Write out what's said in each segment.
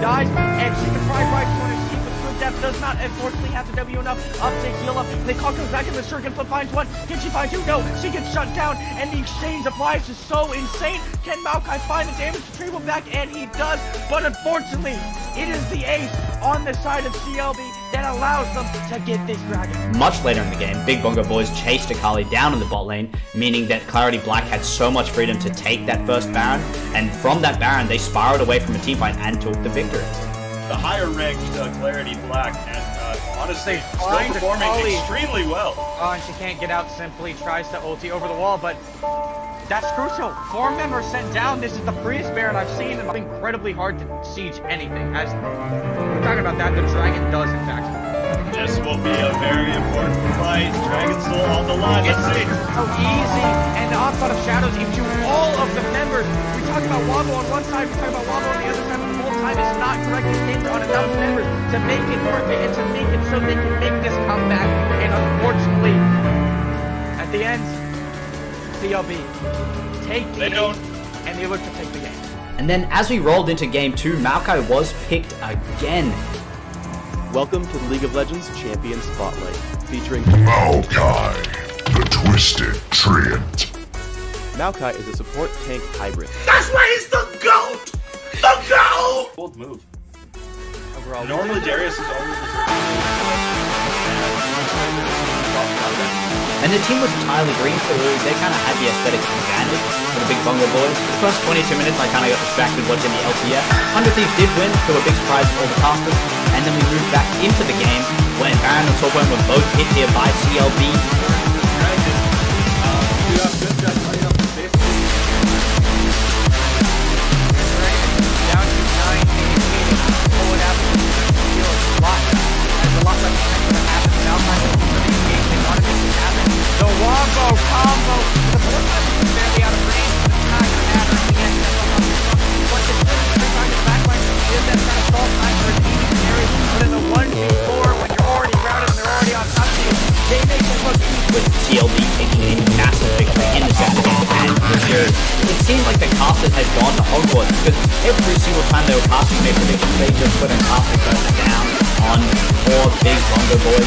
dies, and she can fry right to an escape with good depth, does not unfortunately have to W enough up to heal up. The call comes back in the circuit, flip finds one. Can she find two? No, she gets shut down, and the exchange of lives is so insane. Can Maokai find the damage to retrieve him back? And he does, but unfortunately, it is the ace on the side of CLB that allows them to get this dragon. Much later in the game, Big Bongo Boys chased Akali down in the bot lane, meaning that Clarity Black had so much freedom to take that first Baron, and from that Baron, they spiraled away from a teamfight and took the victory. The higher ranked Clarity Black, and honestly, still performing extremely well. Oh, and she can't get out simply, tries to ulti over the wall, but that's crucial. 4 members sent down. This is the freest Baron I've seen, and it's incredibly hard to siege anything. As we're talking about that, the dragon does in fact. This will be a very important fight. Dragon Soul on the line. Let's see. So easy, and the onslaught of shadows into all of the members. We talk about Wombo on one side, we talk about Wombo on the other side, but the whole time is not correctly pinned on enough members to make it worth it and to make it so they can make this comeback. And unfortunately, at the end, CLB take the lead, and they look to take the game. And then as we rolled into game 2, Maokai was picked again. Welcome to the League of Legends Champion Spotlight, featuring Maokai, the Twisted Treant. Maokai is a support tank hybrid. That's why he's the GOAT! The GOAT! Bold move. Overall, normally Darius is always And the team was entirely green, so they kind of had the aesthetic advantage for the Big Bongo Boys. The first 22 minutes, I kind of got distracted watching the LTF. 100 Thieves did win, to a big surprise of all the casters. And then we moved back into the game, when Baron and Torpone were both hit here by CLB. down to 9, forward out, feels a lot. There's a lot less potential to happen. Now time to really engage. They want to make this happen. The Wombo combo. The fourth time is barely out of range, but it's not going to matter in the end. What the every time in the backline is that kind of stall time for an easy carry. But in the 1v4, when you're already routed and they're already on top of you, they make it look easy. With CLB taking a massive victory in the second game and series. It seemed like the casters had gone to Hogwarts, because every single time they were casting their predictions, they just put a casting person down on 4 Big Bongo Boys.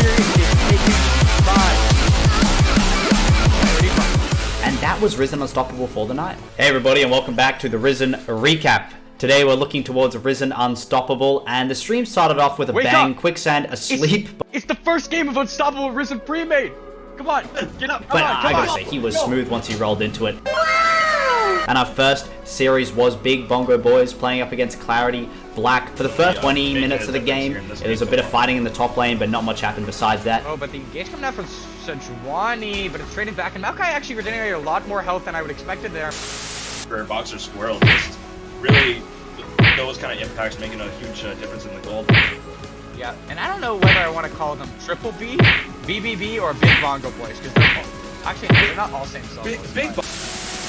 And that was Risen Unstoppable for the night. Hey everybody, and welcome back to the Risen Recap. Today we're looking towards Risen Unstoppable, and the stream started off with a bang, Quicksand asleep. It's the first game of Unstoppable Risen pre-made. Come on, get up. But I gotta say, he was smooth once he rolled into it. And our first series was Big Bongo Boys playing up against Clarity Black. For the first 20 minutes of the game, there was a bit of fighting in the top lane, but not much happened besides that. Oh, but the engage coming out from Sejuani, but it's trading back, and Maokai actually regenerated a lot more health than I would expected there. for Boxer Squirrel, just really those kind of impacts making a huge difference in the gold. Yeah, and I don't know whether I want to call them Triple B, BBB, or Big Bongo Boys, because they're not all same solo.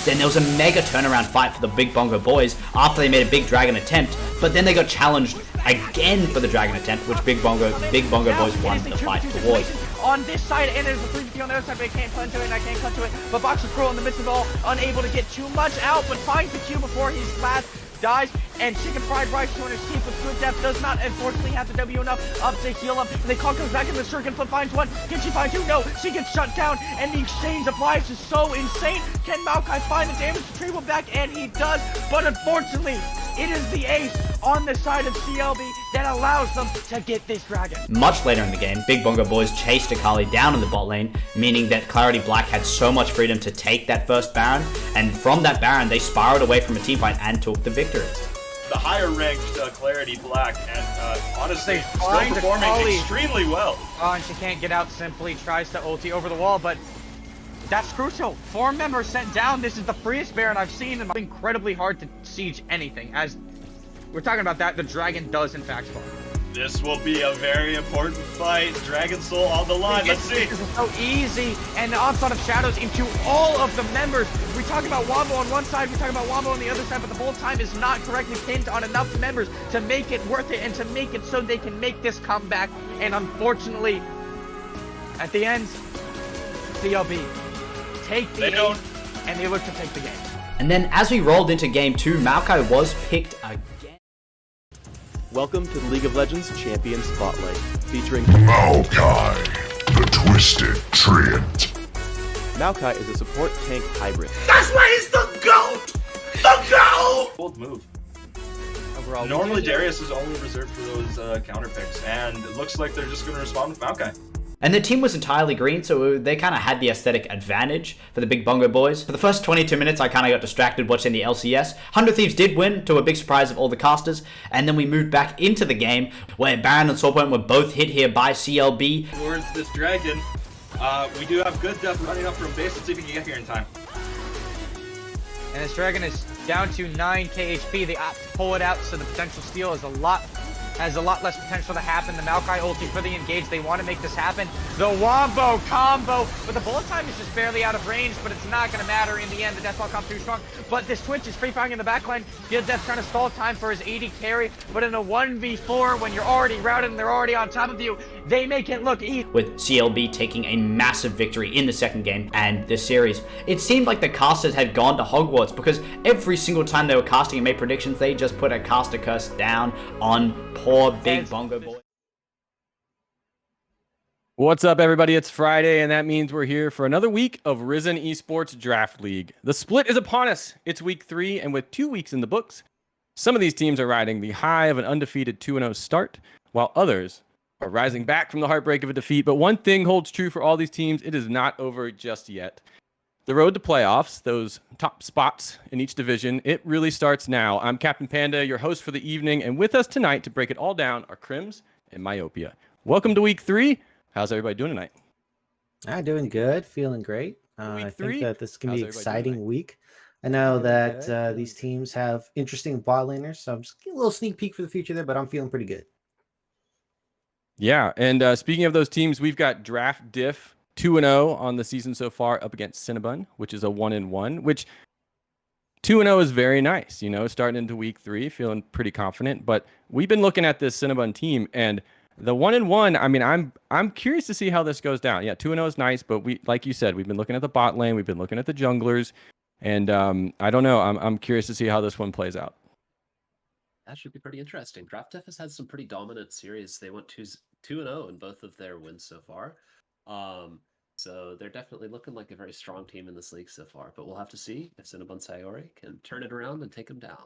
Then there was a mega turnaround fight for the Big Bongo Boys after they made a big dragon attempt, but then they got challenged again for the dragon attempt, which Big Bongo Boys won the fight towards. On this side, and there's a 350 on the other side, but I can't clutch to it, and I can't clutch to it. But Boxer Squirrel in the midst of it all, unable to get too much out, but finds the Q before he's last. Dies, and Chicken Fried Rice to an escape with good depth, does not unfortunately have to W enough up to heal up, and the call comes back in the circuit, flip finds one. Can she find two? No, she gets shut down, and the exchange of lives is so insane. Can Maokai find the damage to retrieve him back? And he does, but unfortunately, it is the ace on the side of CLB that allows them to get this dragon. Much later in the game, Big Bongo Boys chased Akali down in the bot lane, meaning that Clarity Black had so much freedom to take that first Baron, and from that Baron, they spiraled away from a teamfight and took the victory. The higher ranked Clarity Black, and honestly, still performing extremely well. Oh, and she can't get out simply, tries to ulti over the wall, but that's crucial. 4 members sent down. This is the freest Baron I've seen, and it's incredibly hard to siege anything. As we're talking about that, the dragon does in fact spawn. This will be a very important fight. Dragon Soul on the line. Let's see. This is so easy, and the onslaught of shadows into all of the members. We talk about Wombo on one side, we talk about Wombo on the other side, but the whole time is not correctly pinned on enough members to make it worth it and to make it so they can make this comeback. And unfortunately, at the end, CLB take the lead, and they look to take the game. And then as we rolled into game 2, Maokai was picked again. Welcome to the League of Legends Champion Spotlight, featuring Maokai, the Twisted Treant. Maokai is a support tank hybrid. That's why he's the GOAT! The GOAT! Bold move. Overall, Normally Darius is only reserved for those counter picks, and it looks like they're just going to respond with Maokai. And the team was entirely green, so they kind of had the aesthetic advantage for the Big Bongo boys. For the first 22 minutes, I kind of got distracted watching the LCS. 100 Thieves did win, to a big surprise of all the casters, and then we moved back into the game, where Baron and Soulpoint were both hit here by CLB. Towards this dragon, we do have good Diff running up from base. Let's see if we can get here in time. And this dragon is down to 9k HP. They opt to pull it out, so the potential steal is has a lot less potential to happen. The Maokai ulti for the engage. They want to make this happen. The Wombo combo, but the bullet time is just barely out of range, but it's not going to matter in the end. The Deathball comes too strong, but this Twitch is free firing in the backline. Gives Death trying to stall time for his AD carry, but in a 1v4, when you're already routed and they're already on top of you, they make it look easy. With CLB taking a massive victory in the second game and this series. It seemed like the casters had gone to Hogwarts, because every single time they were casting and made predictions, they just put a caster curse down on poor Big Bongo boy. What's up, everybody? It's Friday, and that means we're here for another week of Risen Esports Draft League. The split is upon us. It's week 3, and with 2 weeks in the books, some of these teams are riding the high of an undefeated 2-0 start, while others are rising back from the heartbreak of a defeat. But one thing holds true for all these teams: it is not over just yet. The road to playoffs, those top spots in each division, it really starts now. I'm Captain Panda, your host for the evening, and with us tonight to break it all down are Crims and Myopia. Welcome to week 3. How's everybody doing tonight? Doing good, feeling great. I think that this can be an exciting week. I know that these teams have interesting bot laners, so I'm just getting a little sneak peek for the future there, but I'm feeling pretty good. Yeah, and speaking of those teams, we've got Draft Diff 2-0 on the season so far up against Cinnabun, which is a 1-1, which 2-0 is very nice, you know, starting into week 3, feeling pretty confident. But we've been looking at this Cinnabun team, and the 1-1, I mean, I'm curious to see how this goes down. Yeah, 2-0 is nice, but we, like you said, we've been looking at the bot lane, we've been looking at the junglers, and I don't know, I'm curious to see how this one plays out. That should be pretty interesting. Draft Diff has had some pretty dominant series. They went 2-0 in both of their wins so far. So they're definitely looking like a very strong team in this league so far. But we'll have to see if CinnabunSayori can turn it around and take them down.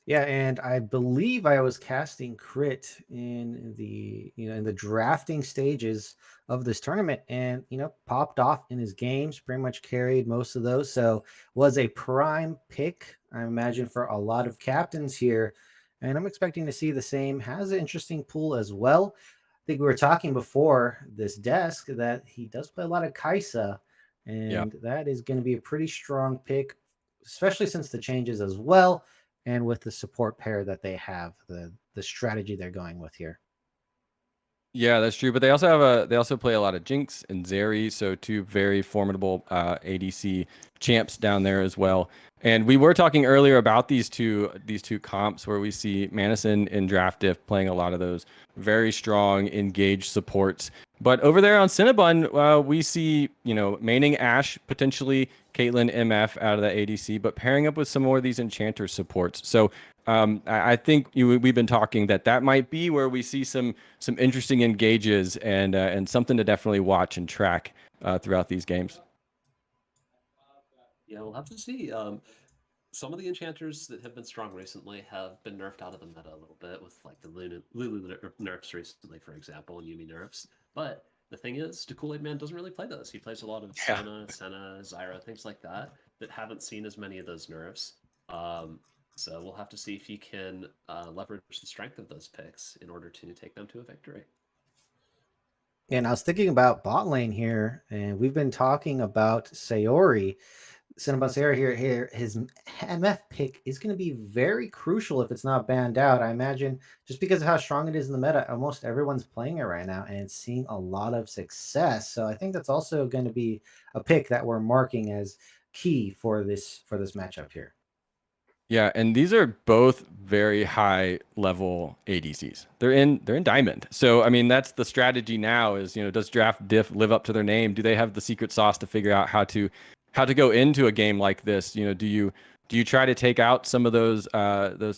Yeah, and I believe I was casting crit in the drafting stages of this tournament, and popped off in his games, pretty much carried most of those. So was a prime pick, I imagine, for a lot of captains here, and I'm expecting to see the same. Has an interesting pool as well. I think we were talking before this desk that he does play a lot of Kai'Sa, and that is going to be a pretty strong pick, especially since the changes as well. And with the support pair that they have, the strategy they're going with here. Yeah, that's true. But they also play a lot of Jinx and Zeri, so 2 very formidable ADC champs down there as well. And we were talking earlier about these two comps where we see Madison and Draft Diff playing a lot of those very strong engaged supports. But over there on Cinnabun, we see, maining Ashe, potentially Caitlyn MF out of the ADC, but pairing up with some more of these enchanter supports. So I think we've been talking that might be where we see some interesting engages and something to definitely watch and track throughout these games. Yeah, we'll have to see. Some of the enchanters that have been strong recently have been nerfed out of the meta a little bit, with like the Lulu nerfs recently, for example, and Yumi nerfs. But the thing is, the Kool-Aid Man doesn't really play those. He plays a lot of Senna, Zyra, things like that haven't seen as many of those nerfs. So we'll have to see if he can leverage the strength of those picks in order to take them to a victory. And I was thinking about bot lane here, and we've been talking about Sayori. CinnabunSayori here, his MF pick is going to be very crucial if it's not banned out. I imagine just because of how strong it is in the meta, almost everyone's playing it right now and it's seeing a lot of success. So I think that's also going to be a pick that we're marking as key for this matchup here. Yeah, and these are both very high level ADCs. They're in Diamond. So I mean, that's the strategy now is, does Draft Diff live up to their name? Do they have the secret sauce to figure out how to go into a game like this? Do you try to take out some of those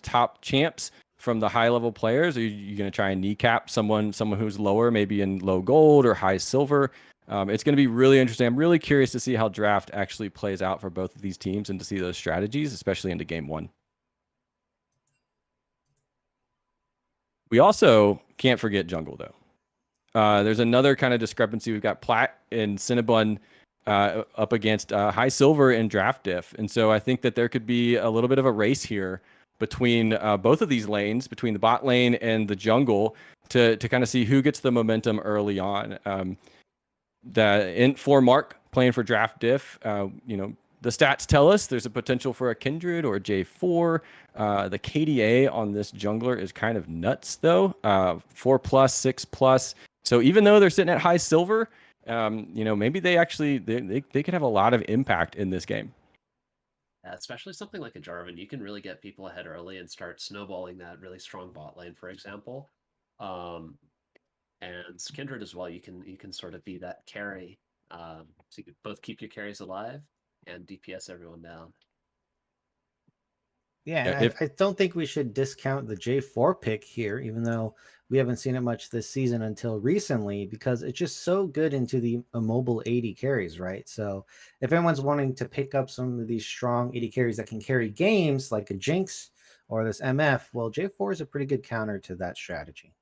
top champs from the high level players? Are you going to try and kneecap someone who's lower, maybe in low gold or high silver? It's going to be really interesting. I'm really curious to see how draft actually plays out for both of these teams and to see those strategies, especially into game 1. We also can't forget jungle, though. There's another kind of discrepancy. We've got Plat and Cinnabun up against High Silver and Draft Diff. And so I think that there could be a little bit of a race here between both of these lanes, between the bot lane and the jungle, to kind of see who gets the momentum early on. The Int 4 Mark playing for Draft Diff, the stats tell us there's a potential for a Kindred or a J4. The KDA on this jungler is kind of nuts, though. 4+, 6+. So even though they're sitting at high silver, maybe they actually they could have a lot of impact in this game. Especially something like a Jarvan, you can really get people ahead early and start snowballing that really strong bot lane, for example. And Kindred as well, you can sort of be that carry. So you can both keep your carries alive and DPS everyone down. Yeah, and I don't think we should discount the J4 pick here, even though we haven't seen it much this season until recently, because it's just so good into the mobile 80 carries, right? So if anyone's wanting to pick up some of these strong 80 carries that can carry games like a Jinx or this MF, well, J4 is a pretty good counter to that strategy.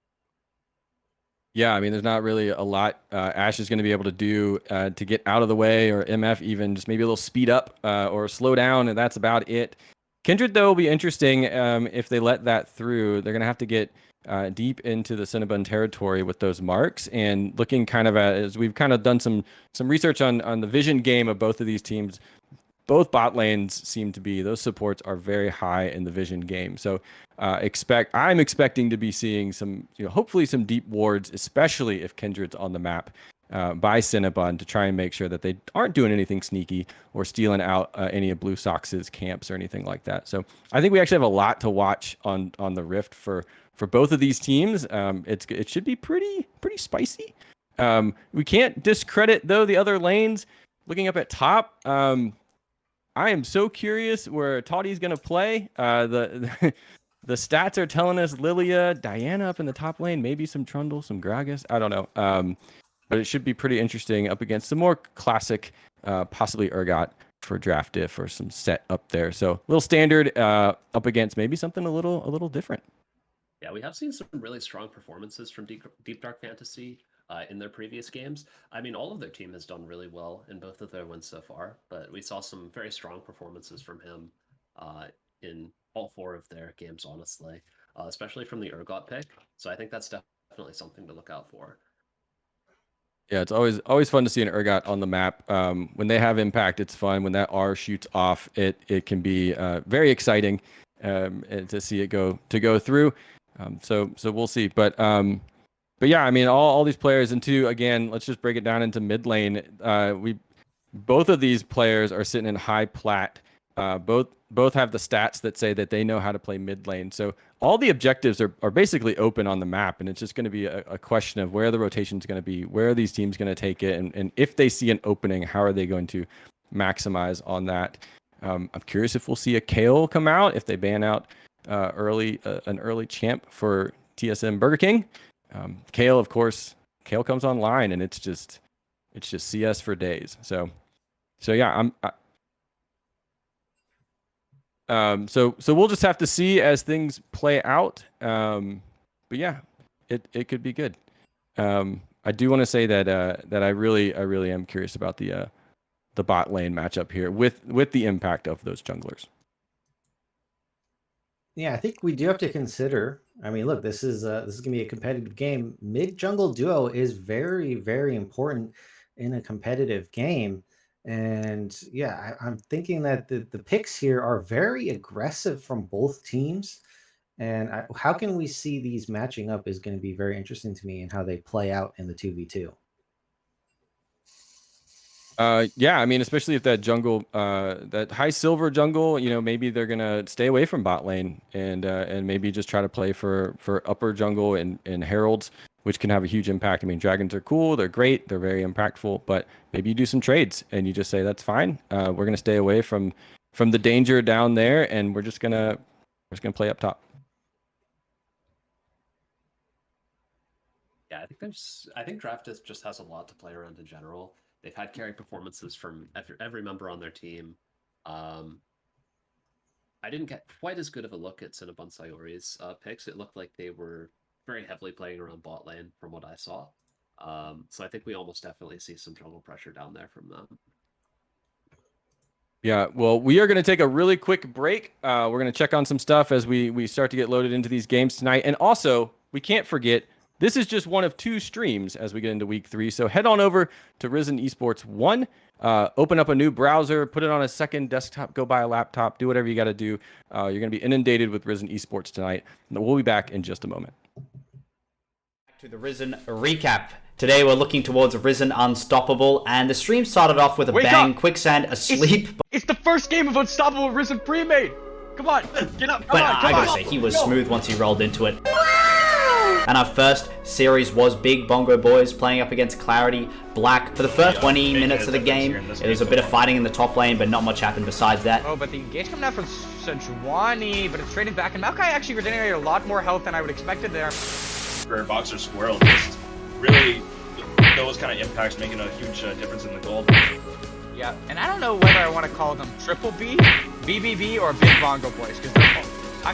Yeah, I mean, there's not really a lot Ashe is going to be able to do to get out of the way, or MF even just maybe a little speed up or slow down, and that's about it. Kindred, though, will be interesting if they let that through. They're going to have to get deep into the Cinnabon territory with those marks, and looking kind of at, as we've kind of done some research on the vision game of both of these teams, both bot lanes seem to be, those supports are very high in the vision game. So I'm expecting to be seeing some, hopefully some deep wards, especially if Kindred's on the map by Cinnabon, to try and make sure that they aren't doing anything sneaky or stealing out any of Blue Sox's camps or anything like that. So I think we actually have a lot to watch on the Rift for both of these teams. It should be pretty spicy. We can't discredit, though, the other lanes. Looking up at top, I am so curious where Toddy's going to play. The stats are telling us Lilia, Diana up in the top lane, maybe some Trundle, some Gragas. I don't know. But it should be pretty interesting up against some more classic, possibly Urgot for Draft Diff or some set up there. So a little standard up against maybe something a little different. Yeah, we have seen some really strong performances from Deep Dark Fantasy in their previous games. I mean, all of their team has done really well in both of their wins so far, but we saw some very strong performances from him in all 4 of their games, honestly, especially from the Urgot pick. So I think that's definitely something to look out for. Yeah, it's always fun to see an Urgot on the map. When they have impact, it's fun. When that R shoots off, it can be very exciting to see it go through. So we'll see. But yeah, I mean, all these players into, again, let's just break it down into mid lane. Both of these players are sitting in high plat. Both have the stats that say that they know how to play mid lane. So all the objectives are basically open on the map, and it's just going to be a question of where the rotation is going to be, where are these teams going to take it, and if they see an opening, how are they going to maximize on that? I'm curious if we'll see a Kale come out, if they ban out an early champ for TSM Burger King. Kale, of course, comes online, and it's just CS for days. So yeah, so we'll just have to see as things play out. But yeah, it could be good. I do want to say that I really am curious about the bot lane matchup here with the impact of those junglers. Yeah, I think we do have to consider. I mean, look, this is gonna be a competitive game. Mid jungle duo is very, very important in a competitive game. And yeah, I'm thinking that the picks here are very aggressive from both teams. And how can we see these matching up is going to be very interesting to me and how they play out in the 2v2. Yeah, I mean, especially if that jungle, that high silver jungle, maybe they're gonna stay away from bot lane and maybe just try to play for upper jungle and heralds, which can have a huge impact. I mean, dragons are cool, they're great, they're very impactful, but maybe you do some trades and you just say that's fine. We're gonna stay away from the danger down there, and we're just gonna play up top. Yeah, I think Draft just has a lot to play around in general. They've had carry performances from every member on their team. I didn't get quite as good of a look at CinnabunSayori's picks. It looked like they were very heavily playing around bot lane from what I saw. So I think we almost definitely see some jungle pressure down there from them. Yeah, well, we are going to take a really quick break. We're going to check on some stuff as we start to get loaded into these games tonight. And also, we can't forget, this is just one of 2 streams as we get into week 3. So head on over to Risen Esports 1, open up a new browser, put it on a second desktop, go buy a laptop, do whatever you got to do. You're going to be inundated with Risen Esports tonight. We'll be back in just a moment. Back to the Risen recap. Today we're looking towards Risen Unstoppable, and the stream started off with a bang, Quicksand asleep. It's the first game of Unstoppable Risen pre-made. Come on, get up. But I gotta say, he was smooth once he rolled into it. And our first series was Big Bongo Boys playing up against Clarity Black. For the first 20 minutes of the game, it was a bit of fighting in the top lane, but not much happened besides that. Oh, but the engage coming out from Sejuani, but it's trading back, and Maokai actually regenerated a lot more health than I would expected there. For Boxer Squirrel, just really those kind of impacts making a huge difference in the gold. Yeah, and I don't know whether I want to call them Triple B, BBB, or Big Bongo Boys, because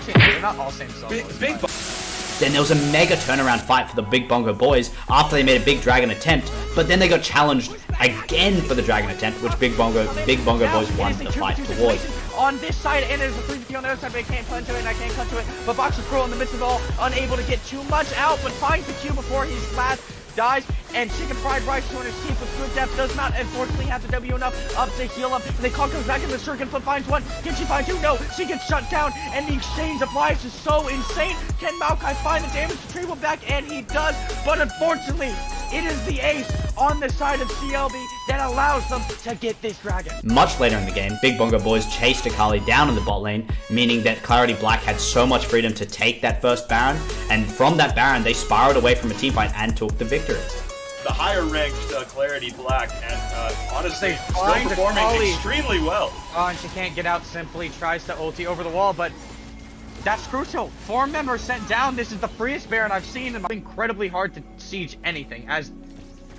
they're not all same solos. Then there was a mega turnaround fight for the Big Bongo Boys after they made a big dragon attempt, but then they got challenged again for the dragon attempt, which Big Bongo Boys won the fight towards. On this side, and there's a 3v2 on the other side, but I can't punch to it, and I can't cut to it. But Boxer Squirrel in the midst of it all, unable to get too much out, but finds the Q before he's last. Dies, and Chicken Fried Rice 200 Steve with good depth does not unfortunately have the W enough up to heal up. And they call comes back in the circuit, but finds one. Can she find 2? No, she gets shut down, and the exchange of lives is so insane. Can Maokai find the damage to Treble back? And he does, but unfortunately, it is the ace on the side of CLB that allows them to get this dragon. Much later in the game, Big Bongo Boys chased Akali down in the bot lane, meaning that Clarity Black had so much freedom to take that first Baron, and from that Baron, they spiraled away from a teamfight and took the victory. The higher ranked Clarity Black, and honestly, still performing extremely well. Oh, and she can't get out simply, tries to ulti over the wall, but that's crucial. 4 members sent down. This is the freest Baron I've seen, and it's incredibly hard to siege anything. As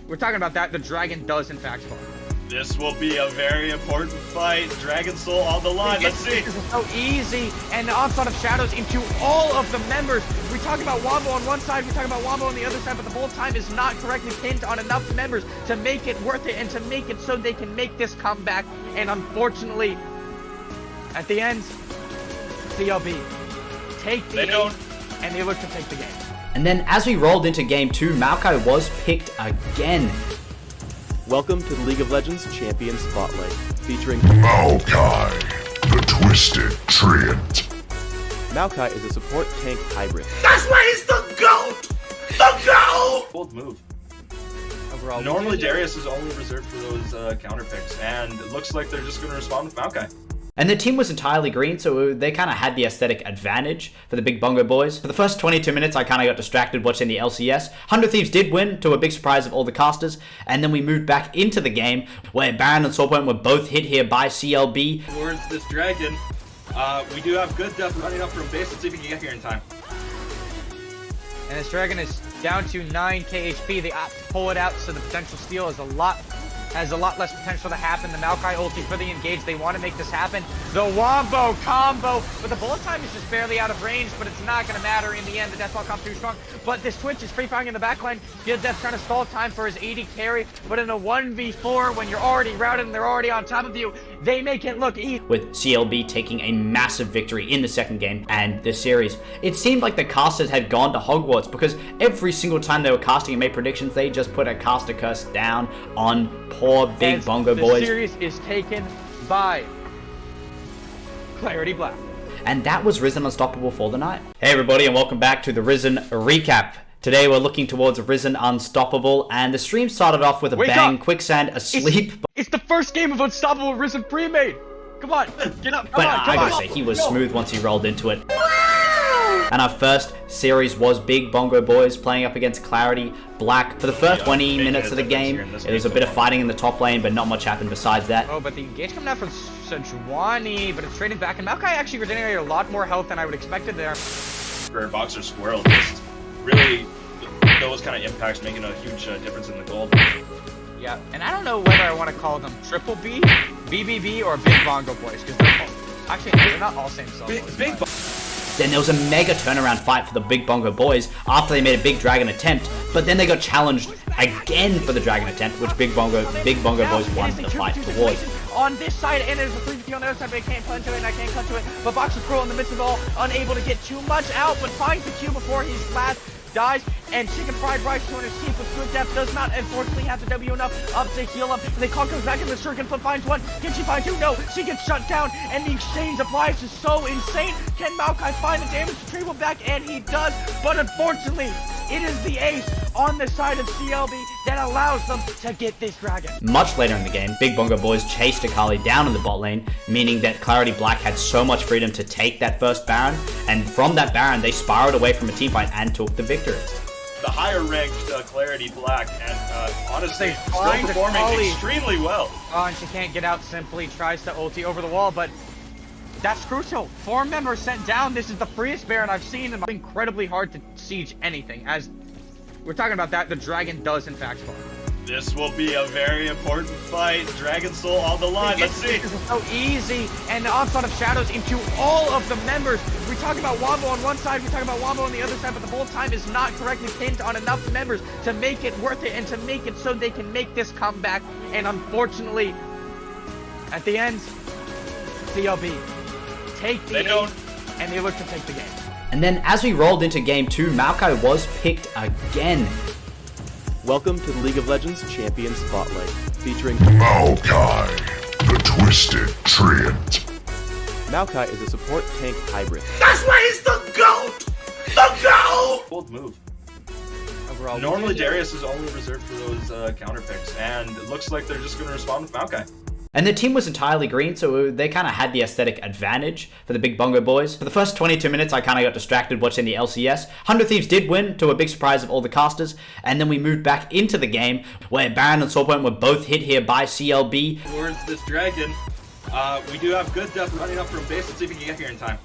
we're talking about that, the dragon does in fact fall. This will be a very important fight. Dragon Soul on the line. Let's see. This is so easy, and the onslaught of shadows into all of the members. We talk about Wombo on one side, we talk about Wombo on the other side, but the whole time is not correctly pinned on enough members to make it worth it and to make it so they can make this comeback. And unfortunately, at the end, CLB take the ace, and they look to take the game. And then as we rolled into game 2, Maokai was picked again. Welcome to the League of Legends Champion Spotlight, featuring Maokai, the Twisted Treant. Maokai is a support tank hybrid. That's why he's the GOAT! The GOAT! Bold move. Overall, Normally Darius is only reserved for those counter picks, and it looks like they're just going to respond with Maokai. And the team was entirely green, so they kind of had the aesthetic advantage for the Big Bongo Boys. For the first 22 minutes, I kind of got distracted watching the LCS. 100 Thieves did win, to a big surprise of all the casters, and then we moved back into the game, where Baron and Soulpoint were both hit here by CLB. Towards this dragon, we do have good depth running up from base. Let's see if we can get here in time. And this dragon is down to 9k HP. They opt to pull it out, so the potential steal is has a lot less potential to happen. The Maokai ulti for the engage. They want to make this happen. The Wombo combo, but the bullet time is just barely out of range, but it's not going to matter in the end. The Deathball comes too strong, but this Twitch is free firing in the backline. Good Death trying to stall time for his 80 carry, but in a 1v4, when you're already routed and they're already on top of you, they make it look easy. With CLB taking a massive victory in the second game and this series, it seemed like the casters had gone to Hogwarts, because every single time they were casting and made predictions, they just put a caster curse down on poor Big Bongo Boys. The series is taken by Clarity Black. And that was Risen Unstoppable for the night. Hey everybody, and welcome back to the Risen recap. Today we're looking towards Risen Unstoppable, and the stream started off with a bang, Quicksand asleep. It's the first game of Unstoppable Risen pre-made. Come on, get up. But I gotta say, he was smooth once he rolled into it. And our first series was Big Bongo Boys playing up against Clarity Black. For the first 20 minutes of the game, it was a bit of fighting in the top lane, but not much happened besides that. Oh, but the engage coming out from Sejuani, but it's trading back, and Maokai actually regenerated a lot more health than I would expected there. For Boxer Squirrel, just really those kind of impacts making a huge difference in the gold. Yeah, and I don't know whether I want to call them Triple B, BBB, or Big Bongo Boys, because they're not all same solo. Then there was a mega turnaround fight for the Big Bongo Boys after they made a big dragon attempt, but then they got challenged again for the dragon attempt, which Big Bongo Boys won the fight towards. On this side, and there's a 350 on the other side, but I can't punch to it, and I can't cut to it. But Boxer Scroll in the midst of it all, unable to get too much out, but finds the Q before he's last, dies, and Chicken Fried Rice to escape with good depth, does not unfortunately have the W enough up to heal him. And they call comes back in the circuit, flip finds one. Can she find two? No, she gets shut down, and the exchange of lives is so insane. Can Maokai find the damage retrieval back? And he does, but unfortunately, it is the ace on the side of CLB that allows them to get this dragon. Much later in the game, Big Bongo Boys chased Akali down in the bot lane, meaning that Clarity Black had so much freedom to take that first Baron, and from that Baron, they spiraled away from a teamfight and took the victory. The higher ranked Clarity Black, and honestly, They still find performing Akali. extremely well. Oh, and she can't get out simply, tries to ulti over the wall, but that's crucial. 4 members sent down. This is the freest Baron I've seen, and it's incredibly hard to siege anything. As we're talking about that, the dragon does in fact spawn. This will be a very important fight. Dragon Soul on the line. Let's see. This is so easy, and the onslaught of shadows into all of the members. We talk about Wombo on one side, we talk about Wombo on the other side, but the whole time is not correctly pinned on enough members to make it worth it and to make it so they can make this comeback. And unfortunately, at the end, CLB take the game, and they look to take the game. And then as we rolled into game 2, Maokai was picked again. Welcome to the League of Legends Champion Spotlight, featuring Maokai, the Twisted Treant. Maokai is a support tank hybrid. That's why he's the GOAT! The GOAT! Bold move. Overall, Normally Darius is only reserved for those counter picks, and it looks like they're just going to respond with Maokai. And the team was entirely green, so they kind of had the aesthetic advantage for the Big Bongo Boys. For the first 22 minutes, I kind of got distracted watching the LCS. 100 Thieves did win, to a big surprise of all the casters, and then we moved back into the game, where Baron and Soulpoint were both hit here by CLB. Towards this dragon, we do have good depth running up from base. Let's see if we can get here in time.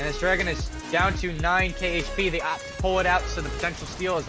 And this dragon is down to 9k HP. They opt to pull it out, so the potential steal is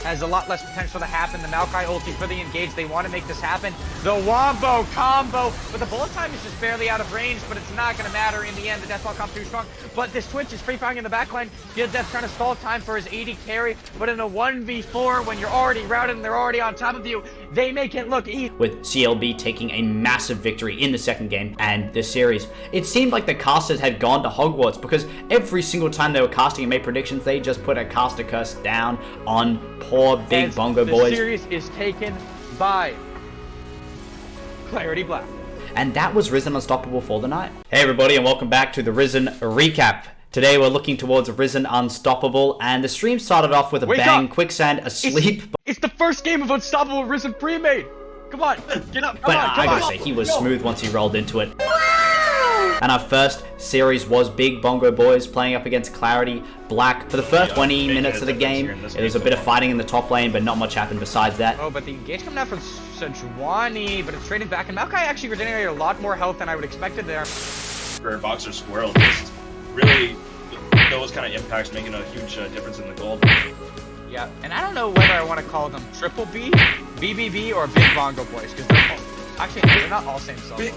has a lot less potential to happen. The Maokai ulti for the engage. They want to make this happen. The Wombo combo, but the bullet time is just barely out of range, but it's not going to matter in the end. The Deathball comes too strong, but this Twitch is free firing in the backline. Good Death trying to stall time for his 80 carry, but in a 1v4, when you're already routed and they're already on top of you, they make it look easy. With CLB taking a massive victory in the second game and this series. It seemed like the casters had gone to Hogwarts, because every single time they were casting and made predictions, they just put a caster curse down on poor Big Bongo Boys. The series is taken by Clarity Black. And that was Risen Unstoppable for the night. Hey everybody, and welcome back to the Risen recap. Today we're looking towards Risen Unstoppable, and the stream started off with a Wake bang, up. Quicksand asleep. It's the first game of Unstoppable Risen pre-made. Come on, get up. But I gotta say, he was smooth once he rolled into it. And our first series was Big Bongo Boys playing up against Clarity Black. For the first 20 minutes of the game, it was a bit of fighting in the top lane, but not much happened besides that. Oh, but the engage coming out from Sejuani, but it's trading back, and Maokai actually regenerated a lot more health than I would expected there. For Boxer Squirrel, just really those kind of impacts making a huge difference in the gold. Yeah, and I don't know whether I want to call them Triple B, BBB, or Big Bongo Boys, because they're not all same solo.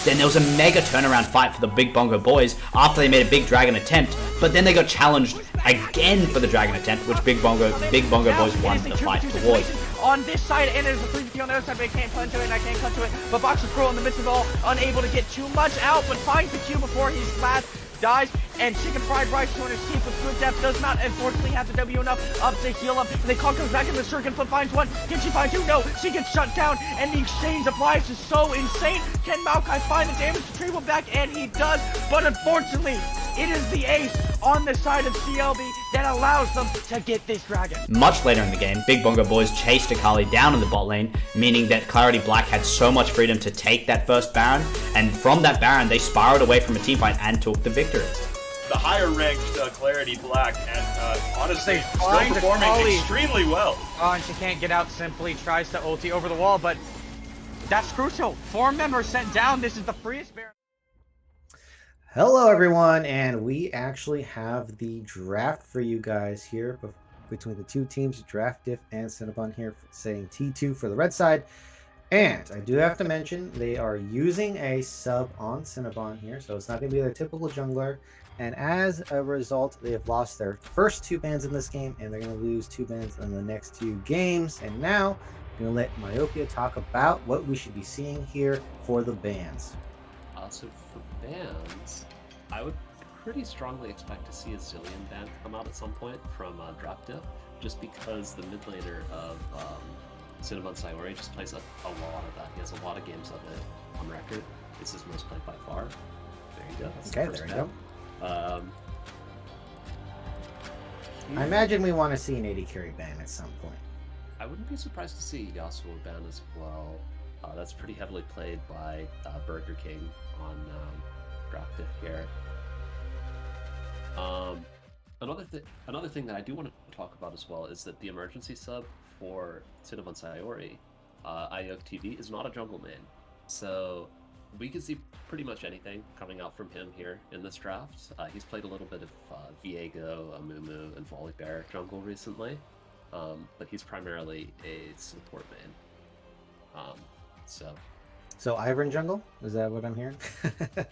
Then there was a mega turnaround fight for the Big Bongo Boys after they made a big dragon attempt, but then they got challenged again for the dragon attempt, which Big Bongo Boys won the fight towards. On this side, and there's a 350 on the other side, but I can't punch to it, and I can't cut to it. But Boxer Scroll in the midst of it all, unable to get too much out, but finds the Q before he's last, dies, and Chicken Fried Rice to escape with good depth, does not unfortunately have the W enough up to heal him. And they call comes back in the circuit, flip finds one. Can she find two? No, she gets shut down, and the exchange of lives is so insane. Can Maokai find the damage retrieval back? And he does, but unfortunately, it is the ace on the side of CLB that allows them to get this dragon. Much later in the game, Big Bongo Boys chased Akali down in the bot lane, meaning that Clarity Black had so much freedom to take that first Baron, and from that Baron, they spiraled away from a teamfight and took the victory. The higher ranked Clarity Black, and honestly, still find performing Akali. extremely well. Oh, and she can't get out simply, tries to ulti over the wall, but that's crucial. 4 members sent down. This is the freest Baron. Hello, everyone, and we actually have the draft for you guys here between the two teams, Draft Diff and Cinnabon here, saying T2 for the red side. And I do have to mention they are using a sub on Cinnabon here, so it's not going to be their typical jungler. And as a result, they have lost their first 2 bans in this game, and they're going to lose 2 bans in the next 2 games. And now I'm going to let Myopia talk about what we should be seeing here for the bans. So for bans, I would pretty strongly expect to see a Zillion ban come out at some point from Draft Diff, just because the mid laner of CinnabunSayori just plays a lot of that. He has a lot of games of it on record. It's his most played by far. There you go. That's Okay, the first there you ban. I imagine we want to see an 80 carry ban at some point. I wouldn't be surprised to see Yasuo ban as well. That's pretty heavily played by Burger King on Draft Diff here. Another thing that I do want to talk about as well is that the emergency sub for CinnabunSayori, Ayuk TV, is not a jungle main. So we could see pretty much anything coming out from him here in this draft. He's played a little bit of Viego, Amumu, and Volibear jungle recently, but he's primarily a support main. So Ivern jungle? Is that what I'm hearing?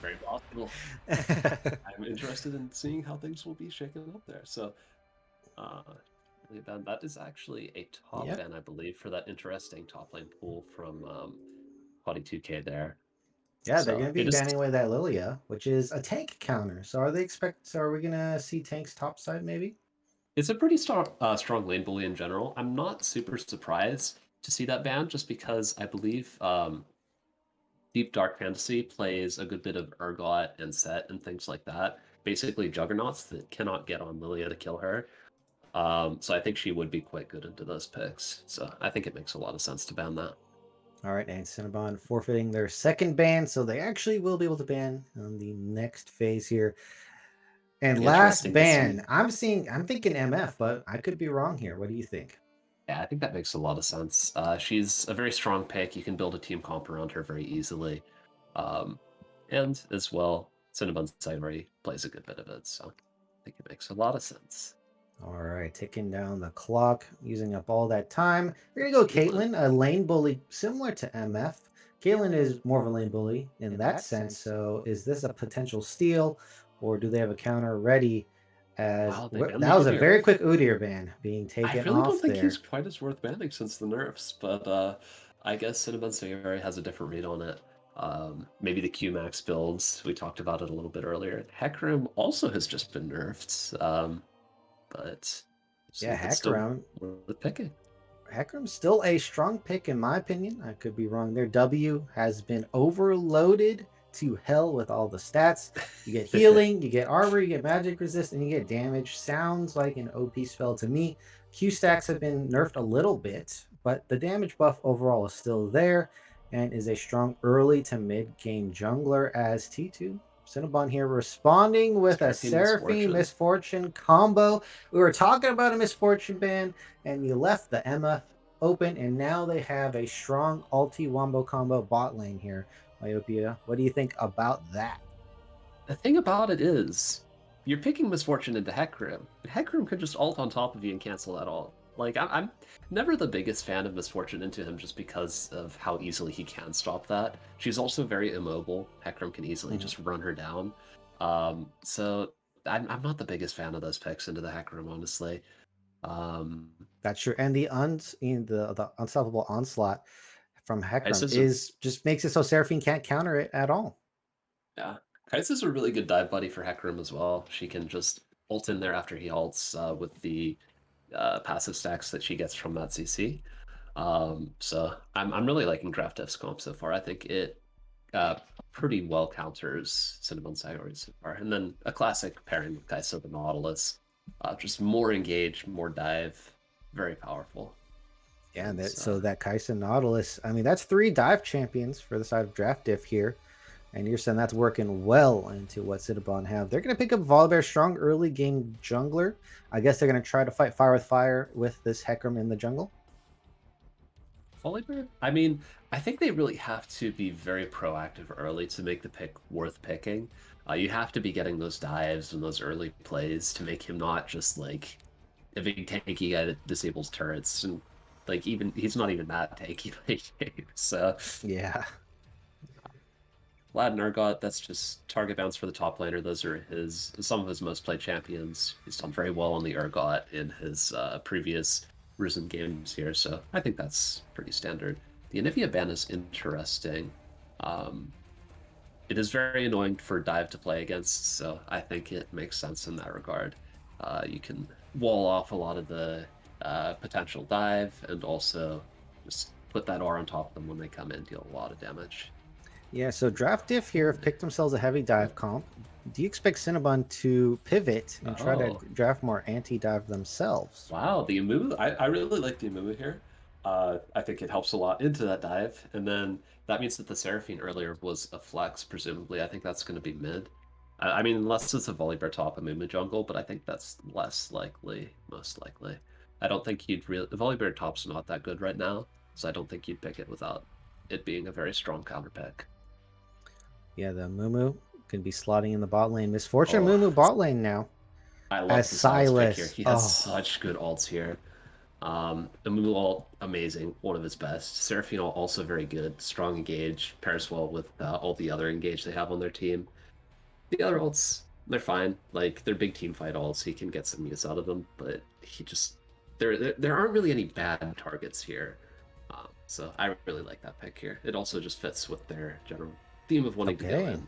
very possible. I'm interested in seeing how things will be shaken up there. So that is actually a top ban, I believe, for that interesting top lane pool from Potty 2K there. Yeah, So they're going to be banning away that Lilia, which is a tank counter. So are we going to see tanks topside maybe? It's a pretty strong lane bully in general. I'm not super surprised to see that ban, just because I believe Deep Dark Fantasy plays a good bit of Urgot and Set and things like that. Basically juggernauts that cannot get on Lilia to kill her. So I think she would be quite good into those picks. So I think it makes a lot of sense to ban that. All right, and Cinnabon forfeiting their second ban, so they actually will be able to ban on the next phase here. And last ban, I'm thinking MF, but I could be wrong here. What do you think? Yeah, I think that makes a lot of sense. She's a very strong pick. You can build a team comp around her very easily. And as well, CinnabunSayori plays a good bit of it, so I think it makes a lot of sense. All right, ticking down the clock, using up all that time. We're going to go Caitlyn, a lane bully similar to MF. Caitlyn is more of a lane bully in that sense, so is this a potential steal, or do they have a counter ready? As that was a very quick Udyr ban being taken off there. I really don't think he's quite as worth banning since the nerfs, but I guess CinnabunSayori has a different read on it. Maybe the Qmax builds, we talked about it a little bit earlier. Hecarim also has just been nerfed, but yeah, Hecarim worth picking. Hecarim's still a strong pick in my opinion. I could be wrong there. W has been overloaded to hell with all the stats. You get healing, you get armor, you get magic resist, and you get damage. Sounds like an OP spell to me. Q stacks have been nerfed a little bit, but the damage buff overall is still there and is a strong early to mid game jungler as T2. Cinnabon here responding with a Seraphine Misfortune combo. We were talking about a Misfortune ban, and you left the MF open, and now they have a strong ulti wombo combo bot lane here. Myopia, what do you think about that? The thing about it is, you're picking Misfortune into Hecarim. Hecarim could just ult on top of you and cancel that ult. Like, I'm never the biggest fan of Misfortune into him just because of how easily he can stop that. She's also very immobile. Hecarim can easily just run her down. So I'm not the biggest fan of those picks into the Hecarim, honestly. That's true. And the unstoppable onslaught from Hecarim just makes it so Seraphine can't counter it at all. Yeah. Kai'Sa's a really good dive buddy for Hecarim as well. She can just ult in there after he ults with the passive stacks that she gets from that CC. So I'm really liking Draft Diff's comp so far. I think it pretty well counters CinnabunSayori so far. And then a classic pairing with Kai'Sa the Nautilus. Just more engaged, more dive. Very powerful. Yeah, and so that Kai'Sa Nautilus, I mean, that's 3 dive champions for the side of Draft Diff here. And you're saying that's working well into what Cinnabon have. They're going to pick up Volibear, strong early game jungler. I guess they're going to try to fight fire with fire with this Hecarim in the jungle. Volibear? I mean, I think they really have to be very proactive early to make the pick worth picking. You have to be getting those dives and those early plays to make him not just like a big tanky guy that disables turrets, and like even he's not even that tanky late game. So Yeah. Vlad Nurgot, that's just target bounce for the top laner. Those are some of his most played champions. He's done very well on the Urgot in his previous Risen games here, so I think that's pretty standard. The Anivia ban is interesting. It is very annoying for Dive to play against, so I think it makes sense in that regard. You can wall off a lot of the potential dive, and also just put that R on top of them when they come in, deal a lot of damage. Yeah, so Draft Diff here have picked themselves a heavy dive comp. Do you expect Cinnabon to pivot and try to draft more anti-dive themselves? Wow, the Amumu, I really like the Amumu here. I think it helps a lot into that dive, and then that means that the Seraphine earlier was a flex, presumably. I think that's going to be mid. I mean, unless it's a Volibear top Amumu jungle, but I think that's less likely, most likely. I don't think you'd really... The Volibear top's not that good right now, so I don't think you'd pick it without it being a very strong counter pick. Yeah, the Mumu can be slotting in the bot lane. Misfortune Oh, Mumu bot lane now. I love As the Silas pick here. Silas. He has such good ults here. Amumu ult, amazing, one of his best. Seraphine ult, also very good, strong engage, pairs well with all the other engage they have on their team. The other ults, they're fine. Like, they're big team fight ults, he can get some use out of them, but he just... There aren't really any bad targets here. So I really like that pick here. It also just fits with their general theme of wanting to go in.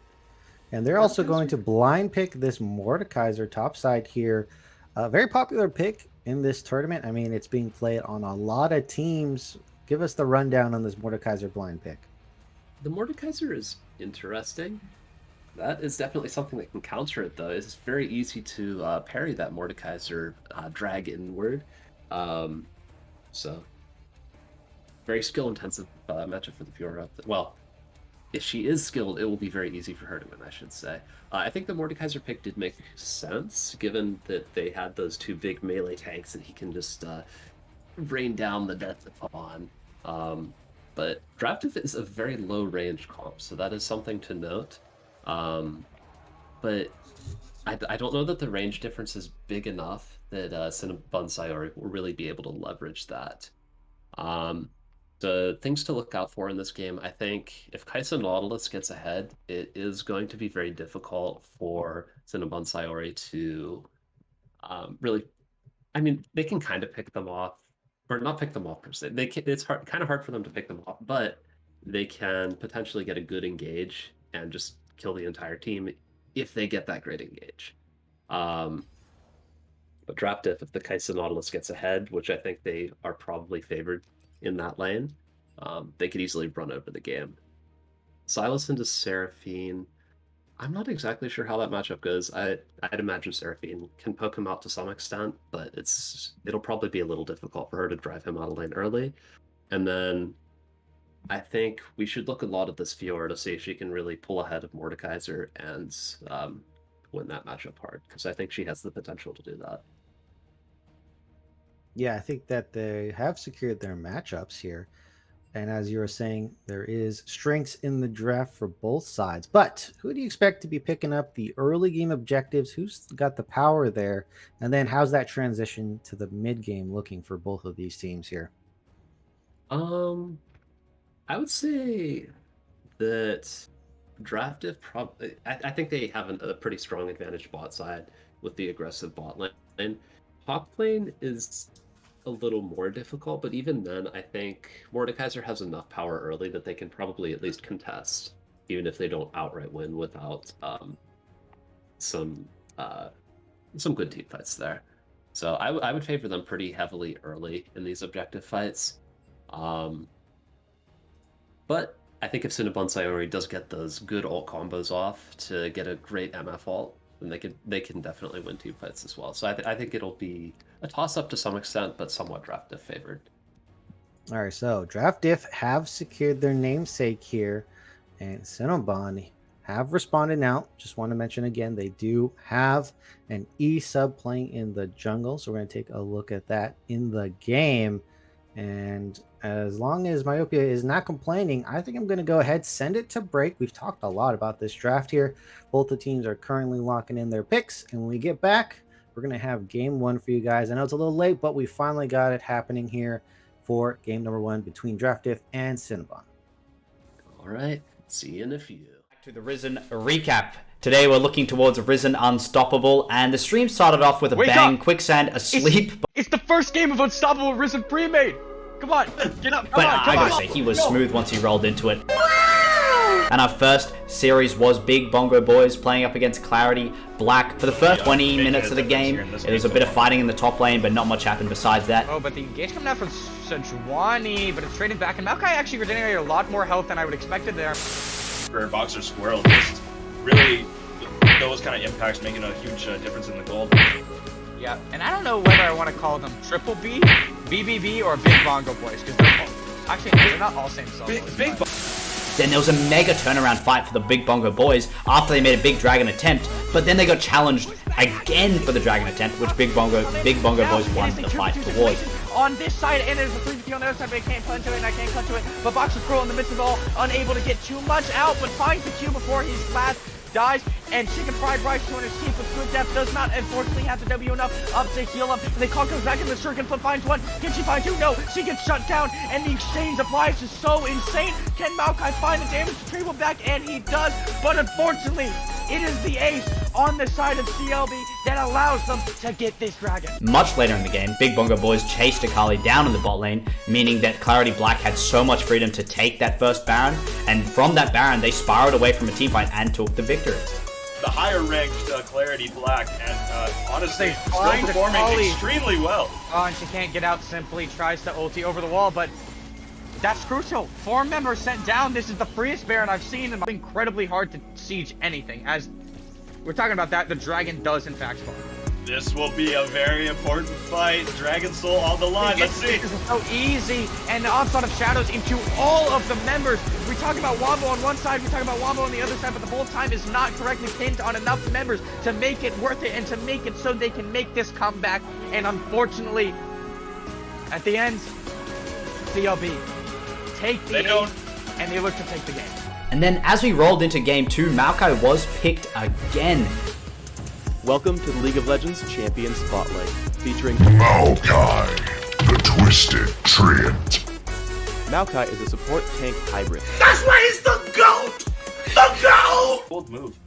And they're also going to blind pick this Mordekaiser topside here. A very popular pick in this tournament. I mean, it's being played on a lot of teams. Give us the rundown on this Mordekaiser blind pick. The Mordekaiser is interesting. That is definitely something that can counter it, though. It's very easy to parry that Mordekaiser drag inward. So, very skill-intensive matchup for the Fiora. Well, if she is skilled, it will be very easy for her to win, I should say. I think the Mordekaiser pick did make sense, given that they had those two big melee tanks that he can just rain down the death upon. But Draftif is a very low-range comp, so that is something to note. But I don't know that the range difference is big enough that CinnabunSayori will really be able to leverage that. The things to look out for in this game, I think if Kai'Sa Nautilus gets ahead, it is going to be very difficult for CinnabunSayori to really... I mean, they can kind of pick them off, or not pick them off per se. It's kind of hard for them to pick them off, but they can potentially get a good engage and just kill the entire team if they get that great engage. But Draft if the Kai'Sa Nautilus gets ahead, which I think they are probably favored in that lane, they could easily run over the game. Silas into Seraphine, I'm not exactly sure how that matchup goes. I'd imagine Seraphine can poke him out to some extent, but it'll probably be a little difficult for her to drive him out of lane early. And then I think we should look a lot at this Fiora to see if she can really pull ahead of Mordekaiser and win that matchup hard, because I think she has the potential to do that. Yeah, I think that they have secured their matchups here. And as you were saying, there is strengths in the draft for both sides. But who do you expect to be picking up the early game objectives? Who's got the power there? And then how's that transition to the mid game looking for both of these teams here? I would say that Draftif probably... I think they have a pretty strong advantage bot side with the aggressive bot lane. Top lane is a little more difficult, but even then, I think Mordekaiser has enough power early that they can probably at least contest, even if they don't outright win without some good team fights there. So I would favor them pretty heavily early in these objective fights. But I think if CinnabunSayori does get those good ult combos off to get a great MF ult, then they can definitely win team fights as well. So I think it'll be a toss-up to some extent, but somewhat Draft Diff favored. All right, so Draft Diff have secured their namesake here, and Cinnabon have responded now. Just want to mention again, they do have an E sub playing in the jungle, so we're going to take a look at that in the game. And as long as Myopia is not complaining, I think I'm going to go ahead, send it to break. We've talked a lot about this draft here. Both the teams are currently locking in their picks. And when we get back, we're going to have game one for you guys. I know it's a little late, but we finally got it happening here for game number one between Draft Diff and Cinnabon. All right. See you in a few. To the Risen recap. Today we're looking towards Risen Unstoppable, and the stream started off with a Wake bang, up! Quicksand asleep. It's the first game of Unstoppable Risen pre-made. Come on, get up. Come But on, I come gotta on. say, he was smooth once he rolled into it. And our first series was Big Bongo Boys playing up against Clarity Black. For the first 20 minutes of the game, it was a bit of fighting in the top lane, but not much happened besides that. Oh, but the engage coming out from Sejuani, but it's trading back, and Maokai actually regenerated a lot more health than I would expected there. For Boxer Squirrel, just really those kind of impacts making a huge difference in the gold. Yeah, and I don't know whether I want to call them Triple B, BBB, or Big Bongo Boys, because they're not all same solo. Big Then there was a mega turnaround fight for the Big Bongo Boys after they made a big dragon attempt, but then they got challenged again for the dragon attempt, which Big Bongo Boys won the fight towards. On this side, and there's a 350 on the other side, but I can't punch to it, and I can't cut to it. But Boxer Squirrel in the midst of it all, unable to get too much out, but finds the Q before he's last. Dies, and Chicken Fried Rice to an escape with good depth, does not unfortunately have the W enough up to heal him, and the call comes back in the circuit, flip finds one, can she find two? No, she gets shut down, and the exchange of lives is so insane. Can Maokai find the damage to Treble back? And he does, but unfortunately, it is the ace on the side of CLB that allows them to get this dragon. Much later in the game, Big Bongo Boys chased Akali down in the bot lane, meaning that Clarity Black had so much freedom to take that first Baron, and from that Baron, they spiraled away from a teamfight and took the victory. The higher ranked Clarity Black, and honestly, They still find performing Akali. extremely well. Oh, and she can't get out, simply tries to ulti over the wall, but that's crucial. 4 members sent down. This is the freest Baron I've seen, and it's incredibly hard to siege anything. As we're talking about that, the dragon does in fact spawn. This will be a very important fight. Dragon Soul on the line. Let's see. This is so easy, and the onslaught of shadows into all of the members. We talk about Wombo on one side, we talk about Wombo on the other side, but the whole time is not correctly pinned on enough members to make it worth it and to make it so they can make this comeback. And unfortunately, at the end, CLB take the ace, and they look to take the game. And then as we rolled into game 2, Maokai was picked again. Welcome to the League of Legends Champion Spotlight, featuring Maokai, the Twisted Treant. Maokai is a support tank hybrid. That's why he's the GOAT! The GOAT! Bold move.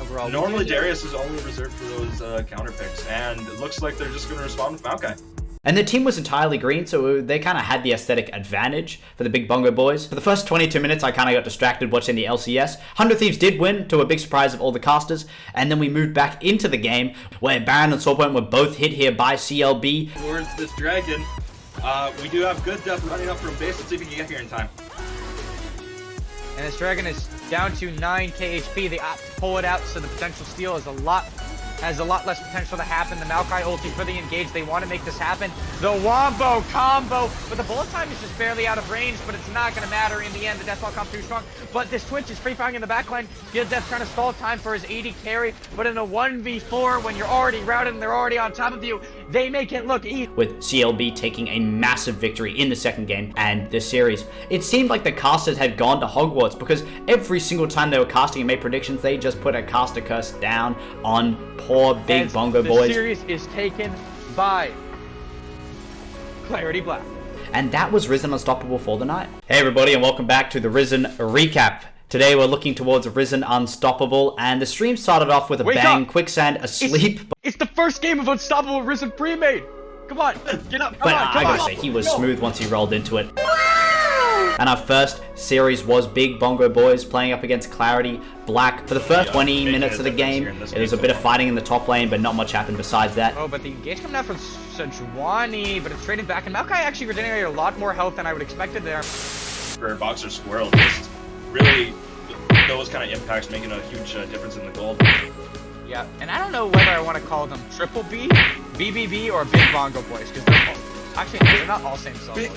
Overall, Normally Darius is only reserved for those counter picks, and it looks like they're just going to respond with Maokai. And the team was entirely green, so they kind of had the aesthetic advantage for the Big Bongo Boys. For the first 22 minutes, I kind of got distracted watching the LCS. 100 Thieves did win, to a big surprise of all the casters, and then we moved back into the game, where Baron and Soulpoint were both hit here by CLB. Towards this dragon, we do have good depth running up from base. Let's see if we can get here in time. And this dragon is down to 9k HP. They opt to pull it out, so the potential steal is has a lot less potential to happen. The Maokai ulti for the engage. They want to make this happen. The Wombo combo, but the bullet time is just barely out of range, but it's not going to matter in the end. The Deathball comes too strong, but this Twitch is free firing in the backline. Good Death trying to stall time for his 80 carry, but in a 1v4, when you're already routed and they're already on top of you, they make it look easy. With CLB taking a massive victory in the second game and this series. It seemed like the casters had gone to Hogwarts, because every single time they were casting and made predictions, they just put a caster curse down on poor Big Bongo Boys. The series is taken by Clarity Black. And that was Risen Unstoppable for the night. Hey everybody, and welcome back to the Risen recap. Today we're looking towards Risen Unstoppable, and the stream started off with a Wake bang, up! Quicksand asleep. It's the first game of Unstoppable Risen pre-made. Come on, get up. But I gotta say, he was smooth once he rolled into it. And our first series was Big Bongo Boys playing up against Clarity Black. For the first 20 minutes of the game, it was a bit of fighting in the top lane, but not much happened besides that. Oh, but the engage coming out from Sejuani, but it's trading back, and Maokai actually regenerated a lot more health than I would expected there. For Boxer Squirrel, just really those kind of impacts making a huge difference in the gold. Yeah, and I don't know whether I want to call them Triple B, BBB, or Big Bongo Boys, because they're not all same solo.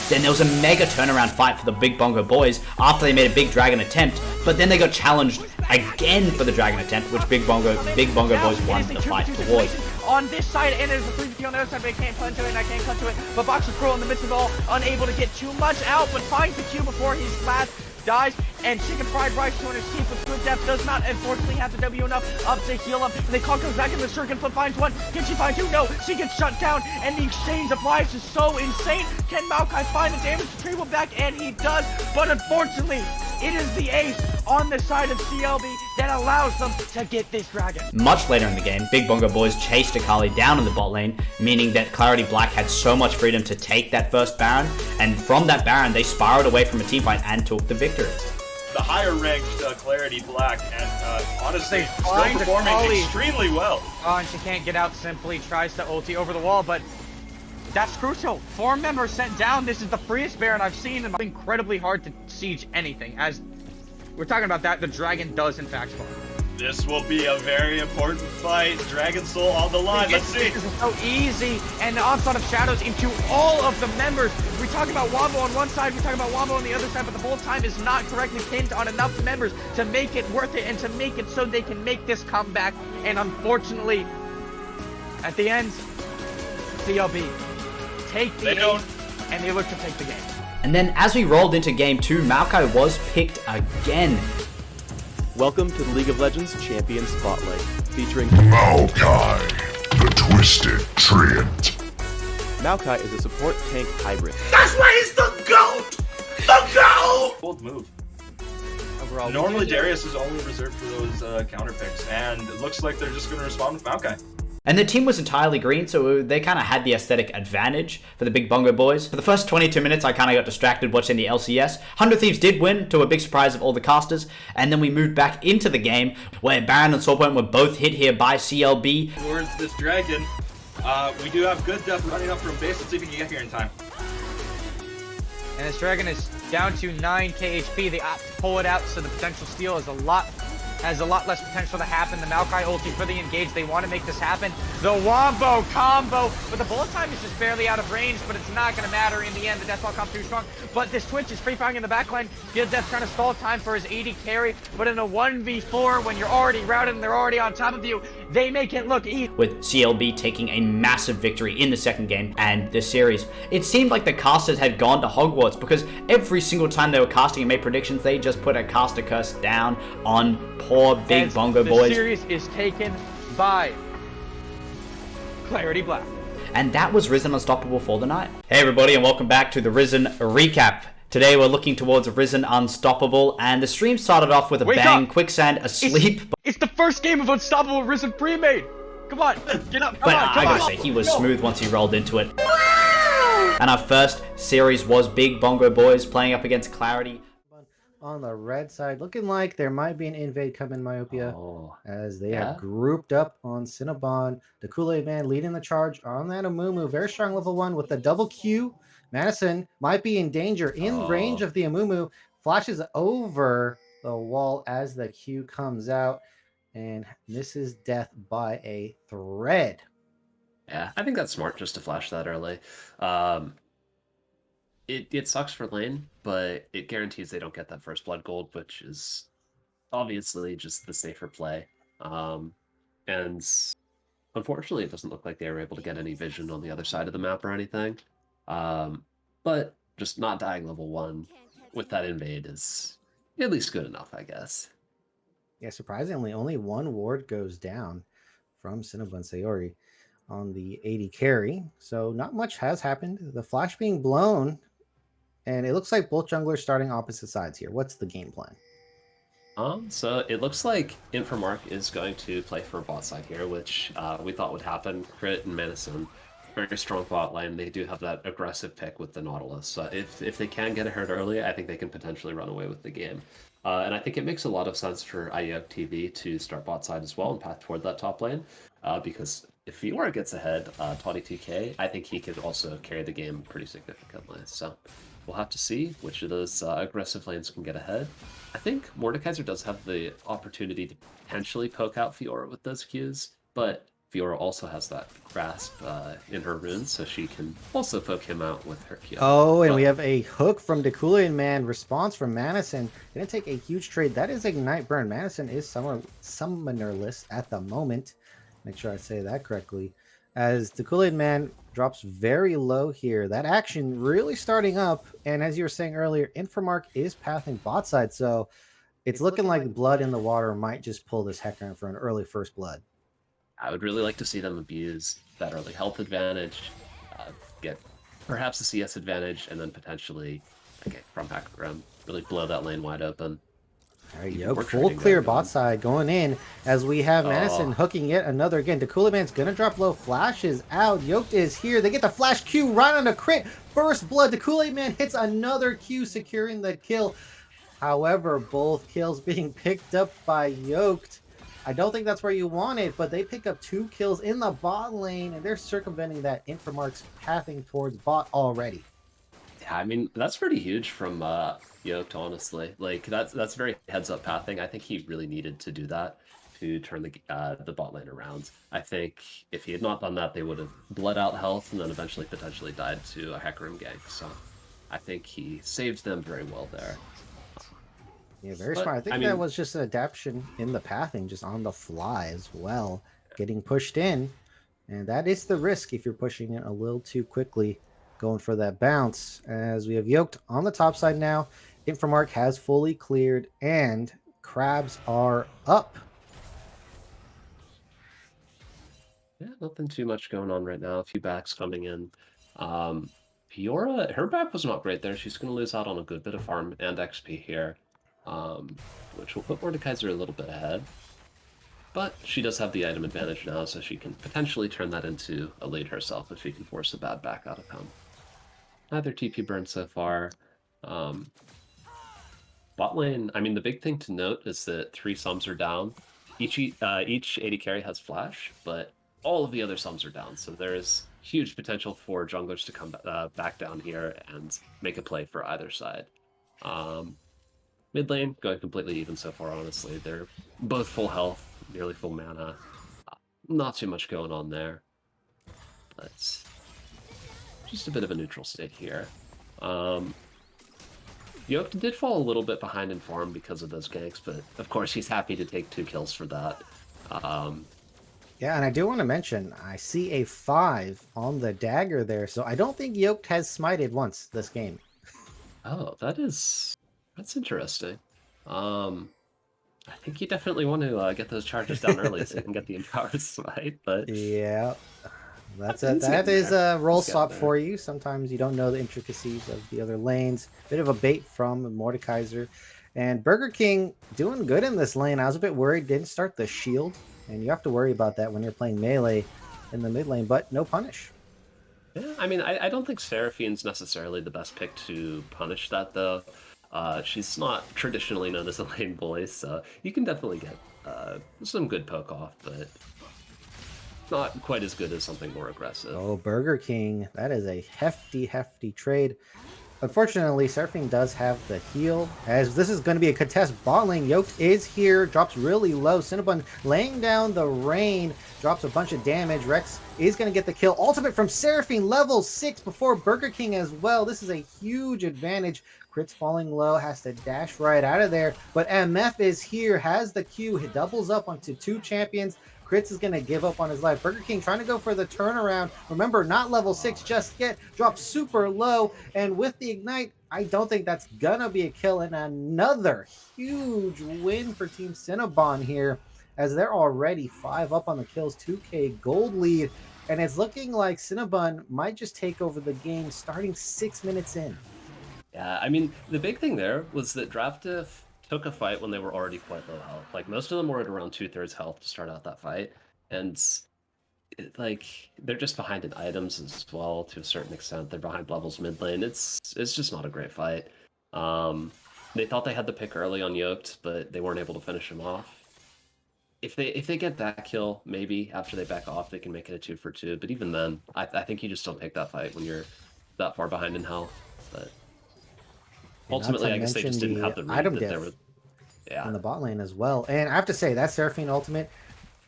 Then there was a mega turnaround fight for the Big Bongo Boys after they made a big dragon attempt, but then they got challenged again for the dragon attempt, which Big Bongo Boys won the fight towards. on this side, and there's a 350 on the other side, but I can't punch to it, and I can't punch to it. But Boxer Scroll in the midst of it all, unable to get too much out, but finds the Q before his last dies, and Chicken Fried Rice to escape with good depth does not unfortunately have the W enough up to heal him, and they call comes back in the circuit, flip finds one, can she find two? No, she gets shut down, and the exchange of lives is so insane. Can Maokai find the damage retrieval back? And he does, but unfortunately, it is the ace on the side of CLB that allows them to get this dragon. Much later in the game, Big Bongo Boys chased Akali down in the bot lane, meaning that Clarity Black had so much freedom to take that first Baron, and from that Baron, they spiraled away from a teamfight and took the victory. The higher ranked Clarity Black, and honestly, still find performing Akali. extremely well. Oh, and she can't get out, simply tries to ulti over the wall, but that's crucial. 4 members sent down. This is the freest Baron I've seen, and it's incredibly hard to siege anything. As we're talking about that, the dragon does in fact spawn. This will be a very important fight. Dragon Soul on the line. Let's see. This is so easy, and the onslaught of shadows into all of the members. We talk about Wombo on one side, we talk about Wombo on the other side, but the whole time is not correctly pinned on enough members to make it worth it and to make it so they can make this comeback. And unfortunately, at the end, CLB take the lead, and they look to take the game. And then as we rolled into game 2, Maokai was picked again. Welcome to the League of Legends Champion Spotlight, featuring Maokai, the Twisted Treant. Maokai is a support tank hybrid. That's why he's the GOAT! The GOAT! Bold move. Overall, Normally Darius is only reserved for those counter picks, and it looks like they're just going to respond with Maokai. And the team was entirely green, so they kind of had the aesthetic advantage for the Big Bongo Boys. For the first 22 minutes, I kind of got distracted watching the LCS. 100 Thieves did win, to a big surprise of all the casters, and then we moved back into the game, where Baron and Soulpoint were both hit here by CLB. Towards this dragon, we do have good depth running up from base. Let's see if we can get here in time. And this dragon is down to 9k HP. They opt to pull it out, so the potential steal is has a lot less potential to happen. The Maokai ulti for the engage. They want to make this happen. The Wombo combo, but the bullet time is just barely out of range, but it's not going to matter in the end. The Deathball comes too strong, but this Twitch is free firing in the backline. Good Death trying to stall time for his AD carry, but in a 1v4, when you're already routed and they're already on top of you, they make it look easy. With CLB taking a massive victory in the second game and this series. It seemed like the casters had gone to Hogwarts, because every single time they were casting and made predictions, they just put a caster curse down on poor Big Bongo Boys. The series is taken by Clarity Black. And that was Risen Unstoppable for the night. Hey everybody, and welcome back to the Risen recap. Today we're looking towards Risen Unstoppable, and the stream started off with a bang, Quicksand asleep. It's the first game of Unstoppable Risen pre-made. Come on, get up, But I gotta say, he was smooth once he rolled into it. And our first series was Big Bongo Boys playing up against Clarity. On the red side, looking like there might be an invade coming, Myopia, as they yeah? have grouped up on Cinnabon. The Kool-Aid Man leading the charge on that Amumu. Very strong level 1 with the double Q. Madison might be in danger, in range of the Amumu. Flashes over the wall as the Q comes out and misses death by a thread. Yeah, I think that's smart just to flash that early. It sucks for lane, but it guarantees they don't get that first blood gold, which is obviously just the safer play. And unfortunately, it doesn't look like they were able to get any vision on the other side of the map or anything. But just not dying level 1 with that invade is at least good enough, I guess. Yeah, surprisingly, only one ward goes down from CinnabunSayori on the 80 carry. So not much has happened. The flash being blown, and it looks like both junglers starting opposite sides here. What's the game plan? So it looks like Infomark is going to play for bot side here, which we thought would happen. Crit and Madison, very strong bot lane. They do have that aggressive pick with the Nautilus. So if they can get a herd early, I think they can potentially run away with the game. And I think it makes a lot of sense for IEF TV to start bot side as well and path toward that top lane. Because if Fiora gets ahead 22k, I think he could also carry the game pretty significantly. So we'll have to see which of those aggressive lanes can get ahead. I think Mordekaiser does have the opportunity to potentially poke out Fiora with those Qs, but Fiora also has that grasp in her runes, so she can also poke him out with her Q. Oh, and we have a hook from the Kool-Aid Man. Response from Madison. Gonna take a huge trade. That is Ignite Burn. Madison is summonerless at the moment. Make sure I say that correctly. As the Kool-Aid Man drops very low here, that action really starting up. And as you were saying earlier, Infomark is pathing bot side, so it's looking like blood in the water might just pull this Hecarim for an early first blood. I would really like to see them abuse that early health advantage, get perhaps a CS advantage, and then potentially get from Hecarim, really blow that lane wide open. There you go. Full clear bot side going in as we have Madison hooking yet another again. The Kool-Aid Man's going to drop low. Flash is out. Yoked is here. They get the flash Q right on the crit. First blood. The Kool-Aid Man hits another Q, securing the kill. However, both kills being picked up by Yoked. I don't think that's where you want it, but they pick up 2 kills in the bot lane, and they're circumventing that Infomark's pathing towards bot already. Yeah, I mean, that's pretty huge from Yoked, honestly. Like, that's very heads-up pathing. I think he really needed to do that to turn the bot lane around. I think if he had not done that, they would have bled out health and then eventually potentially died to a Hecarim gank. So I think he saved them very well there. Yeah, very smart. I think that was just an adaptation in the pathing, just on the fly as well, getting pushed in. And that is the risk if you're pushing it a little too quickly, going for that bounce. As we have Yoked on the top side now, Infomark has fully cleared, and crabs are up. Yeah, nothing too much going on right now. A few backs coming in. Fiora, her back was not great there. She's going to lose out on a good bit of farm and XP here. Which will put Mordekaiser a little bit ahead. But she does have the item advantage now, so she can potentially turn that into a lead herself if she can force a bad back out of him. Neither TP burned so far. Bot lane, I mean, the big thing to note is that 3 sums are down. Each AD carry has flash, but all of the other sums are down, so there is huge potential for junglers to come back down here and make a play for either side. Mid lane, going completely even so far, honestly. They're both full health, nearly full mana. Not too much going on there. But just a bit of a neutral state here. Yoked did fall a little bit behind in farm because of those ganks, but of course he's happy to take 2 kills for that. Yeah, and I do want to mention, I see a 5 on the dagger there, so I don't think Yoked has smited once this game. Oh, that's interesting. I think you definitely want to get those charges down early so you can get the empowered smite, but... Yeah, that is a roll swap for you. Sometimes you don't know the intricacies of the other lanes. Bit of a bait from Mordekaiser. And Burger King doing good in this lane. I was a bit worried, didn't start the shield. And you have to worry about that when you're playing melee in the mid lane, but no punish. Yeah, I mean, I don't think Seraphine's necessarily the best pick to punish that, though. She's not traditionally known as a lane boy, so you can definitely get some good poke off, but not quite as good as something more aggressive. Oh, Burger King. That is a hefty, hefty trade. Unfortunately, Surfing does have the heal, as this is going to be a contest bot lane. Yoked is here, drops really low. Cinnabun laying down the rain, drops a bunch of damage. Rex is going to get the kill. Ultimate from Seraphine, level 6 before Burger King as well. This is a huge advantage. Crit's falling low, has to dash right out of there. But MF is here, has the Q, he doubles up onto 2 champions. Crits is going to give up on his life. Burger King trying to go for the turnaround. Remember, not level 6 just yet. Drops super low. And with the Ignite, I don't think that's going to be a kill. And another huge win for Team Cinnabon here, as they're already 5 up on the kills, 2K gold lead. And it's looking like Cinnabon might just take over the game starting 6 minutes in. Yeah, I mean, the big thing there was that Diff took a fight when they were already quite low health. Like, most of them were at around 2/3 health to start out that fight. And, they're just behind in items as well, to a certain extent. They're behind levels mid lane. It's just not a great fight. They thought they had the pick early on Yoked, but they weren't able to finish him off. If they get that kill, maybe after they back off, they can make it a 2 for 2. But even then, I think you just don't take that fight when you're that far behind in health. But ultimately, I guess they just didn't have the read that there was. Yeah. In the bot lane as well. And I have to say, that Seraphine ultimate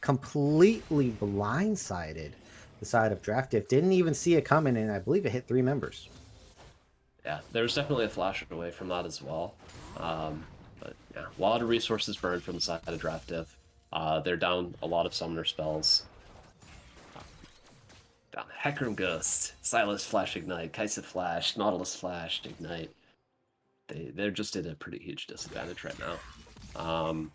completely blindsided the side of Diff. Didn't even see it coming, and I believe it hit 3 members. Yeah, there was definitely a flash away from that as well. But yeah, a lot of resources burned from the side of Diff. They're down a lot of summoner spells. Down Hecarim Ghost, Silas Flash Ignite, Kaisa Flash, Nautilus Flash Ignite. They're just at a pretty huge disadvantage right now.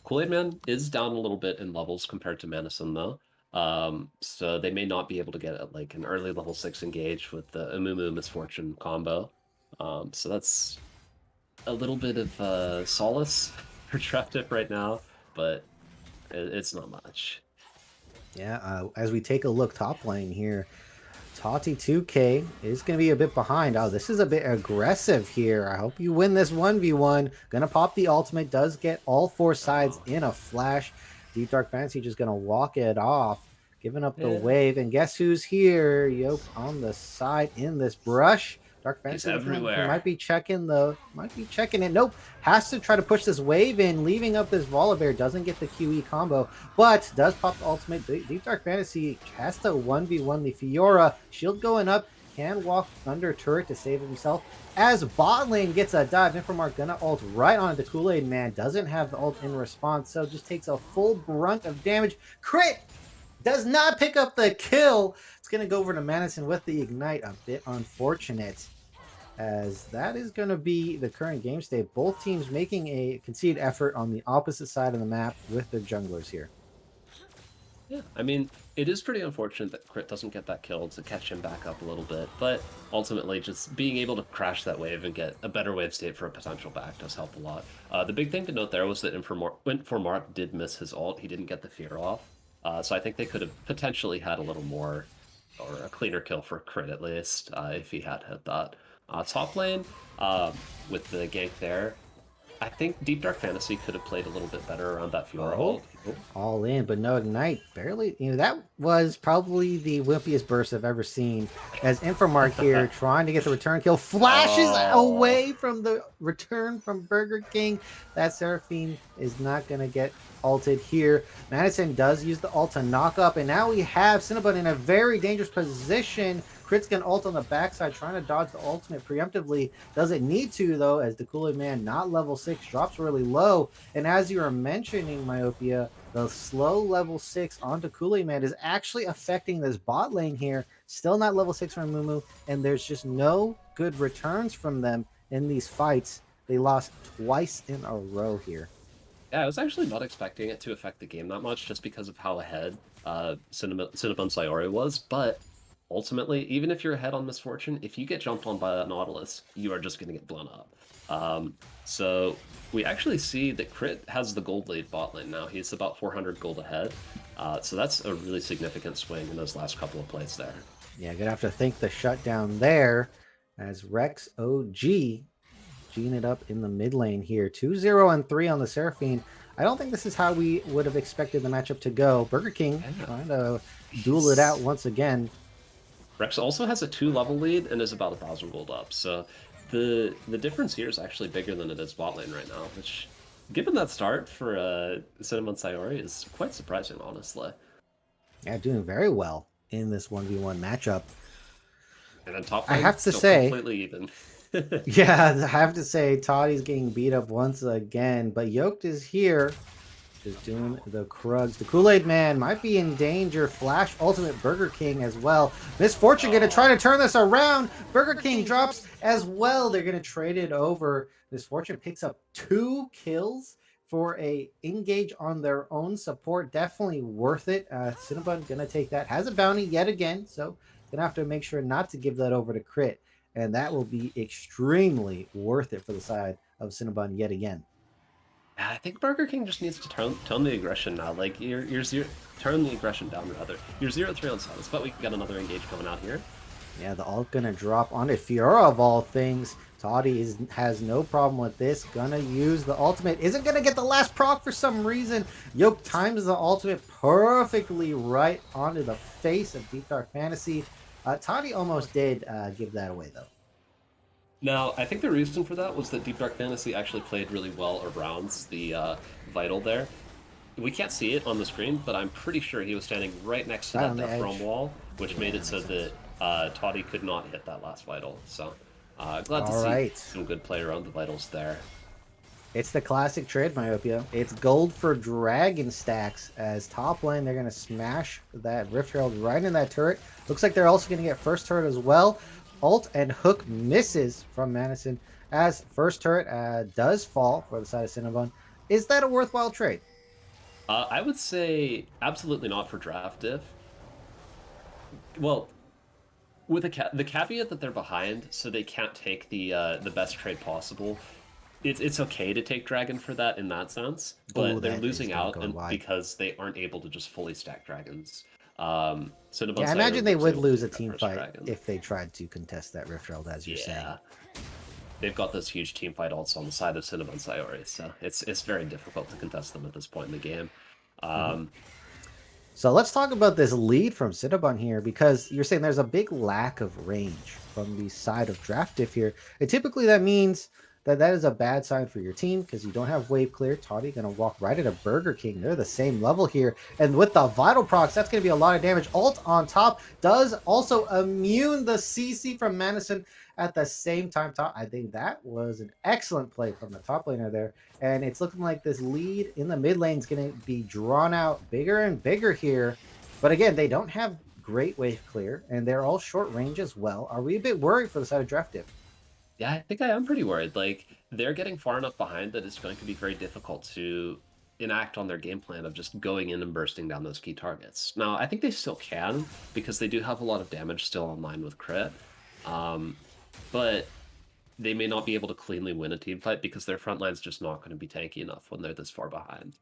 Kool-Aid Man is down a little bit in levels compared to Manison though. So they may not be able to get like an early level 6 engage with the Amumu Misfortune combo. So that's a little bit of solace for Traptip right now, but it's not much. Yeah, as we take a look top lane here, Tati 2K is going to be a bit behind. Oh, this is a bit aggressive here. I hope you win this 1v1. Gonna pop the ultimate. Does get all 4 sides in a flash. Deep Dark Fantasy just going to walk it off. Giving up the wave. And guess who's here? Yoke on the side in this brush. Dark Fantasy everywhere. might be checking it. Nope. Has to try to push this wave in, leaving up this Volibear. Doesn't get the QE combo, but does pop the ultimate. Deep Dark Fantasy has to 1v1 the Fiora. Shield going up. Can walk under turret to save himself. As bot lane gets a dive, Infomark gonna ult right onto the Kool-Aid Man. Doesn't have the ult in response, so just takes a full brunt of damage. Crit! Does not pick up the kill. It's going to go over to Madison with the Ignite. A bit unfortunate, as that is going to be the current game state. Both teams making a conceded effort on the opposite side of the map with their junglers here. Yeah, I mean, it is pretty unfortunate that Crit doesn't get that kill to catch him back up a little bit, but ultimately just being able to crash that wave and get a better wave state for a potential back does help a lot. The big thing to note there was that Infomark did miss his ult. He didn't get the fear off. So I think they could have potentially had a little more, or a cleaner kill for Crit at least, if he had hit that. Top lane, with the gank there, I think Deep Dark Fantasy could have played a little bit better around that Fiora ult. All in, but no Ignite. Barely, that was probably the wimpiest burst I've ever seen. As Infomark here trying to get the return kill, flashes away from the return from Burger King. That Seraphine is not going to get ulted here. Madison does use the ult to knock up, and now we have Cinnabun in a very dangerous position. Crit's gonna ult on the backside, trying to dodge the ultimate preemptively. Doesn't need to, though, as the Kool-Aid Man, not level 6, drops really low. And as you were mentioning, Myopia, the slow level 6 onto Kool-Aid Man is actually affecting this bot lane here. Still not level 6 from Mumu, and there's just no good returns from them in these fights. They lost twice in a row here. Yeah, I was actually not expecting it to affect the game that much just because of how ahead CinnabunSayori was, but ultimately, even if you're ahead on Misfortune, if you get jumped on by that Nautilus, you are just going to get blown up. So we actually see that Crit has the gold lead bot lane now. He's about 400 gold ahead. So that's a really significant swing in those last couple of plays there. Yeah, gonna have to thank the shutdown there, as Rex OG Gene it up in the mid lane here. 2-0 and 3 on the Seraphine. I don't think this is how we would have expected the matchup to go. Burger King trying to duel it out once again. Rex also has a 2-level lead and is about 1,000 gold up. So the difference here is actually bigger than it is bot lane right now, which, given that start for CinnabunSayori, is quite surprising, honestly. Yeah, doing very well in this 1v1 matchup. And then top lane, I have to still say, completely even. yeah, I have to say, Toddy's getting beat up once again, but Yoked is here, just doing the Krugs. The Kool-Aid Man might be in danger. Flash ultimate Burger King as well. Misfortune going to try to turn this around. Burger King drops as well. They're going to trade it over. Misfortune picks up 2 kills for a engage on their own support. Definitely worth it. Cinnabun going to take that. Has a bounty yet again, so going to have to make sure not to give that over to Crit. And that will be extremely worth it for the side of Cinnabun yet again. I think Burger King just needs to tone the aggression now. Like, turn the aggression down, rather. You're 0-3 on Silas, but we got another engage coming out here. Yeah, the ult gonna drop onto Fiora of all things. Toddy has no problem with this. Gonna use the ultimate. Isn't gonna get the last proc for some reason. Yoke times the ultimate perfectly right onto the face of Deep Dark Fantasy. Toddy almost did give that away, though. Now, I think the reason for that was that Deep Dark Fantasy actually played really well around the Vital there. We can't see it on the screen, but I'm pretty sure he was standing right next to that Death Realm wall, which made it so that Toddy could not hit that last Vital. So, glad to see some good play around the Vitals there. It's the classic trade myopia. It's gold for dragon stacks. As top lane, they're going to smash that Rift Herald right in that turret. Looks like they're also going to get first turret as well. Ult and hook misses from Madison as first turret does fall for the side of Cinnabon. Is that a worthwhile trade? I would say absolutely not for draft diff. Well, with the caveat that they're behind, so they can't take the best trade possible. It's okay to take Dragon for that in that sense, but Ooh, they're that losing is gonna out go and wide. because they aren't able to just fully stack dragons. Yeah, I imagine they would lose a team first fight dragon. if they tried to contest that Rift Herald, as you're saying. They've got those huge team fight ults on the side of CinnabunSayori, so it's very difficult to contest them at this point in the game. So let's talk about this lead from Cinnabon here, because you're saying there's a big lack of range from the side of Draft Diff here. And typically that means that is a bad sign for your team, because you don't have wave clear. Toddy going to walk right at a Burger King. They're the same level here. And with the Vital Procs, that's going to be a lot of damage. Ult on top does also immune the CC from Madison at the same time. I think that was an excellent play from the top laner there. And it's looking like this lead in the mid lane is going to be drawn out bigger and bigger here. But again, they don't have great wave clear, and they're all short range as well. Are we a bit worried for the side of Draft Diff? Yeah, I think I am pretty worried. Like, they're getting far enough behind that it's going to be very difficult to enact on their game plan of just going in and bursting down those key targets. Now, I think they still can, because they do have a lot of damage still online with crit. But they may not be able to cleanly win a team fight because their front line's just not going to be tanky enough when they're this far behind.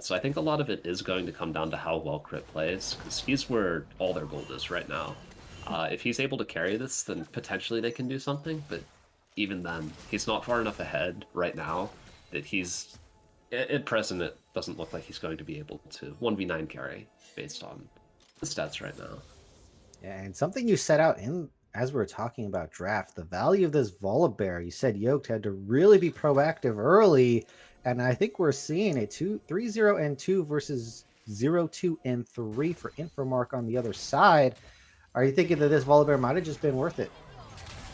So I think a lot of it is going to come down to how well Crit plays, because he's where all their gold is right now. If he's able to carry this, then potentially they can do something, but even then, he's not far enough ahead right now that he's... At present, it doesn't look like he's going to be able to 1v9 carry based on the stats right now. Yeah, and something you set out in as we were talking about draft, the value of this Volibear, you said Yoked had to really be proactive early, and I think we're seeing it 3-0 and 2 versus 0-2 and 3 for Infomark on the other side. Are you thinking that this Volibear might have just been worth it?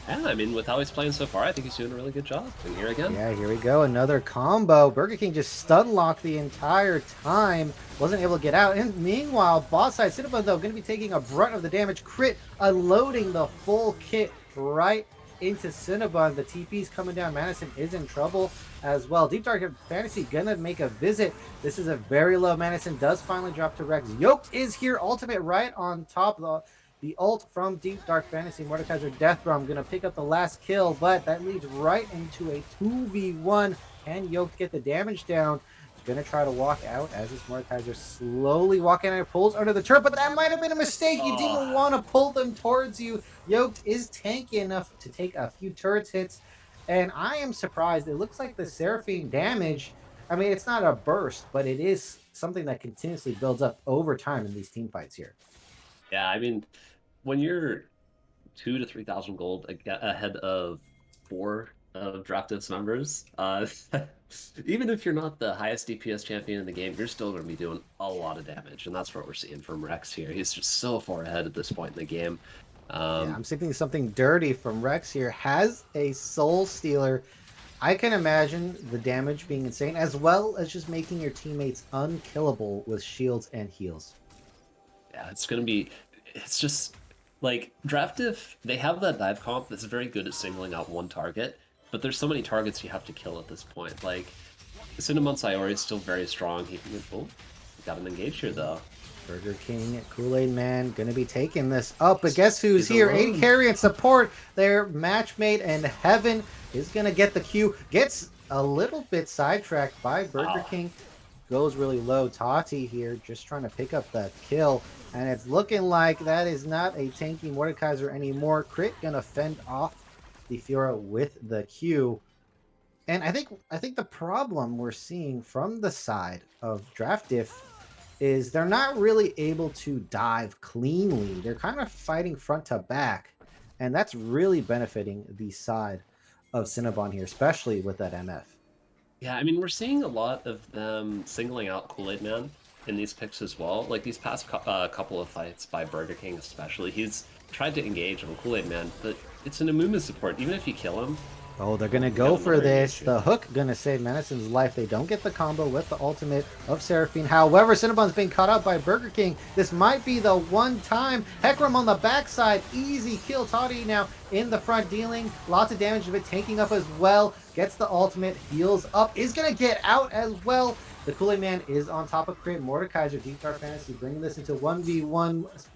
Yeah, I mean, with how he's playing so far, I think he's doing a really good job. And here again. Yeah, here we go. Another combo. Burger King just stun locked the entire time. Wasn't able to get out. And meanwhile, boss side Cinnabon, though, going to be taking a brunt of the damage. Crit, unloading the full kit right into Cinnabon. The TP's coming down. Madison is in trouble as well. Deep Dark Fantasy going to make a visit. This is a very low. Madison does finally drop to Rex. Yoked is here. Ultimate right on top of the ult from Deep Dark Fantasy. Mordekaiser Deathrum going to pick up the last kill, but that leads right into a 2v1. Can Yoked get the damage down? He's going to try to walk out as this Mordekaiser slowly walking out, pulls under the turret, but that might have been a mistake. You didn't want to pull them towards you. Yoked is tanky enough to take a few turrets hits, and I am surprised. It looks like the Seraphine damage, I mean, it's not a burst, but it is something that continuously builds up over time in these team fights here. Yeah, I mean, when you're 2,000 to 3,000 gold ahead of 4 of Drafted's numbers, even if you're not the highest DPS champion in the game, you're still going to be doing a lot of damage, and that's what we're seeing from Rex here. He's just so far ahead at this point in the game. Yeah, I'm thinking something dirty from Rex here. Has a Soul Stealer. I can imagine the damage being insane, as well as just making your teammates unkillable with shields and heals. Yeah, it's going to be... It's just... Like, Draft Diff, they have that dive comp that's very good at singling out one target, but there's so many targets you have to kill at this point. Like, CinnabunSayori is still very strong. He got an engage here, though. Burger King, Kool-Aid Man, gonna be taking this up, but guess who's here? AD carry and support. Their matchmate and Heaven is gonna get the Q. Gets a little bit sidetracked by Burger King. Goes really low. Tati here just trying to pick up that kill. And it's looking like that is not a tanky Mordekaiser anymore. Crit gonna fend off the Fiora with the Q. And I think the problem we're seeing from the side of Draft Diff is they're not really able to dive cleanly. They're kind of fighting front to back. And that's really benefiting the side of Cinnabon here, especially with that MF. Yeah, I mean, we're seeing a lot of them singling out Kool-Aid Man in these picks as well. Like, these past couple of fights by Burger King especially, he's tried to engage on Kool-Aid Man, but it's an Amuma support. Even if you kill him, Oh, they're gonna go for this. The hook gonna save Madison's life. They don't get the combo with the ultimate of Seraphine. However, Cinnabun's being caught out by Burger King. This might be the one time. Hecarim on the backside. Easy kill. Toddy now in the front, dealing lots of damage, but tanking up as well. Gets the ultimate, heals up. Is gonna get out as well. The Kool-Aid Man is on top of Crit. Mordekaiser, Deep Dark Fantasy, bringing this into 1v1.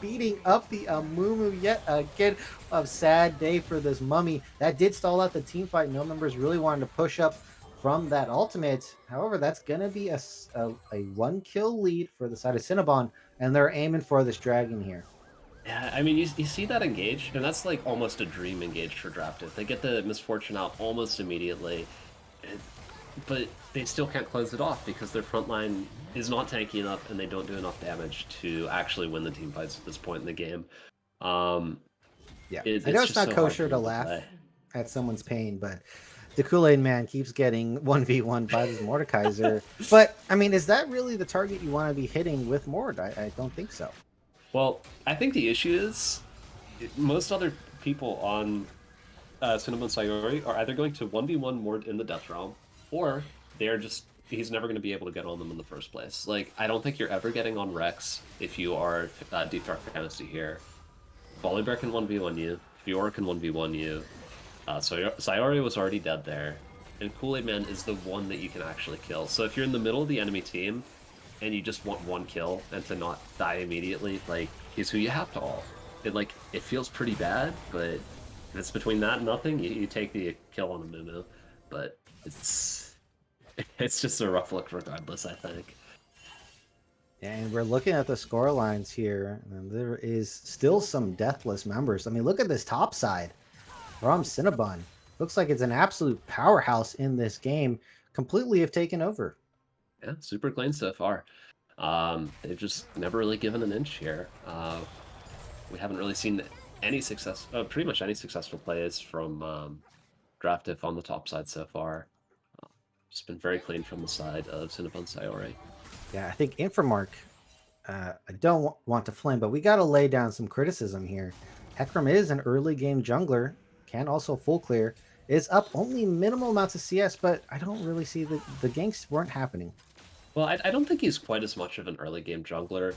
Beating up the Amumu yet again. A sad day for this mummy. That did stall out the team fight. No members really wanted to push up from that ultimate. However, that's going to be a 1-kill lead for the side of Cinnabon, and they're aiming for this dragon here. Yeah, I mean, you see that engage, and that's like almost a dream engage for Drafted. They get the Misfortune out almost immediately, but they still can't close it off because their front line is not tanky enough, and they don't do enough damage to actually win the team fights at this point in the game. Yeah, I know it's not kosher to laugh at someone's pain, but the Kool-Aid Man keeps getting 1v1 by this Mordekaiser. But, I mean, is that really the target you want to be hitting with Mord? I don't think so. Well, I think the issue is most other people on CinnabunSayori are either going to 1v1 Mord in the Death Realm, or they're just, he's never going to be able to get on them in the first place. Like, I don't think you're ever getting on Rex if you are Deep Dark Fantasy here. Volibear can 1v1 you, Fiora can 1v1 you, Sayori was already dead there, and Kool-Aid Man is the one that you can actually kill. So if you're in the middle of the enemy team, and you just want one kill and to not die immediately, like, he's who you have to ult. It feels pretty bad, but if it's between that and nothing, you take the kill on a Mumu. But it's just a rough look regardless, I think. And we're looking at the score lines here, and there is still some deathless members. I mean, look at this top side from Cinnabon. Looks like it's an absolute powerhouse in this game. Completely have taken over. Yeah, super clean so far. They've just never really given an inch here. We haven't really seen any success, pretty much any successful plays from Diff on the top side so far. Just been very clean from the side of CinnabunSayori. Yeah, I think Infomark, I don't want to flame, but we got to lay down some criticism here. Hecarim is an early game jungler, can also full clear, is up only minimal amounts of CS, but I don't really see the ganks weren't happening. Well, I don't think he's quite as much of an early game jungler.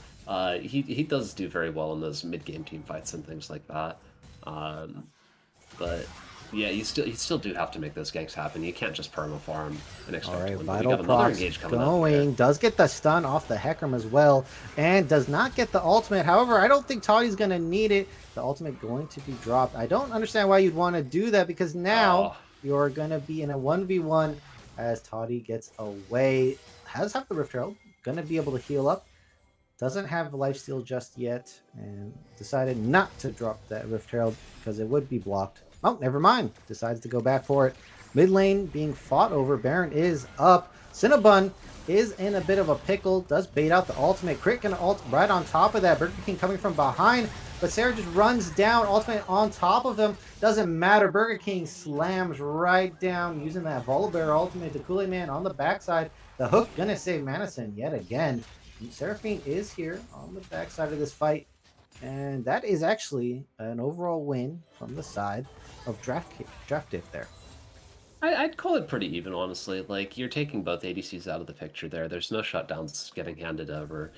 He does do very well in those mid game team fights and things like that. But yeah, you still do have to make those ganks happen. You can't just perma farm and expect to win. Vital procs going. Does get the stun off the Hecarim as well, and does not get the ultimate. However, I don't think Toddy's going to need it. The ultimate going to be dropped. I don't understand why you'd want to do that, because now you're going to be in a 1v1 as Toddy gets away. Has the Rift Herald, going to be able to heal up. Doesn't have lifesteal just yet, and decided not to drop that Rift Herald because it would be blocked. Oh, never mind. Decides to go back for it. Mid lane being fought over. Baron is up. Cinnabun is in a bit of a pickle. Does bait out the ultimate. Crit gonna ult right on top of that. Burger King coming from behind. But Sarah just runs down. Ultimate on top of him. Doesn't matter. Burger King slams right down using that Volibear ultimate. The Kool-Aid Man on the backside. The hook gonna save Madison yet again. Seraphine is here on the backside of this fight. And that is actually an overall win from the side of Draft Diff there. I'd call it pretty even, honestly. Like, you're taking both ADCs out of the picture there. There's no shutdowns getting handed over.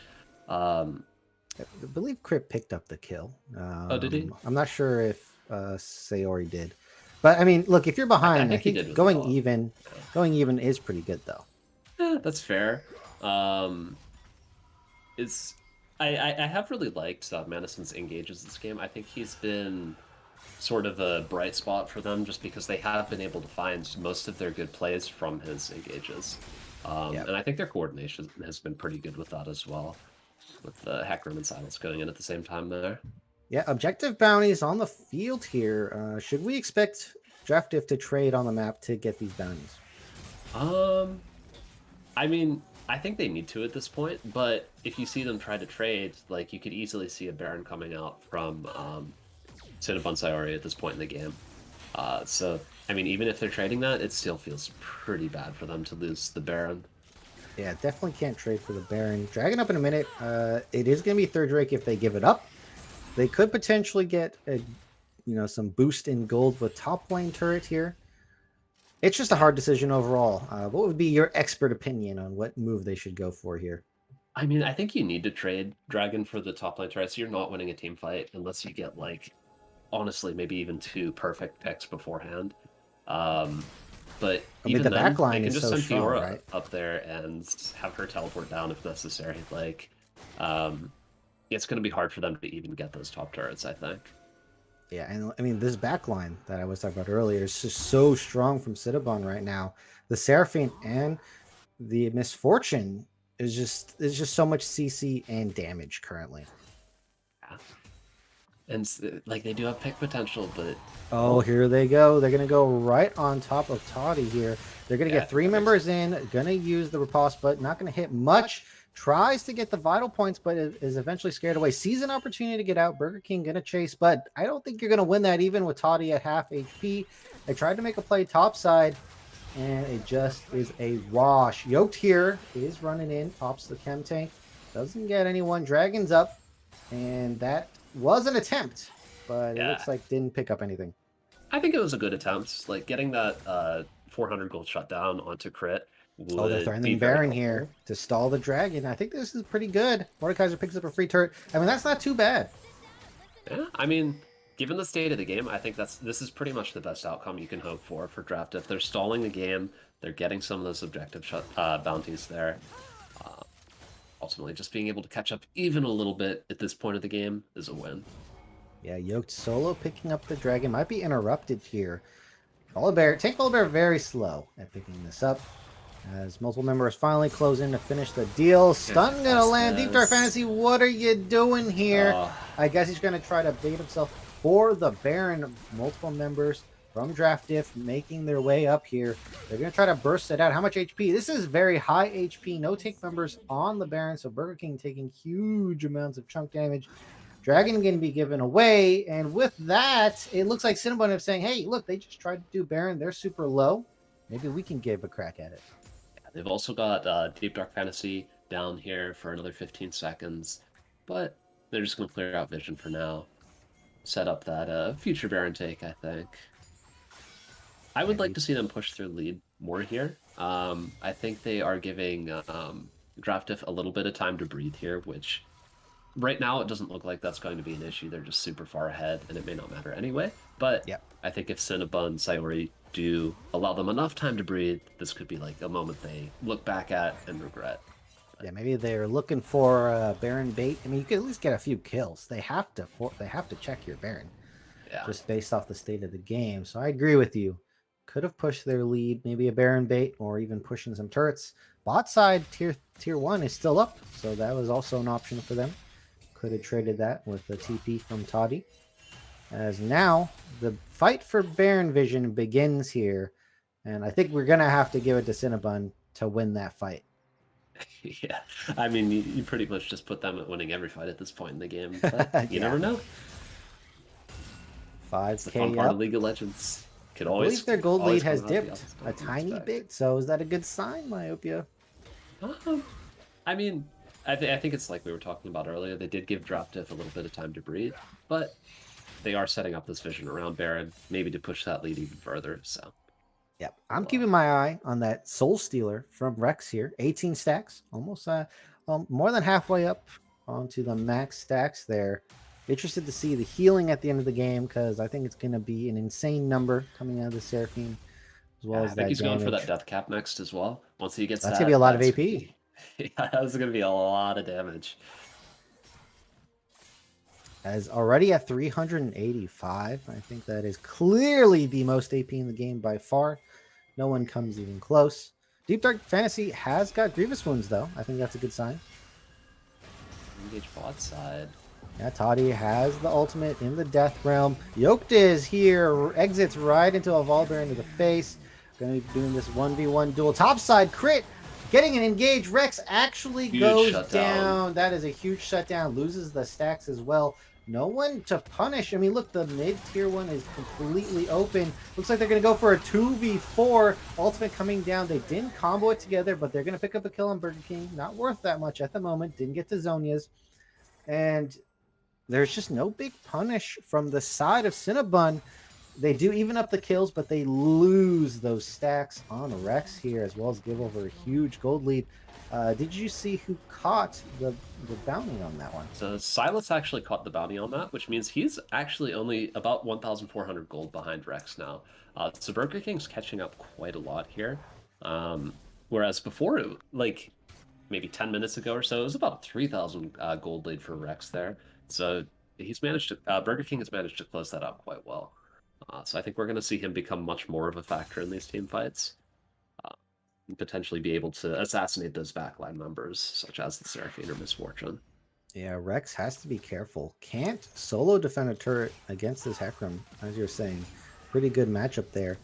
I believe Crit picked up the kill. Oh, did he? I'm not sure if Sayori did. But, I mean, look, if you're behind, I think going even is pretty good, though. Yeah, that's fair. I have really liked Madison's engages this game. I think he's been sort of a bright spot for them just because they have been able to find most of their good plays from his engages. And I think their coordination has been pretty good with that as well, with Hecarim and Silence going in at the same time there. Yeah, objective bounties on the field here. Should we expect Draft Diff to trade on the map to get these bounties? I mean, I think they need to at this point, but if you see them try to trade, like, you could easily see a Baron coming out from CinnabunSayori at this point in the game. So, I mean, even if they're trading that, it still feels pretty bad for them to lose the Baron. Yeah, definitely can't trade for the Baron. Dragon up in a minute. It is going to be third Drake if they give it up. They could potentially get a some boost in gold with top lane turret here. It's just a hard decision overall. What would be your expert opinion on what move they should go for here? I mean, I think you need to trade Dragon for the top lane turret, so you're not winning a team fight unless you get, like, honestly, maybe even 2 perfect picks beforehand. But even the then, back line they can is just so send strong, Fiora right? up there and have her teleport down if necessary. Like, it's going to be hard for them to even get those top turrets, I think. Yeah, and I mean this back line that I was talking about earlier is just so strong from Cinnabon right now. The Seraphine and the Misfortune is just so much CC and damage currently. Yeah. And like they do have pick potential, but oh, here they go. They're gonna go right on top of Toddy here. They're gonna get 3 members in. Gonna use the riposte, but not gonna hit much. Tries to get the vital points, but is eventually scared away. Sees an opportunity to get out. Burger King gonna chase, but I don't think you're gonna win that even with Toddy at half HP. They tried to make a play top side, and it just is a wash. Yoked here is running in, pops the chem tank, doesn't get anyone. Dragon's up, and that was an attempt, but it looks like didn't pick up anything. I think it was a good attempt. Like getting that 400 gold shutdown onto crit. Oh, they're threatening Baron here to stall the dragon. I think this is pretty good. Mordekaiser picks up a free turret. I mean, that's not too bad. Yeah, I mean, given the state of the game, I think this is pretty much the best outcome you can hope for draft. If they're stalling the game, they're getting some of those objective bounties there. Ultimately, just being able to catch up even a little bit at this point of the game is a win. Yeah, Yoked solo picking up the dragon. Might be interrupted here. Take Volibear very slow at picking this up. As multiple members finally close in to finish the deal. Stun gonna land. Deep Dark Fantasy, what are you doing here? I guess he's gonna try to bait himself for the Baron. Multiple members from Draft Diff making their way up here. They're gonna try to burst it out. How much HP? This is very high HP. No take members on the Baron, so Burger King taking huge amounts of chunk damage. Dragon going to be given away, and with that, it looks like Cinnabon is saying, hey, look, they just tried to do Baron. They're super low. Maybe we can give a crack at it. Yeah, they've also got Deep Dark Fantasy down here for another 15 seconds, but they're just going to clear out Vision for now. Set up that future Baron take, I think. I would like to see them push their lead more here. I think they are giving Draft Diff a little bit of time to breathe here, which... right now, it doesn't look like that's going to be an issue. They're just super far ahead, and it may not matter anyway. But I think if CinnabunSayori do allow them enough time to breathe, this could be like a moment they look back at and regret. Yeah, maybe they're looking for Baron bait. I mean, you could at least get a few kills. They have to check your Baron, just based off the state of the game. So I agree with you. Could have pushed their lead, maybe a Baron bait, or even pushing some turrets. Bot side tier 1 is still up, so that was also an option for them. Could have traded that with the TP from Toddy. As now, the fight for Baron Vision begins here. And I think we're going to have to give it to Cinnabon to win that fight. Yeah, I mean, you pretty much just put them at winning every fight at this point in the game. But you never know. 5K it's the fun part of League of Legends. I believe their gold lead has dipped a tiny bit. So is that a good sign, Myopia? I mean... I think it's like we were talking about earlier. They did give Draft Diff a little bit of time to breathe, but they are setting up this Vision around Baron, maybe to push that lead even further. So, yep, I'm keeping my eye on that Soul Stealer from Rex here. 18 stacks, almost more than halfway up onto the max stacks there. Interested to see the healing at the end of the game because I think it's going to be an insane number coming out of the Seraphine, as well as I that think he's going for damage. that death cap next as well. Once he gets that's going to be a lot of AP. Yeah, that's going to be a lot of damage. As already at 385, I think that is clearly the most AP in the game by far. No one comes even close. Deep Dark Fantasy has got Grievous Wounds, though. I think that's a good sign. Engage bot side. Yeah, Toddy has the ultimate in the Death Realm. Yoked is here, exits right into a Volibear into the face. Going to be doing this 1v1 duel. Topside crit. Getting an engage. Rex actually goes down. That is a huge shutdown. Loses the stacks as well. No one to punish. I mean, look, the mid-tier one is completely open. Looks like they're going to go for a 2v4. Ultimate coming down. They didn't combo it together, but they're going to pick up a kill on Burger King. Not worth that much at the moment. Didn't get to Zonia's. And there's just no big punish from the side of Cinnabon. They do even up the kills, but they lose those stacks on Rex here, as well as give over a huge gold lead. Did you see who caught the bounty on that one? So Silas actually caught the bounty on that, which means he's actually only about 1,400 gold behind Rex now. So Burger King's catching up quite a lot here. Whereas before, like maybe 10 minutes ago or so, it was about 3,000 gold lead for Rex there. So he's managed to, Burger King has managed to close that up quite well. So I think we're going to see him become much more of a factor in these team fights. And potentially be able to assassinate those backline members, such as the Seraphine or Misfortune. Yeah, Rex has to be careful. Can't solo defend a turret against this Hecarim, as you're saying. Pretty good matchup there.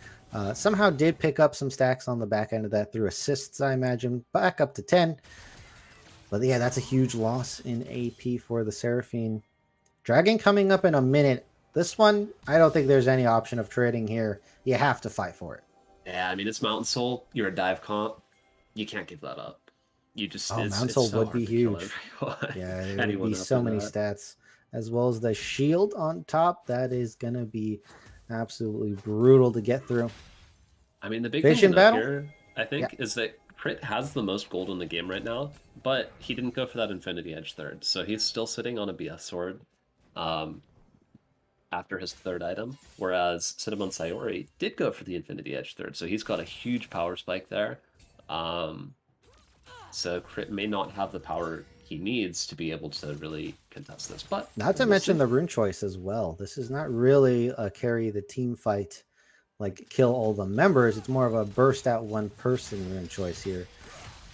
Somehow did pick up some stacks on the back end of that through assists, I imagine. Back up to 10. But yeah, that's a huge loss in AP for the Seraphine. Dragon coming up in a minute. This one, I don't think there's any option of trading here. You have to fight for it. Yeah, I mean, it's Mountain Soul. You're a dive comp. You can't give that up. You just Mountain Soul so would hard be to kill huge. everyone. Yeah, there would Anyone be after so many that. stats, as well as the shield on top. That is gonna be absolutely brutal to get through. I mean, the big Vision thing to note battle? here, I think, is that Crit has the most gold in the game right now, but he didn't go for that Infinity Edge third, so he's still sitting on a BS sword after his third item, whereas CinnabunSayori did go for the Infinity Edge third, so he's got a huge power spike there. So Crit may not have the power he needs to be able to really contest this, but Not to mention the rune choice as well. This is not really a carry the team fight, like kill all the members. It's more of a burst out one person rune choice here.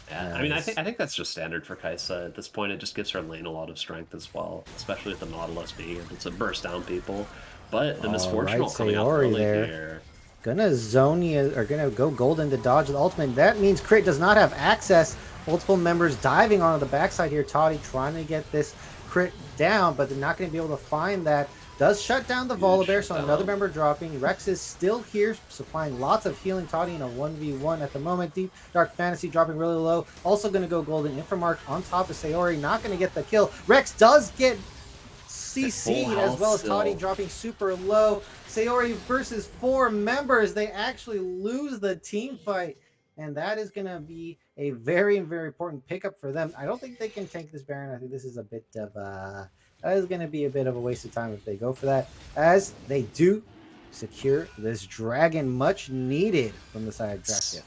Yeah, I mean, I think that's just standard for Kaisa at this point. It just gives her lane a lot of strength as well, especially with the Nautilus being able to burst down people. But the Misfortune all coming out Sayori early there. here. Gonna zone you, or gonna go golden to dodge the ultimate. That means Crit does not have access. Multiple members diving onto the backside here. Toddy trying to get this Crit down, but they're not going to be able to find that. Does shut down the Volibear, so another member dropping. Rex is still here, supplying lots of healing. Toddy in a 1v1 at the moment. Deep Dark Fantasy dropping really low. Also going to go golden. Infomark on top of Sayori, not going to get the kill. Rex does get CC'd, as well as Toddy dropping super low. Sayori versus 4 members. They actually lose the team fight. And that is going to be a very, very important pickup for them. I don't think they can tank this Baron. I think this is a bit of that is going to be a bit of a waste of time if they go for that, as they do secure this dragon, much needed from the side of Diff.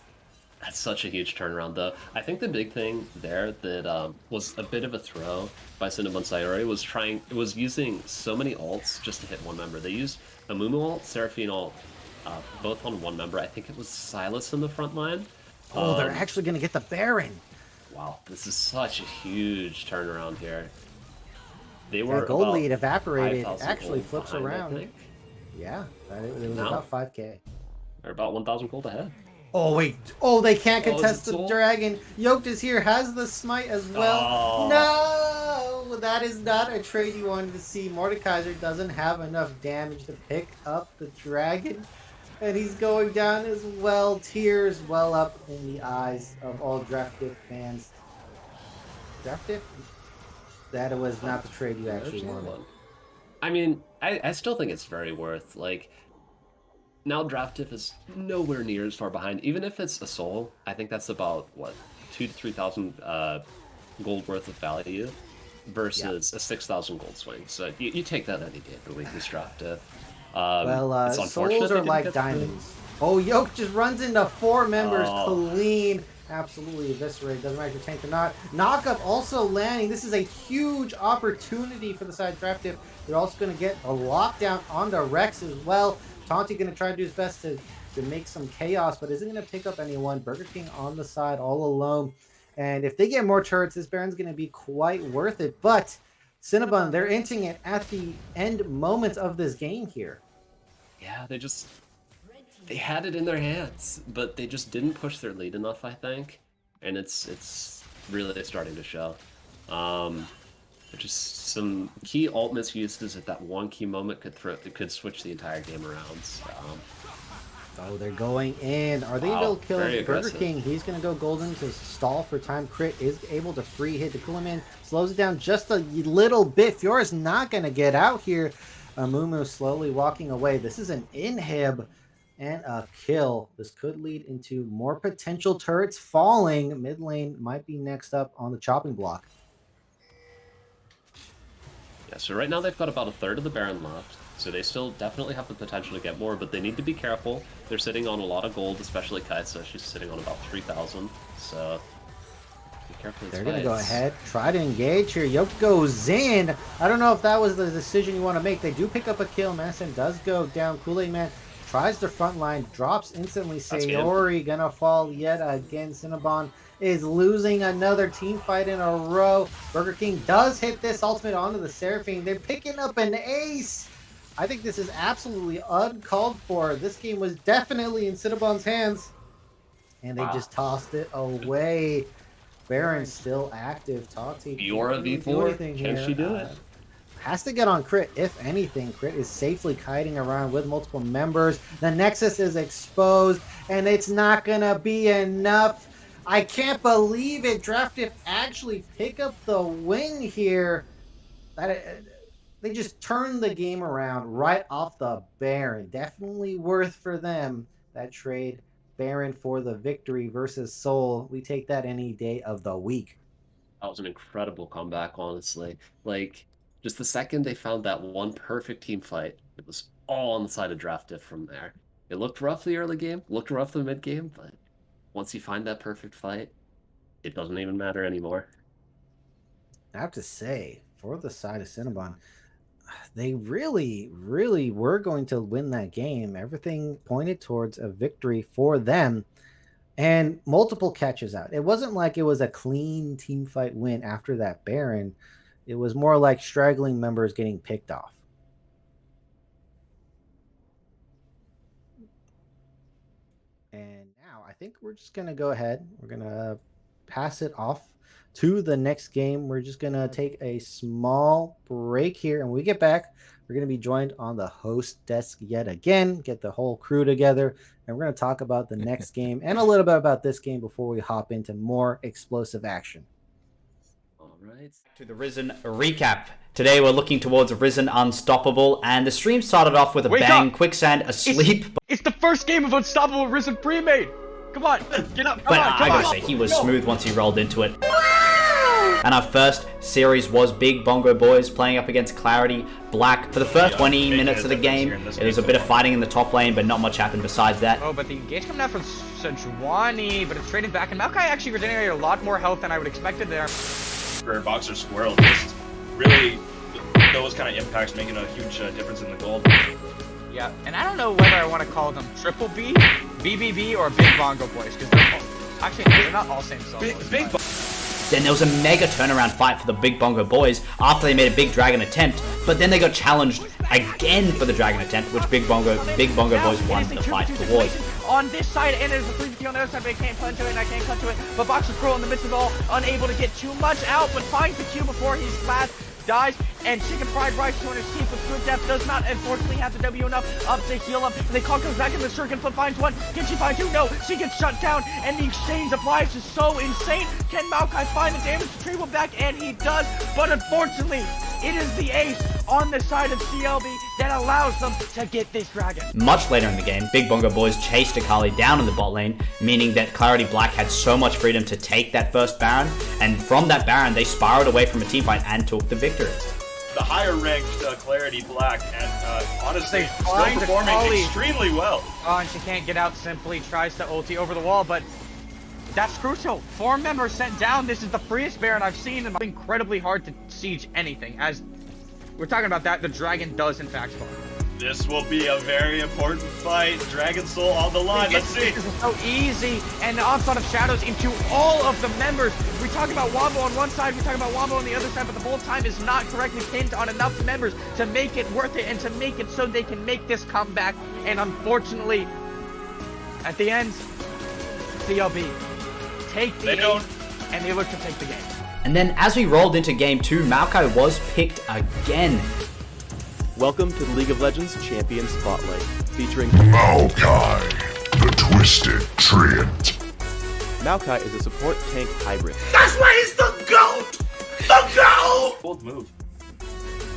That's such a huge turnaround, though. I think the big thing there that was a bit of a throw by CinnabunSayori was using so many ults just to hit one member. They used a Mumu ult, Seraphine ult, both on one member. I think it was Silas in the front line. Oh, they're actually going to get the Baron. Wow, this is such a huge turnaround here. They were that gold about lead evaporated. 5,000 Actually gold flips behind, I around. think. Yeah, it was No. about 5k. They're about 1,000 gold ahead. Oh, wait. Oh, they can't Oh, is contest it the Soul? dragon. Yoked is here, has the smite as well. Oh. No! That is not a trade you wanted to see. Mordekaiser doesn't have enough damage to pick up the dragon. And he's going down as well. Tears well up in the eyes of all Draft Diff fans. Draft Diff? That was not the trade you actually wanted. I mean, I still think it's very worth, like, now Draft Diff is nowhere near as far behind. Even if it's a soul, I think that's about, what, 2,000 to 3,000 gold worth of value versus a 6,000 gold swing. So you take that any day of the week with Draft Diff. It's unfortunate souls they are didn't like get the win. diamonds. Oh, Yoke just runs into 4 members clean. Absolutely eviscerated. Doesn't matter if you're tanked or not. Knockup also landing. This is a huge opportunity for the side Draft Diff. They're also going to get a lockdown on the Rex as well. Taunty going to try to do his best to make some chaos, but isn't going to pick up anyone. Burger King on the side all alone. And if they get more turrets, this Baron's going to be quite worth it. But Cinnabon, they're inting it at the end moments of this game here. Yeah, they had it in their hands, but they just didn't push their lead enough, I think. And it's really starting to show. Just some key ult misuses at that one key moment could switch the entire game around. Oh, they're going in. Are they Wow, able to kill very Burger aggressive. King? He's going to go golden to stall for time. Crit is able to free hit to cool him in. Slows it down just a little bit. Fiora's not going to get out here. Amumu slowly walking away. This is an inhib and a kill. This could lead into more potential turrets falling. Mid lane might be next up on the chopping block. Yeah, so right now they've got about a third of the Baron left, so they still definitely have the potential to get more, but they need to be careful. They're sitting on a lot of gold, especially Kaisa. She's sitting on about 3,000, so be careful. They're going to go ahead, try to engage here. Yoke goes in. I don't know if that was the decision you want to make. They do pick up a kill. Madison does go down. Kool-Aid Man tries the front line, drops instantly. Sayori going to fall yet again. Cinnabon is losing another team fight in a row. Burger King does hit this ultimate onto the Seraphine. They're picking up an ace. I think this is absolutely uncalled for. This game was definitely in Cinnabon's hands, and they just tossed it away. Baron's still active. Tati Fiora V4, can she do it? Has to get on Crit, if anything. Crit is safely kiting around with multiple members. The Nexus is exposed, and it's not going to be enough. I can't believe it. Diff actually pick up the win here. They just turned the game around right off the Baron. Definitely worth for them that trade. Baron for the victory versus Soul. We take that any day of the week. That was an incredible comeback, honestly. Like, just the second they found that one perfect team fight, it was all on the side of Diff from there. It looked rough the early game, looked rough the mid game, but once you find that perfect fight, it doesn't even matter anymore. I have to say, for the side of Cinnabon, they really, really were going to win that game. Everything pointed towards a victory for them, and multiple catches out. It wasn't like it was a clean team fight win after that Baron. It was more like straggling members getting picked off. And now I think we're just going to go ahead. We're going to pass it off to the next game. We're just going to take a small break here. And when we get back, we're going to be joined on the host desk yet again, get the whole crew together. And we're going to talk about the next game and a little bit about this game before we hop into more explosive action. All right. To the Risen recap. Today we're looking towards Risen Unstoppable, and the stream started off with a bang, Quicksand asleep. It's the first game of Unstoppable Risen pre-made. Come on, get up. But I gotta say, he was smooth once he rolled into it. And our first series was Big Bongo Boys playing up against Clarity Black. For the first 20 minutes of the game, it was a bit of fighting in the top lane, but not much happened besides that. Oh, but the engage coming out from Sejuani, but it's trading back, and Maokai actually regenerated a lot more health than I would expected there. For Boxer Squirrel, just really those kind of impacts making a huge difference in the gold. Yeah, and I don't know whether I want to call them Triple B, BBB, or Big Bongo Boys, because they're not all same solo. Then there was a mega turnaround fight for the Big Bongo Boys after they made a big dragon attempt, but then they got challenged again for the dragon attempt, which Big Bongo Boys won the fight towards. On this side, and there's a 3v2 on the other side, but I can't punch to it, and I can't cut to it. But Boxer Squirrel in the midst of it all, unable to get too much out, but finds the Q before he's last. Dies, and Chicken Fried Rice 200 teeth with good depth does not unfortunately have the W enough up to heal him. And they call comes back in the circuit, flip finds one. Can she find two? No, she gets shut down, and the exchange of lives is so insane. Can Maokai find the damage to Treble back? And he does, but unfortunately, it is the ace on the side of CLB that allows them to get this dragon. Much later in the game, Big Bongo Boys chased Akali down in the bot lane, meaning that Clarity Black had so much freedom to take that first Baron, and from that Baron, they spiraled away from a teamfight and took the victory. The higher ranked Clarity Black, and honestly, still performing extremely well. Oh, and she can't get out simply, tries to ulti over the wall, but that's crucial. 4 members sent down. This is the freest Baron I've seen, and it's incredibly hard to siege anything. As we're talking about that, the dragon does in fact spawn. This will be a very important fight. Dragon Soul on the line. Let's see. This is so easy, and the onslaught of shadows into all of the members. We talk about Wombo on one side, we talk about Wombo on the other side, but the whole time is not correctly pinned on enough members to make it worth it and to make it so they can make this comeback. And unfortunately, at the end, CLB take the ace, and they look to take the game. And then as we rolled into game 2, Maokai was picked again. Welcome to the League of Legends Champion Spotlight, featuring Maokai, the Twisted Treant. Maokai is a support tank hybrid. That's why he's the GOAT! The GOAT! Bold move.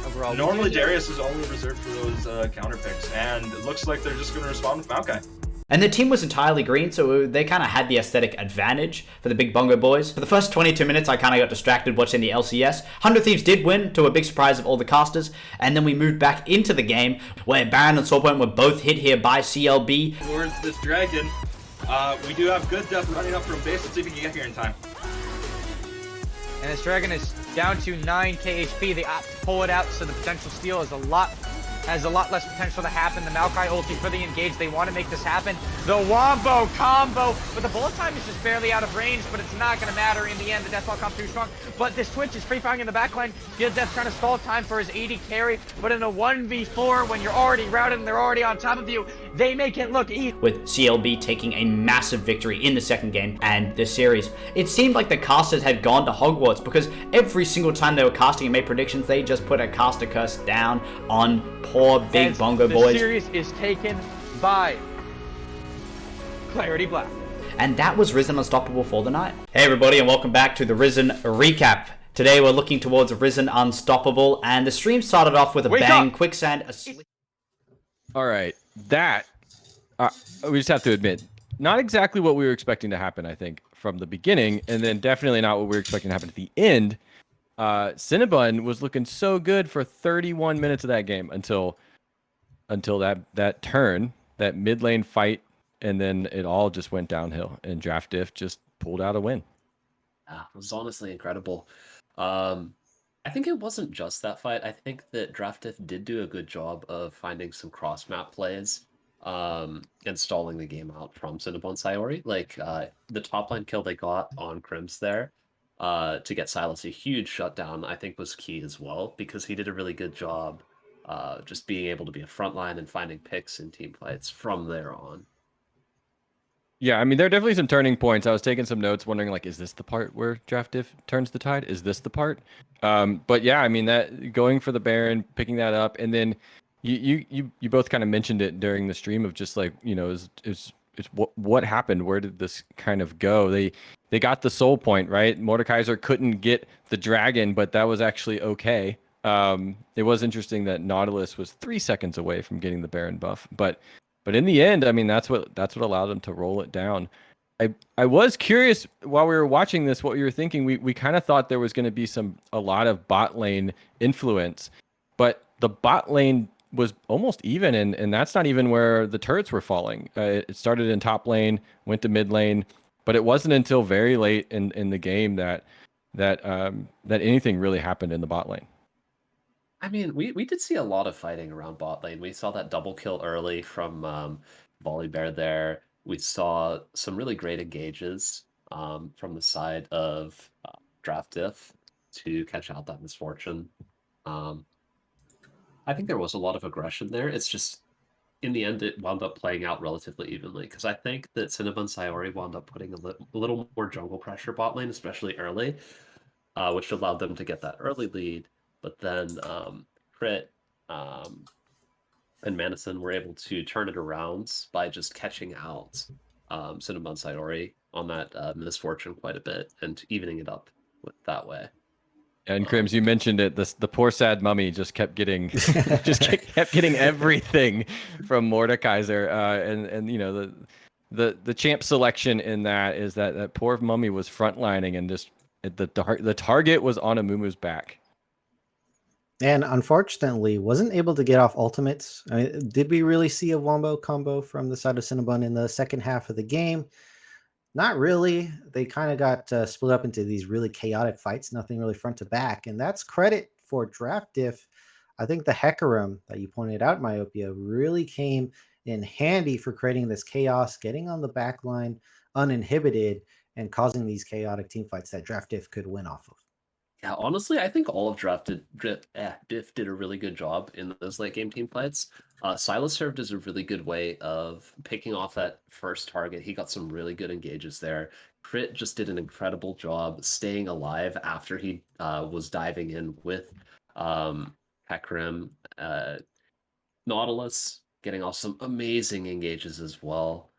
Overall, Normally Darius is only reserved for those counter picks, and it looks like they're just going to respond with Maokai. And the team was entirely green, so they kind of had the aesthetic advantage for the Big Bongo boys. For the first 22 minutes, I kind of got distracted watching the LCS. 100 Thieves did win, to a big surprise of all the casters, and then we moved back into the game, where Baron and Soulpoint were both hit here by CLB. Towards this dragon, we do have good Diff running up from base. Let's see if he can get here in time. And this dragon is down to 9k HP. They opt to pull it out, so the potential steal is has a lot less potential to happen. The Maokai ulti for the engage. They want to make this happen. The Wombo combo, but the bullet time is just barely out of range, but it's not going to matter in the end. The Deathball comes too strong, but this Twitch is free firing in the backline. Good Death trying to stall time for his AD carry, but in a 1v4, when you're already routed and they're already on top of you, they make it look easy. With CLB taking a massive victory in the second game and this series, it seemed like the casters had gone to Hogwarts, because every single time they were casting and made predictions, they just put a caster curse down on poor Big Bongo boys. The series is taken by Clarity Black. And that was Risen Unstoppable for the night. Hey everybody, and welcome back to the Risen recap. Today we're looking towards Risen Unstoppable, and the stream started off with a bang, Quicksand asleep. All right, that we just have to admit, not exactly what we were expecting to happen, I think, from the beginning, and then definitely not what we were expecting to happen at the end. Cinnabun was looking so good for 31 minutes of that game until that turn, that mid lane fight, and then it all just went downhill, and Draft Diff just pulled out a win. It was honestly incredible. I think it wasn't just that fight. I think that Draft Diff did do a good job of finding some cross map plays and stalling the game out from CinnabunSayori. Like the top line kill they got on Crims there to get Silas a huge shutdown, I think was key as well, because he did a really good job just being able to be a frontline and finding picks in team fights from there on. Yeah, I mean, there are definitely some turning points. I was taking some notes, wondering, like, is this the part where Draft Diff turns the tide? Is this the part? But yeah, I mean, that going for the Baron, picking that up, and then you both kind of mentioned it during the stream of just like, you know, is what happened? Where did this kind of go? They got the soul point, right? Mordekaiser couldn't get the dragon, but that was actually okay. It was interesting that Nautilus was 3 seconds away from getting the Baron buff, but in the end, I mean, that's what allowed them to roll it down. I was curious while we were watching this, what you were thinking. We kind of thought there was going to be a lot of bot lane influence, but the bot lane was almost even, and that's not even where the turrets were falling. It started in top lane, went to mid lane, but it wasn't until very late in the game that anything really happened in the bot lane. I mean, we did see a lot of fighting around bot lane. We saw that double kill early from Volibear there. We saw some really great engages from the side of Draft Diff to catch out that misfortune. I think there was a lot of aggression there. It's just, in the end, it wound up playing out relatively evenly, because I think that CinnabunSayori wound up putting a little more jungle pressure bot lane, especially early, which allowed them to get that early lead. But then Crit and Manison were able to turn it around by just catching out CinnabunSayori on that misfortune quite a bit and evening it up that way. And Crims, you mentioned it. The poor sad mummy just kept getting kept getting everything from Mordekaiser, and you know the champ selection in that is that poor mummy was frontlining, and just the target was on Amumu's back. And unfortunately, wasn't able to get off ultimates. I mean, did we really see a Wombo combo from the side of Cinnabon in the second half of the game? Not really. They kind of got split up into these really chaotic fights, nothing really front to back. And that's credit for Draft Diff. I think the Hecarim that you pointed out, Myopia, really came in handy for creating this chaos, getting on the back line uninhibited, and causing these chaotic team fights that Draft Diff could win off of. Yeah, honestly, I think all of Diff did a really good job in those late game team fights. Silas served as a really good way of picking off that first target. He got some really good engages there. Crit just did an incredible job staying alive after he was diving in with Hecarim. Nautilus getting off some amazing engages as well,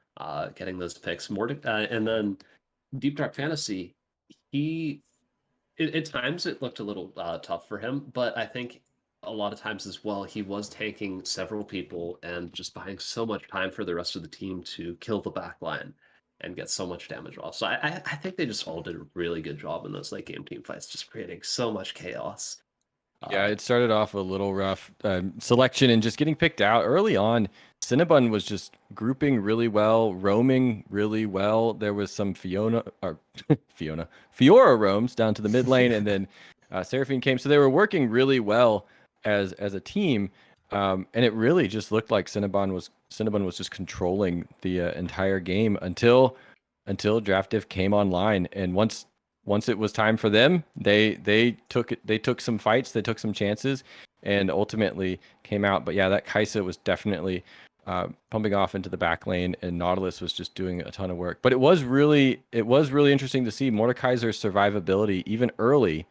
getting those picks. And then Deep Dark Fantasy, he at times it looked a little tough for him, but I think a lot of times as well he was tanking several people and just buying so much time for the rest of the team to kill the back line and get so much damage off. So I think they just all did a really good job in those late game team fights, just creating so much chaos. Yeah, it started off a little rough selection and just getting picked out early on. Cinnabon was just grouping really well, roaming really well. There was some Fiora roams down to the mid lane, and then Seraphine came. So they were working really well as a team, and it really just looked like Cinnabon was just controlling the entire game until Draft Diff came online, and once it was time for them, they took some fights, they took some chances, and ultimately came out. But yeah, that Kaisa was definitely pumping off into the back lane, and Nautilus was just doing a ton of work. But it was really interesting to see Mordekaiser's survivability even early,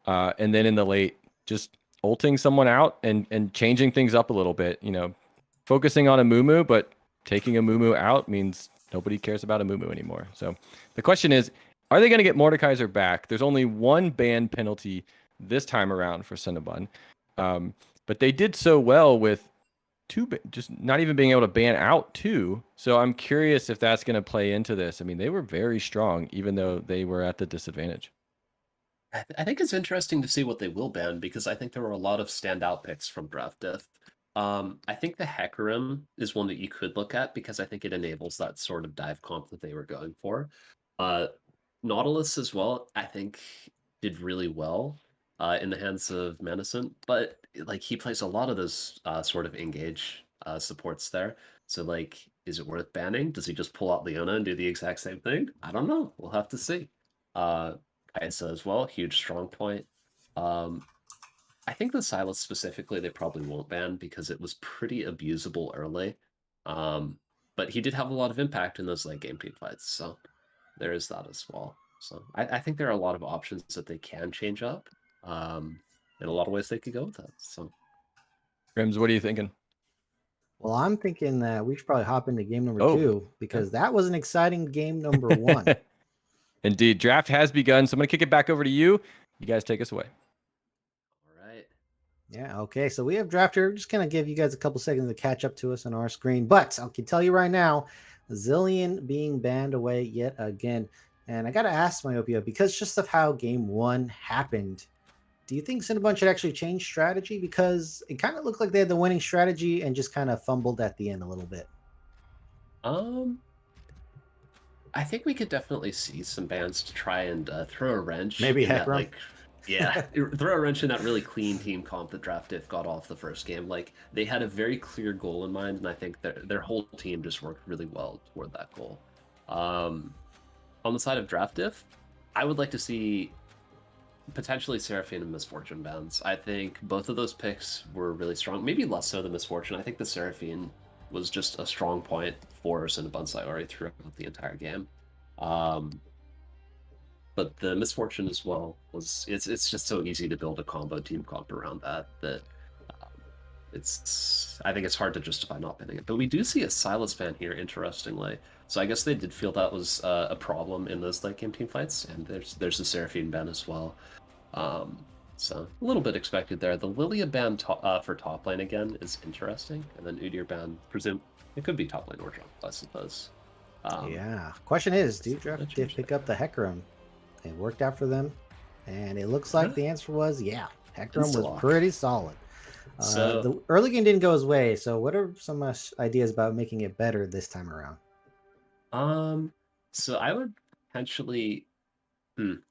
and then in the late, just ulting someone out and changing things up a little bit. You know, focusing on a Mumu, but taking a Mumu out means nobody cares about a Mumu anymore. So the question is, are they going to get Mordekaiser back? There's only one ban penalty this time around for Cinnabon. But they did so well with just not even being able to ban out two. So I'm curious if that's going to play into this. I mean, they were very strong, even though they were at the disadvantage. I think it's interesting to see what they will ban because I think there were a lot of standout picks from Draft Diff. I think the Hecarim is one that you could look at because I think it enables that sort of dive comp that they were going for. Nautilus as well, I think, did really well in the hands of Menacent, but like he plays a lot of those sort of engage supports there. So like, is it worth banning? Does he just pull out Leona and do the exact same thing? I don't know. We'll have to see. Kaisa as well, huge strong point. I think the Silas specifically they probably won't ban because it was pretty abusable early. But he did have a lot of impact in those late game team fights, so there is that as well. So I think there are a lot of options that they can change up. In a lot of ways they could go with that. So Grims, what are you thinking? Well, I'm thinking that we should probably hop into game number Oh, 2 because that was an exciting game number 1. Indeed, draft has begun. So I'm going to kick it back over to you. You guys take us away. all right. Yeah, okay. So we have draft here. Just kind of give you guys a couple seconds to catch up to us on our screen. But I can tell you right now, Zillion being banned away yet again. And I got to ask Myopia, because just of how game 1 happened, do you think Cinnabon should actually change strategy? Because it kind of looked like they had the winning strategy and just kind of fumbled at the end a little bit. I think we could definitely see some bands to try and throw a wrench. Maybe in that, Hecarim? like, yeah, throw a wrench in that really clean team comp that Draft Diff got off the first game. Like they had a very clear goal in mind, and I think their whole team just worked really well toward that goal. On the side of Draft Diff, I would like to see potentially Seraphine and Misfortune bans. I think both of those picks were really strong. Maybe less so than Misfortune. I think the Seraphine was just a strong point for CinnabunSayori throughout the entire game. But the Misfortune as well was it's just so easy to build a combo team comp around that I think it's hard to justify not banning it. But we do see a Silas ban here, interestingly. So I guess they did feel that was a problem in those late game team fights, and there's the Seraphine ban as well. So a little bit expected there. The Lilia ban for top lane again is interesting, and then Udyr ban, presume it could be top lane or jump, I suppose. Yeah. Question is, do Draft Diff pick up the Hecarim? It worked out for them, and it looks like the answer was yeah. Hecarim was pretty solid. So the early game didn't go his way. So what are some ideas about making it better this time around? So I would potentially.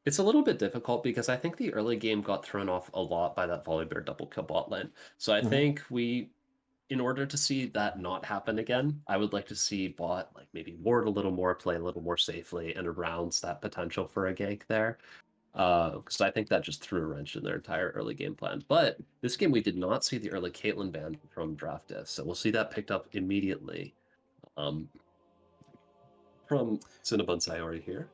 It's a little bit difficult because I think the early game got thrown off a lot by that Volibear double kill bot lane. So I think in order to see that not happen again, I would like to see bot like maybe ward a little more, play a little more safely, and arounds that potential for a gank there. Because I think that just threw a wrench in their entire early game plan. But this game we did not see the early Caitlyn ban from Draft Diff, so we'll see that picked up immediately. From CinnabunSayori here.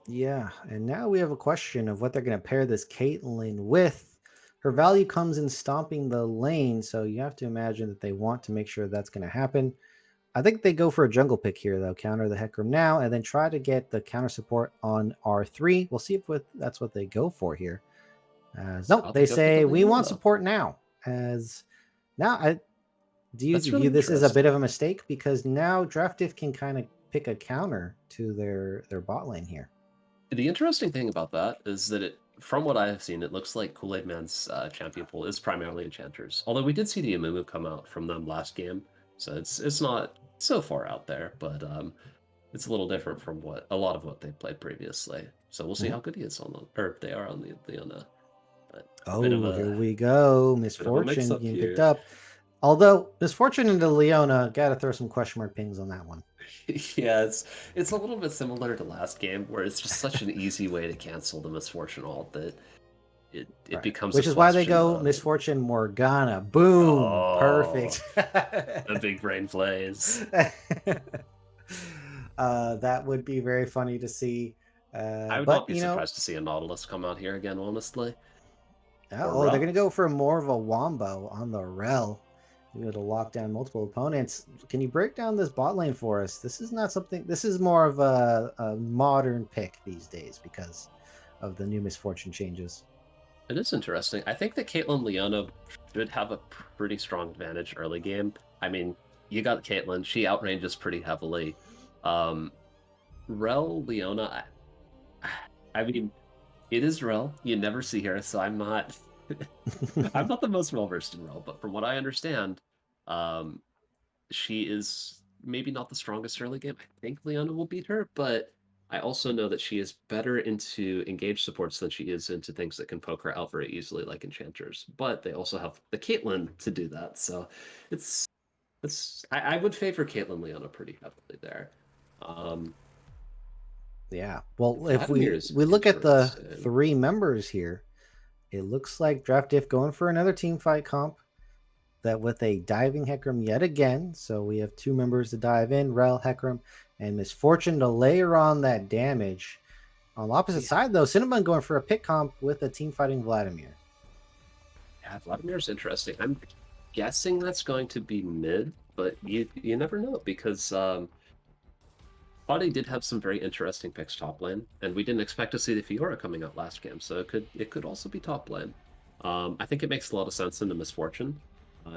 Yeah, and now we have a question of what they're going to pair this Caitlyn with. her value comes in stomping the lane, so you have to imagine that they want to make sure that's going to happen. I think they go for a jungle pick here, though. Counter the Hecarim now, and then try to get the counter support on R3. We'll see if that's what they go for here. Nope, they say we want support now. As now, do you view this as a bit of a mistake? Because now Draft Diff can kind of pick a counter to their bot lane here. The interesting thing about that is that from what I have seen, it looks like Kool-Aid Man's champion pool is primarily enchanters. Although we did see the Amumu come out from them last game, so it's not so far out there, but it's a little different from a lot of what they played previously. So we'll see how good he is on they are on the Leona. Here we go. Misfortune being picked up. Although Misfortune into Leona, gotta throw some question mark pings on that one. Yeah, it's a little bit similar to last game, where it's just such an easy way to cancel the Misfortune ult that it becomes. Which is why they go Misfortune Morgana. Boom! Perfect. The big brain plays. That would be very funny to see. I would not be surprised to see a Nautilus come out here again, honestly. Oh, they're gonna go for more of a wombo on the Rel. You're able to lock down multiple opponents. Can you break down this bot lane for us? This is not something. This is more of a modern pick these days because of the new Misfortune changes. It is interesting. I think that Caitlyn Leona should have a pretty strong advantage early game. I mean, you got Caitlyn; she outranges pretty heavily. Rel Leona, I mean, it is Rel. You never see her, so I'm not. I'm not the most well versed in Rel, but from what I understand, she is maybe not the strongest early game. I think Leona will beat her, but I also know that she is better into engaged supports than she is into things that can poke her out very easily, like enchanters. But they also have the Caitlyn to do that, so I would favor Caitlyn Leona pretty heavily there. Yeah. Well, if we look at the 3 members here, it looks like Draft Diff going for another team fight comp. That with a diving Hecarim yet again. So we have 2 members to dive in, Rel, Hecarim, and Misfortune to layer on that damage. On the opposite side, though, Cinnabun going for a pick comp with a team fighting Vladimir. Yeah, Vladimir's interesting. I'm guessing that's going to be mid, but you never know because Body did have some very interesting picks top lane, and we didn't expect to see the Fiora coming out last game, so it could also be top lane. I think it makes a lot of sense in the Misfortune.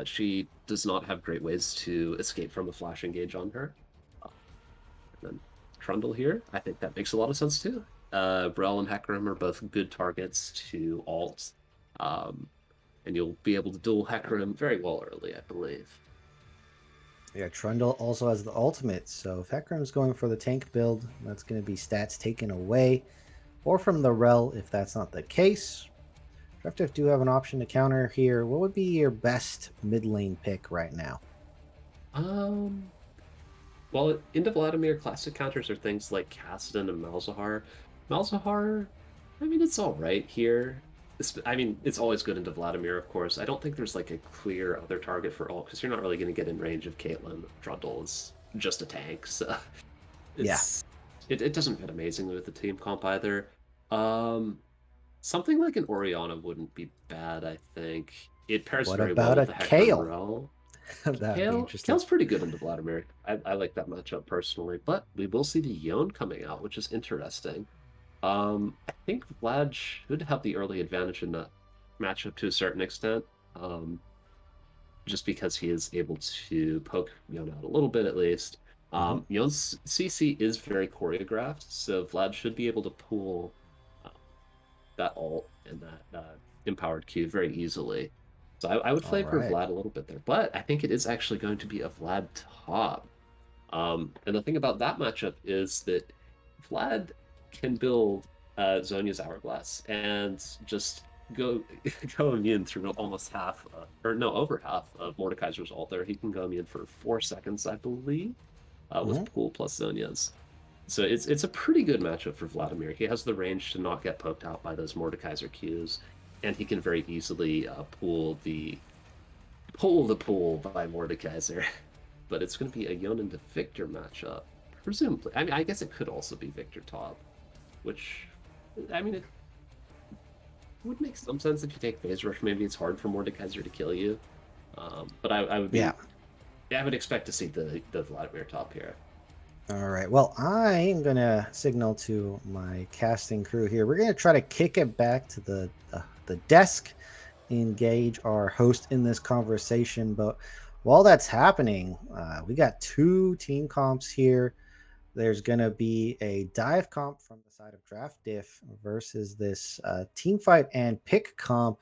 She does not have great ways to escape from the flash engage on her. And then Trundle here, I think that makes a lot of sense too. Brel and Hecarim are both good targets to ult, and you'll be able to duel Hecarim very well early, I believe. Yeah, Trundle also has the ultimate, so if Hecarim's going for the tank build, that's going to be stats taken away, or from the Rel if that's not the case. Draft Diff do have an option to counter here. What would be your best mid lane pick right now? Well, into Vladimir, classic counters are things like Kassadin and Malzahar. Malzahar, I mean, it's all right here. I mean, it's always good into Vladimir, of course. I don't think there's like a clear other target for all, because you're not really going to get in range of Caitlyn. Trundle is just a tank, so it doesn't fit amazingly with the team comp either. Something like an Orianna wouldn't be bad, I think. It pairs very well with the Kale? That'd be interesting. Kale's pretty good into Vladimir. I like that matchup personally, but we will see the Yone coming out, which is interesting. I think Vlad should have the early advantage in that matchup to a certain extent, just because he is able to poke Yone out a little bit at least. Yone's CC is very choreographed, so Vlad should be able to pull that ult and that empowered Q very easily. So I would flavor Vlad a little bit there, but I think it is actually going to be a Vlad top. And the thing about that matchup is that Vlad can build Zhonya's Hourglass and just go immune through almost half, over half of Mordekaiser's ult there. He can go immune for 4 seconds, I believe, with Pool plus Zhonya's. So it's a pretty good matchup for Vladimir. He has the range to not get poked out by those Mordekaiser Qs, and he can very easily pull the pool by Mordekaiser. But it's going to be a Yone into Victor matchup, presumably. I mean, I guess it could also be Victor top, which, I mean, would make some sense if you take phase rush. Maybe it's hard for Mordekaiser to kill you. But I would be. Yeah. Yeah, I would expect to see the Vladimir top here. All right. Well, I am gonna signal to my casting crew here. We're gonna try to kick it back to the desk, engage our host in this conversation. But while that's happening, we got two team comps here. There's gonna be a dive comp from the side of Draft Diff versus this team fight and pick comp.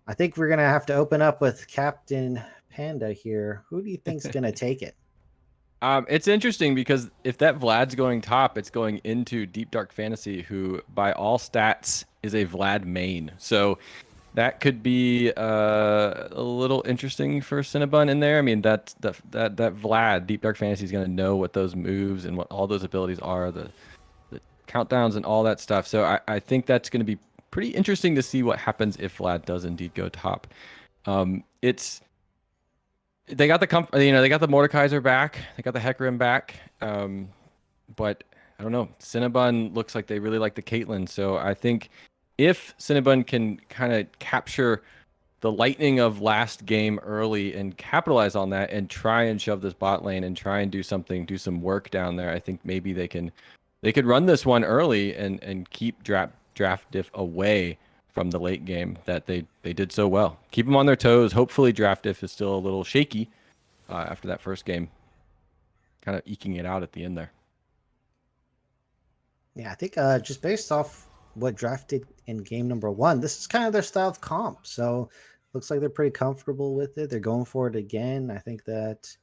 I think we're gonna have to open up with Captain Panda here. Who do you think's gonna take it? It's interesting because if that Vlad's going top, it's going into Deep Dark Fantasy, who by all stats is a Vlad main. So that could be a little interesting for Cinnabon in there. I mean, that Vlad Deep Dark Fantasy is going to know what those moves and what all those abilities are, the countdowns and all that stuff. So I think that's going to be pretty interesting to see what happens if Vlad does indeed go top. It's they got the they got the Mordekaiser back, they got the Hecarim back, but I don't know. Cinnabon looks like they really like the Caitlyn, so I think if Cinnabon can kind of capture the lightning of last game early and capitalize on that and try and shove this bot lane and try and do some work down there, I think maybe they could run this one early and keep draft diff away from the late game that they did so well. Keep them on their toes. Hopefully draft diff is still a little shaky after that first game, kind of eking it out at the end there. Yeah, I think just based off what drafted in game number 1, this is kind of their style of comp. So looks like they're pretty comfortable with it. They're going for it again. I think that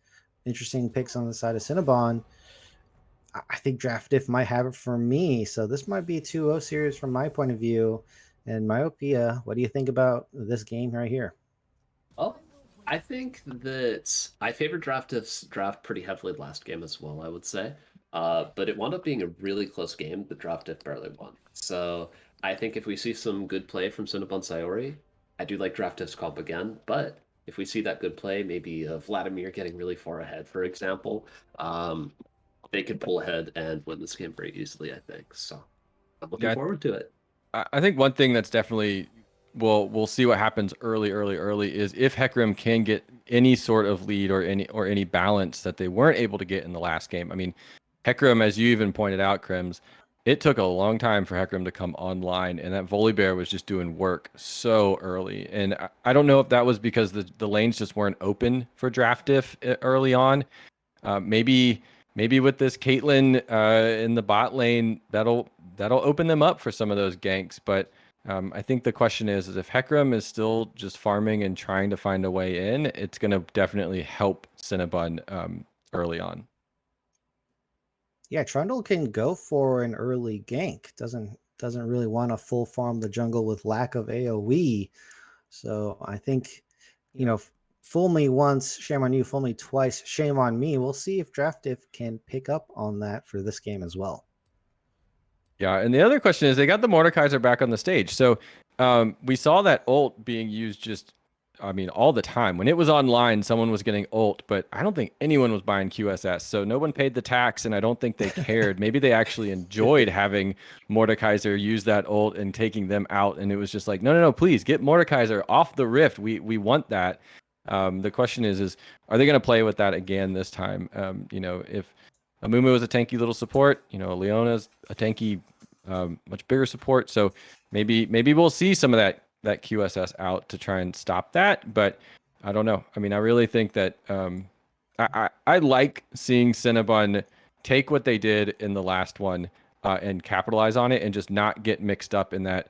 interesting picks on the side of Cinnabon. I think Draft Diff might have it for me. So this might be a 2-0 series from my point of view. And myopia, what do you think about this game right here? Well, I think that I favored Draft Diff's draft pretty heavily last game as well, I would say. But it wound up being a really close game that Draft Diff barely won. So I think if we see some good play from CinnabunSayori, I do like Draft Diff's comp again. But if we see that good play, maybe Vladimir getting really far ahead, for example, they could pull ahead and win this game very easily, I think. So I'm looking forward to it. I think one thing that's definitely we'll see what happens early is if Hecarim can get any sort of lead or any balance that they weren't able to get in the last game. I mean, Hecarim, as you even pointed out, Krems, it took a long time for Hecarim to come online, and that Volibear was just doing work so early. And I don't know if that was because the lanes just weren't open for draft diff early on. Maybe with this Caitlyn in the bot lane, that'll open them up for some of those ganks. But I think the question is if Hecarim is still just farming and trying to find a way in, it's going to definitely help Cinnabon early on. Yeah, Trundle can go for an early gank. Doesn't really want to full farm the jungle with lack of AoE. So I think, fool me once, shame on you. Fool me twice, shame on me. We'll see if Draft Diff can pick up on that for this game as well. Yeah, and the other question is they got the Mordekaiser back on the stage. So we saw that ult being used all the time. When it was online, someone was getting ult, but I don't think anyone was buying QSS. So no one paid the tax, and I don't think they cared. Maybe they actually enjoyed having Mordekaiser use that ult and taking them out. And it was just like, no, please get Mordekaiser off the Rift. We want that. The question is are they going to play with that again this time? If Amumu is a tanky little support, Leona's a tanky, much bigger support. So maybe we'll see some of that QSS out to try and stop that. But I don't know. I mean, I really think that I like seeing Cinnabon take what they did in the last one and capitalize on it and just not get mixed up in that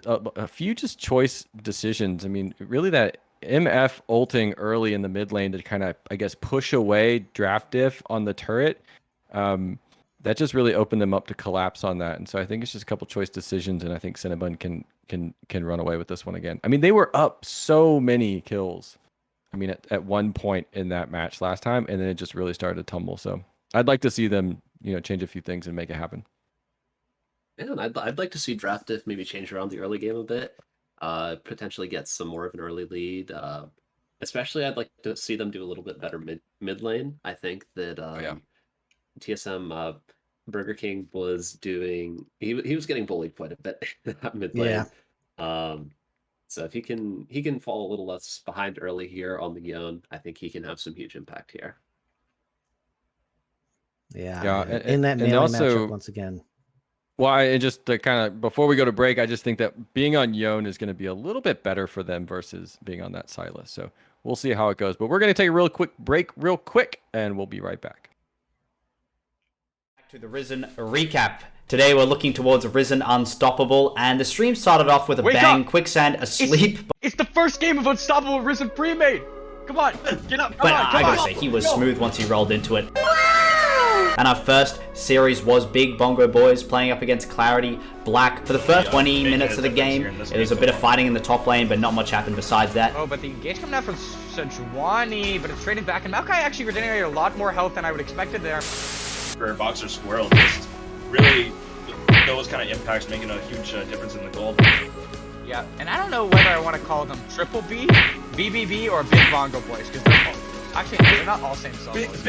a few just choice decisions. I mean, really that MF ulting early in the mid lane to kind of, I guess, push away draft diff on the turret. That just really opened them up to collapse on that. And so I think it's just a couple choice decisions, and I think Cinnabon can run away with this one again. I mean, they were up so many kills. I mean, at one point in that match last time, and then it just really started to tumble. So I'd like to see them, change a few things and make it happen. Yeah, and I'd like to see draft diff maybe change around the early game a bit, potentially get some more of an early lead. Especially, I'd like to see them do a little bit better mid lane. I think that TSM Burger King was doing. He was getting bullied quite a bit at mid lane. Yeah. So if he can fall a little less behind early here on the Yone, I think he can have some huge impact here. Yeah, and, in that and melee also, matchup once again. well, I just to kind of before we go to break, I just think that being on Yone is going to be a little bit better for them versus being on that Silas. So we'll see how it goes. But we're going to take a real quick break, and we'll be right back. Back to the Risen recap. Today we're looking towards Risen Unstoppable, and the stream started off with a Wake bang. up! Quicksand asleep. It's the first game of Unstoppable Risen pre-made. Come on, get up. Come But on, I come gotta on. say, he was Go. smooth once he rolled into it. And our first series was Big Bongo Boys playing up against Clarity Black. For the first 20 minutes of the game, it was a bit of fighting in the top lane, but not much happened besides that. Oh, but the engage coming out from Sejuani, but it's trading back, and Maokai actually regenerated a lot more health than I would expected there. For Boxer Squirrel, just really those kind of impacts making a huge difference in the gold. Yeah, and I don't know whether I want to call them Triple B, BBB, or Big Bongo Boys, because they're not all same solos.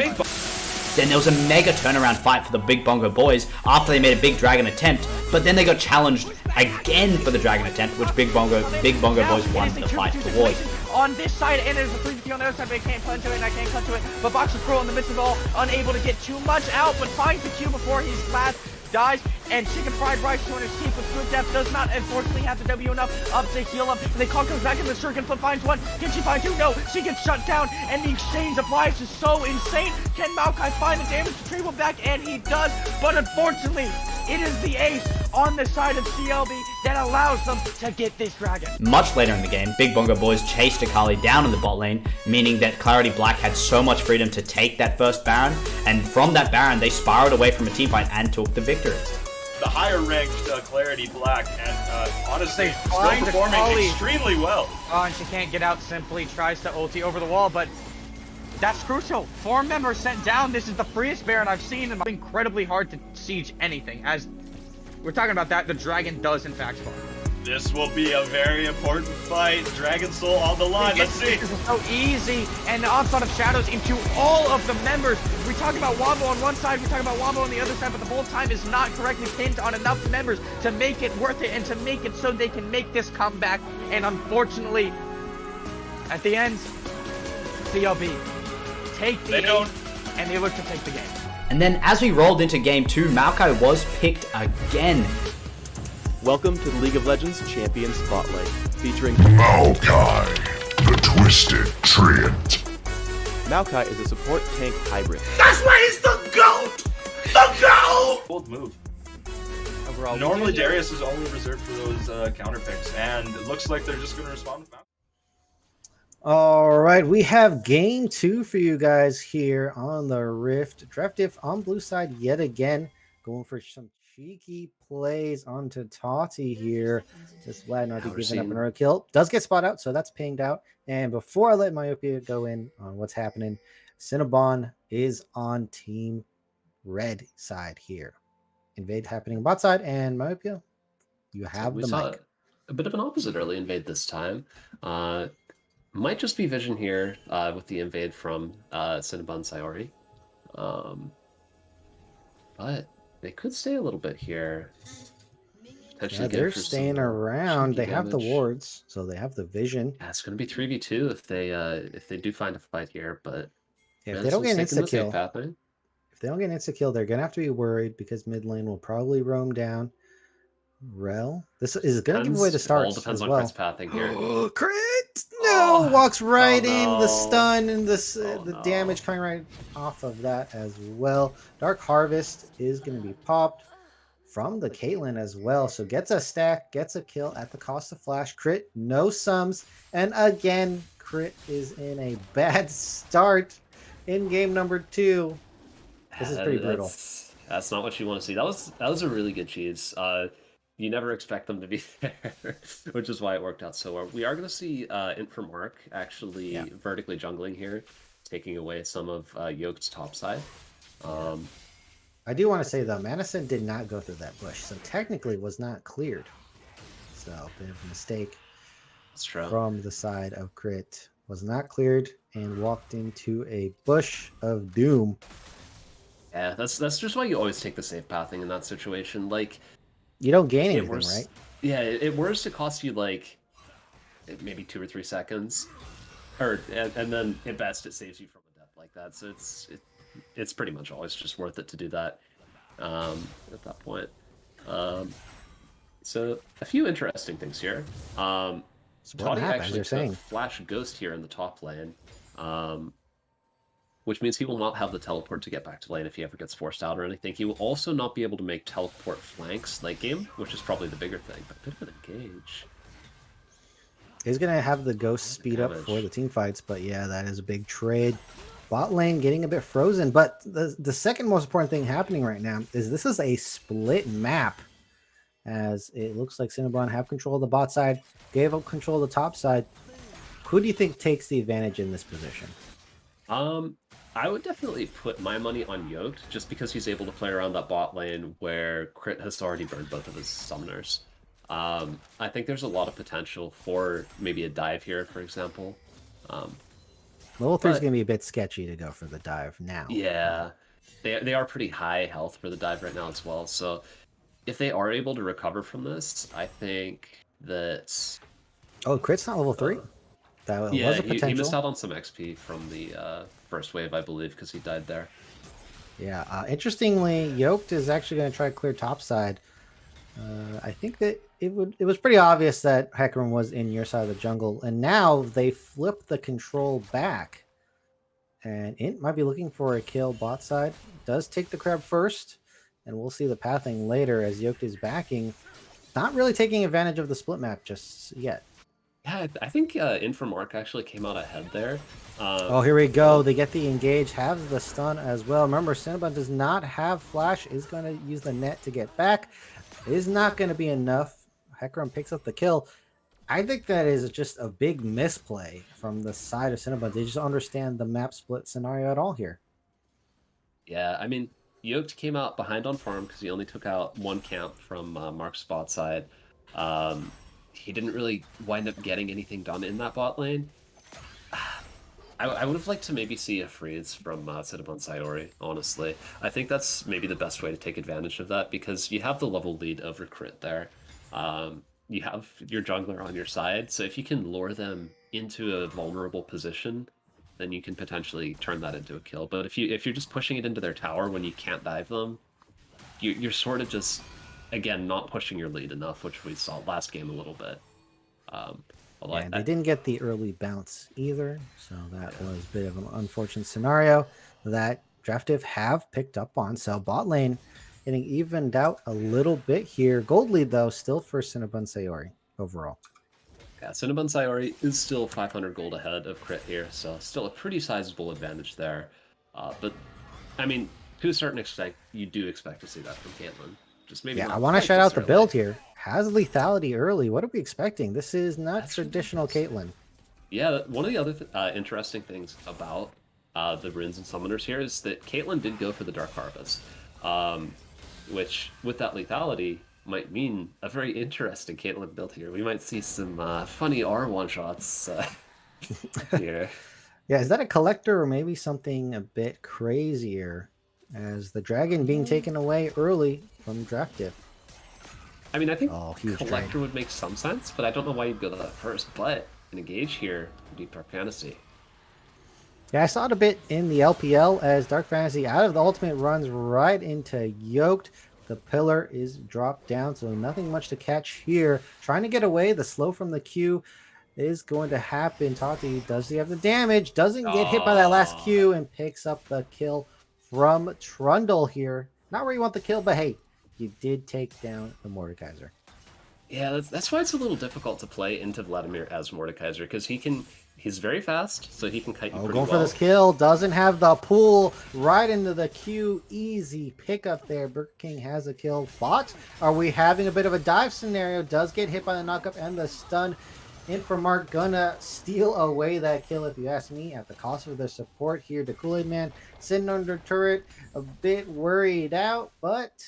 Then there was a mega turnaround fight for the Big Bongo Boys after they made a big dragon attempt, but then they got challenged again for the dragon attempt, which Big Bongo Boys won the fight towards. On this side, and there's a 350 on the other side, but I can't punch to it, and I can't cut to it. But Boxer Squirrel in the midst of it all, unable to get too much out, but finds the Q before he's last. Dies, and Chicken Fried Rice to escape with good depth, does not unfortunately have the W enough up to heal him, and they call comes back in the circuit, flip finds one, can she find two? No, she gets shut down, and the exchange of lives is so insane. Can Maokai find the damage retrieval back? And he does, but unfortunately, it is the ace on the side of CLB that allows them to get this dragon. Much later in the game, Big Bongo Boys chased Akali down in the bot lane, meaning that Clarity Black had so much freedom to take that first Baron, and from that Baron, they spiraled away from a teamfight and took the victory. The higher ranked Clarity Black, and honestly, still find performing Akali. extremely well. Oh, and she can't get out, simply tries to ulti over the wall, but that's crucial. 4 members sent down. This is the freest Baron I've seen, and it's incredibly hard to siege anything. As we're talking about that, the dragon does in fact spawn. This will be a very important fight. Dragon Soul on the line. Let's see. This is so easy, and the onslaught of shadows into all of the members. We talk about Wombo on one side, we talk about Wombo on the other side, but the whole time is not correctly pinned on enough members to make it worth it and to make it so they can make this comeback. And unfortunately, at the end, CLB take the lead, and they look to take the game. And then as we rolled into game 2, Maokai was picked again. Welcome to the League of Legends Champion Spotlight, featuring Maokai, the Twisted Treant. Maokai is a support tank hybrid. That's why he's the GOAT! The GOAT! Bold move. Overall, Normally Darius is only reserved for those counter picks, and it looks like they're just going to respond with Maokai. All right, we have game 2 for you guys here on the Rift. Draft Diff on blue side yet again, going for some cheeky plays onto Tati here. Just glad not to be giving up an early kill. Does get spot out, so that's pinged out. And before I let Myopia go in on what's happening, Cinnabon is on team red side here. Invade happening bot side, and Myopia, you have we the saw mic. a bit of an opposite early invade this time. Might just be vision here with the invade from CinnabunSayori. But they could stay a little bit here. Yeah, they're staying around. They have the wards, so they have the vision. Yeah, it's going to be 3v2 if they do find a fight here. But if they don't get an insta kill, if they don't get an insta kill, they're gonna have to be worried because mid lane will probably roam down. Rel, this is gonna give away the starts. All depends as on well. Crit's pathing here. Crit! No, walks right in the stun and the damage coming right off of that as well. Dark Harvest is going to be popped from the Caitlyn as well. So gets a stack, gets a kill at the cost of flash. Crit, no sums. And again, Crit is in a bad start in game number 2. This is pretty brutal. That's not what you want to see. That was a really good cheese. You never expect them to be there, which is why it worked out so well. We are going to see Int for Mark actually vertically jungling here, taking away some of Yoke's top side. I do want to say, though, Madison did not go through that bush, so technically was not cleared. So, a bit of a mistake from the side of Crit. Was not cleared and walked into a bush of doom. Yeah, that's just why you always take the safe pathing in that situation. Like, you don't gain anything, right? Yeah, it were to cost you like maybe 2 or 3 seconds, or and then at best it saves you from a death like that. So it's pretty much always just worth it to do that at that point. Um, so a few interesting things here. Split Toddy map, as actually you're took saying. Flash Ghost here in the top lane, which means he will not have the teleport to get back to lane if he ever gets forced out or anything. He will also not be able to make teleport flanks late game, which is probably the bigger thing. But a bit of an engage. He's going to have the ghost speed up for the team fights, but yeah, that is a big trade. Bot lane getting a bit frozen, but the second most important thing happening right now is this is a split map, as it looks like Cinnabon have control of the bot side, gave up control of the top side. Who do you think takes the advantage in this position? I would definitely put my money on Yoked, just because he's able to play around that bot lane where Crit has already burned both of his summoners. I think there's a lot of potential for maybe a dive here, for example. Level 3 is going to be a bit sketchy to go for the dive now. Yeah, they are pretty high health for the dive right now as well. So if they are able to recover from this, I think that... Oh, Crit's not level 3? That was a potential. He missed out on some XP from the first wave, I believe, because he died there. Yeah, interestingly, Yoked is actually going to try to clear topside. I think that it was pretty obvious that Hecarim was in your side of the jungle, and now they flip the control back. And Int might be looking for a kill bot side. Does take the crab first, and we'll see the pathing later as Yoked is backing. Not really taking advantage of the split map just yet. Yeah, I think Infomark actually came out ahead there. Oh, here we go. They get the engage, have the stun as well. Remember, Cinnabon does not have flash, is going to use the net to get back. Is not going to be enough. Hecarim picks up the kill. I think that is just a big misplay from the side of Cinnabon. They just understand the map split scenario at all here. Yeah, I mean, Yoked came out behind on farm because he only took out one camp from Mark's bot side. He didn't really wind up getting anything done in that bot lane. I would have liked to maybe see a freeze from CinnabunSayori, honestly. I think that's maybe the best way to take advantage of that, because you have the level lead over Crit there. You have your jungler on your side, so if you can lure them into a vulnerable position, then you can potentially turn that into a kill. But if you're just pushing it into their tower when you can't dive them, you're sort of just, again, not pushing your lead enough, which we saw last game a little bit. Yeah, they didn't get the early bounce either, so that was a bit of an unfortunate scenario that Diff have picked up on. So bot lane getting evened out a little bit here. Gold lead, though, still for CinnabunSayori overall. Yeah, CinnabunSayori is still 500 gold ahead of Crit here, so still a pretty sizable advantage there. But, I mean, to a certain extent, you do expect to see that from Caitlyn. Just maybe. Yeah, I want to shout out the build here. Has lethality early. What are we expecting? This is not traditional Caitlyn. Yeah, one of the other interesting things about the runes and summoners here is that Caitlyn did go for the Dark Harvest, which, with that lethality, might mean a very interesting Caitlyn build here. We might see some funny R1 shots here. Yeah, is that a collector or maybe something a bit crazier? As the dragon being taken away early from Diff. I mean, I think collector trade would make some sense, but I don't know why you'd go to that first. But an engage here, Deep Dark Fantasy. Yeah, I saw it a bit in the LPL as Dark Fantasy out of the ultimate runs right into Yoked. The pillar is dropped down, so nothing much to catch here. Trying to get away, the slow from the Q is going to happen. Tati, does he have the damage? Doesn't get hit by that last Q and picks up the kill from Trundle here. Not where you want the kill, but hey, you did take down the Mordekaiser. Yeah, that's why it's a little difficult to play into Vladimir as Mordekaiser, because he's very fast, so he can kite you pretty going well. For this kill, doesn't have the pull, right into the Q, easy pickup there. Burger King has a kill, but are we having a bit of a dive scenario? Does get hit by the knockup and the stun. Infomark gonna steal away that kill, if you ask me, at the cost of their support here. The Kool-Aid Man sitting under turret, a bit worried out, but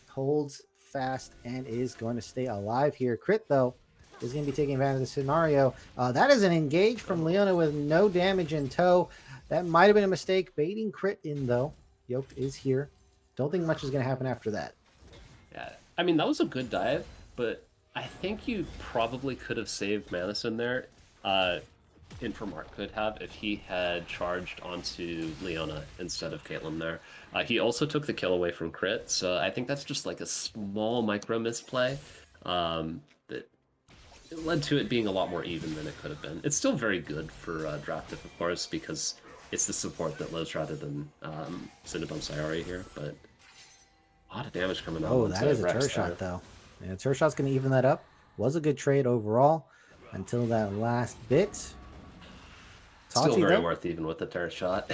holds fast and is going to stay alive here. Crit, though, is going to be taking advantage of the scenario. That is an engage from Leona with no damage in tow. That might have been a mistake. Baiting Crit in, though. Yoked is here. Don't think much is going to happen after that. Yeah, I mean, that was a good dive, but I think you probably could have saved Madison there. Infomark could have if he had charged onto Leona instead of Caitlyn there. He also took the kill away from Crit, so I think that's just like a small micro misplay that led to it being a lot more even than it could have been. It's still very good for Draft Diff, of course, because it's the support that lives rather than CinnabunSayori here, but a lot of damage coming out. Oh, that is a turret shot, though. Yeah, turret shot's going to even that up. Was a good trade overall until that last bit. Still very worth even with the turret shot.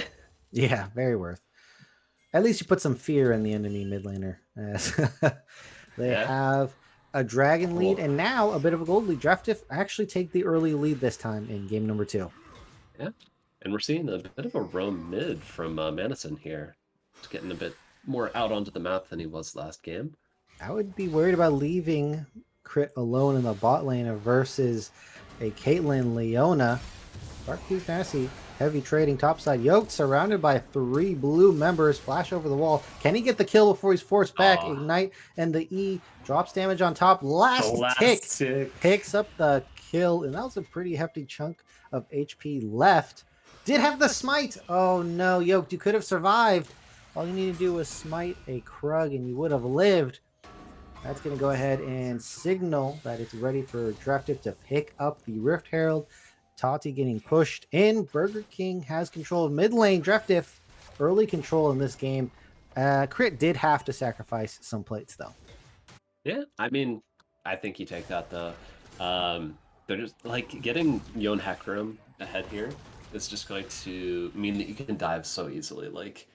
Yeah, very worth. At least you put some fear in the enemy mid laner. They have a dragon lead and now a bit of a gold lead. Draft Diff actually take the early lead this time in game number 2. Yeah, and we're seeing a bit of a roam mid from Madison here. He's getting a bit more out onto the map than he was last game. I would be worried about leaving Crit alone in the bot lane versus a Caitlyn Leona. Dark Fantasy, heavy trading topside. Yoked, surrounded by 3 blue members. Flash over the wall. Can he get the kill before he's forced back? Ignite and the E drops damage on top. Last tick picks up the kill, and that was a pretty hefty chunk of HP left. Did have the smite. Oh no, Yoked, you could have survived. All you need to do was smite a Krug and you would have lived. That's going to go ahead and signal that it's ready for Draft Diff to pick up the Rift Herald. Tati getting pushed in. Burger King has control of mid lane. Draft Diff, early control in this game. Crit did have to sacrifice some plates, though. Yeah, I mean, I think you take that, though. They're just, like, getting Yon Hecarim ahead here is just going to mean that you can dive so easily. Like,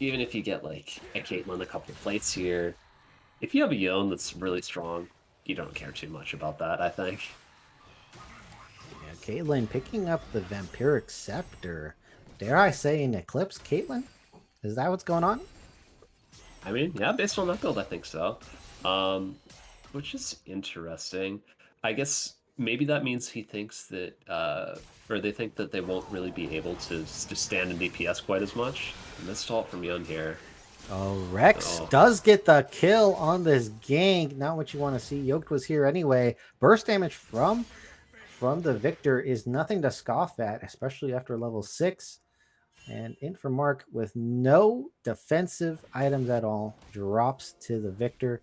even if you get, like, a Caitlyn, a couple of plates here, if you have a Yon that's really strong, you don't care too much about that, I think. Caitlyn picking up the Vampiric Scepter. Dare I say an Eclipse Caitlyn? Is that what's going on? I mean, yeah, based on that build, I think so. Which is interesting. I guess maybe that means he thinks that, or they think that they won't really be able to stand in DPS quite as much. Missed ult from Yun here. Oh, Rex does get the kill on this gank. Not what you want to see. Yoked was here anyway. Burst damage from the Victor is nothing to scoff at, especially after level 6. And Infomark with no defensive items at all drops to the Victor.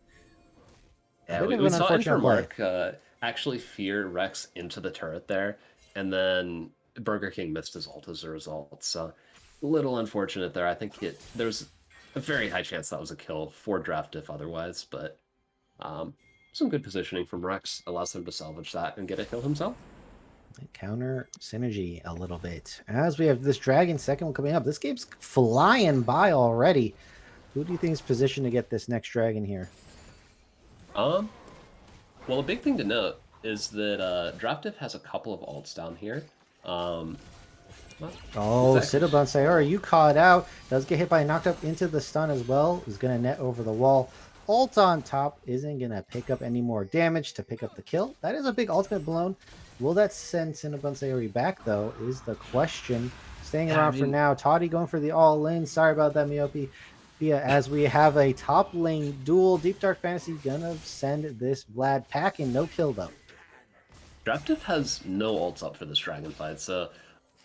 Yeah, we saw Infomark actually fear Rex into the turret there, and then Burger King missed his ult as a result. So a little unfortunate there. I think there's a very high chance that was a kill for Draft Diff otherwise, but some good positioning from Rex allows him to salvage that and get a kill himself. Counter synergy a little bit. As we have this dragon second one coming up, this game's flying by already. Who do you think is positioned to get this next dragon here? Well, a big thing to note is that Draft Diff has a couple of ults down here. CinnabunSayori, you caught out. Does get hit by knocked up into the stun as well. Is going to net over the wall. Ult on top isn't going to pick up any more damage to pick up the kill. That is a big ultimate blown. Will that send CinnabunSayori back, though, is the question. Staying around for now. Toddy going for the all-in. Sorry about that, Miope. As we have a top lane duel. Deep Dark Fantasy gonna send this Vlad packing. No kill, though. Draft Diff has no ults up for this dragon fight, so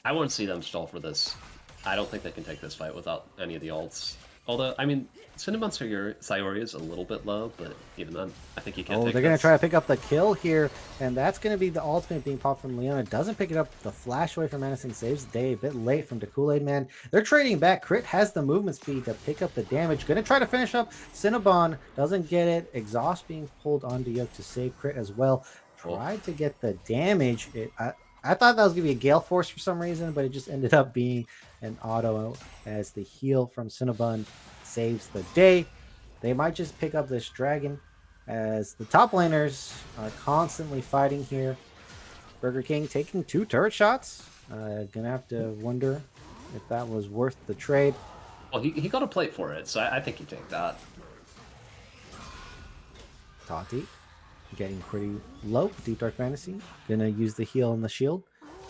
I won't see them stall for this. I don't think they can take this fight without any of the ults. Although, I mean, CinnabunSayori is a little bit low, but even then, I think you can take they're going to try to pick up the kill here, and that's going to be the ultimate being popped from Leona. Doesn't pick it up. The flash away from Madison saves the day. A bit late from the Kool-Aid Man. They're trading back. Crit has the movement speed to pick up the damage. Going to try to finish up. Cinnabon doesn't get it. Exhaust being pulled onto Yoke to save Crit as well. Tried to get the damage. I thought that was going to be a Gale Force for some reason, but it just ended up being an auto as the heal from Cinnabon saves the day. They might just pick up this dragon as the top laners are constantly fighting here. Burger King taking 2 turret shots. Gonna have to wonder if that was worth the trade. Well, he got a plate for it, so I think you take that. Tati getting pretty low. Deep Dark Fantasy gonna use the heal and the shield.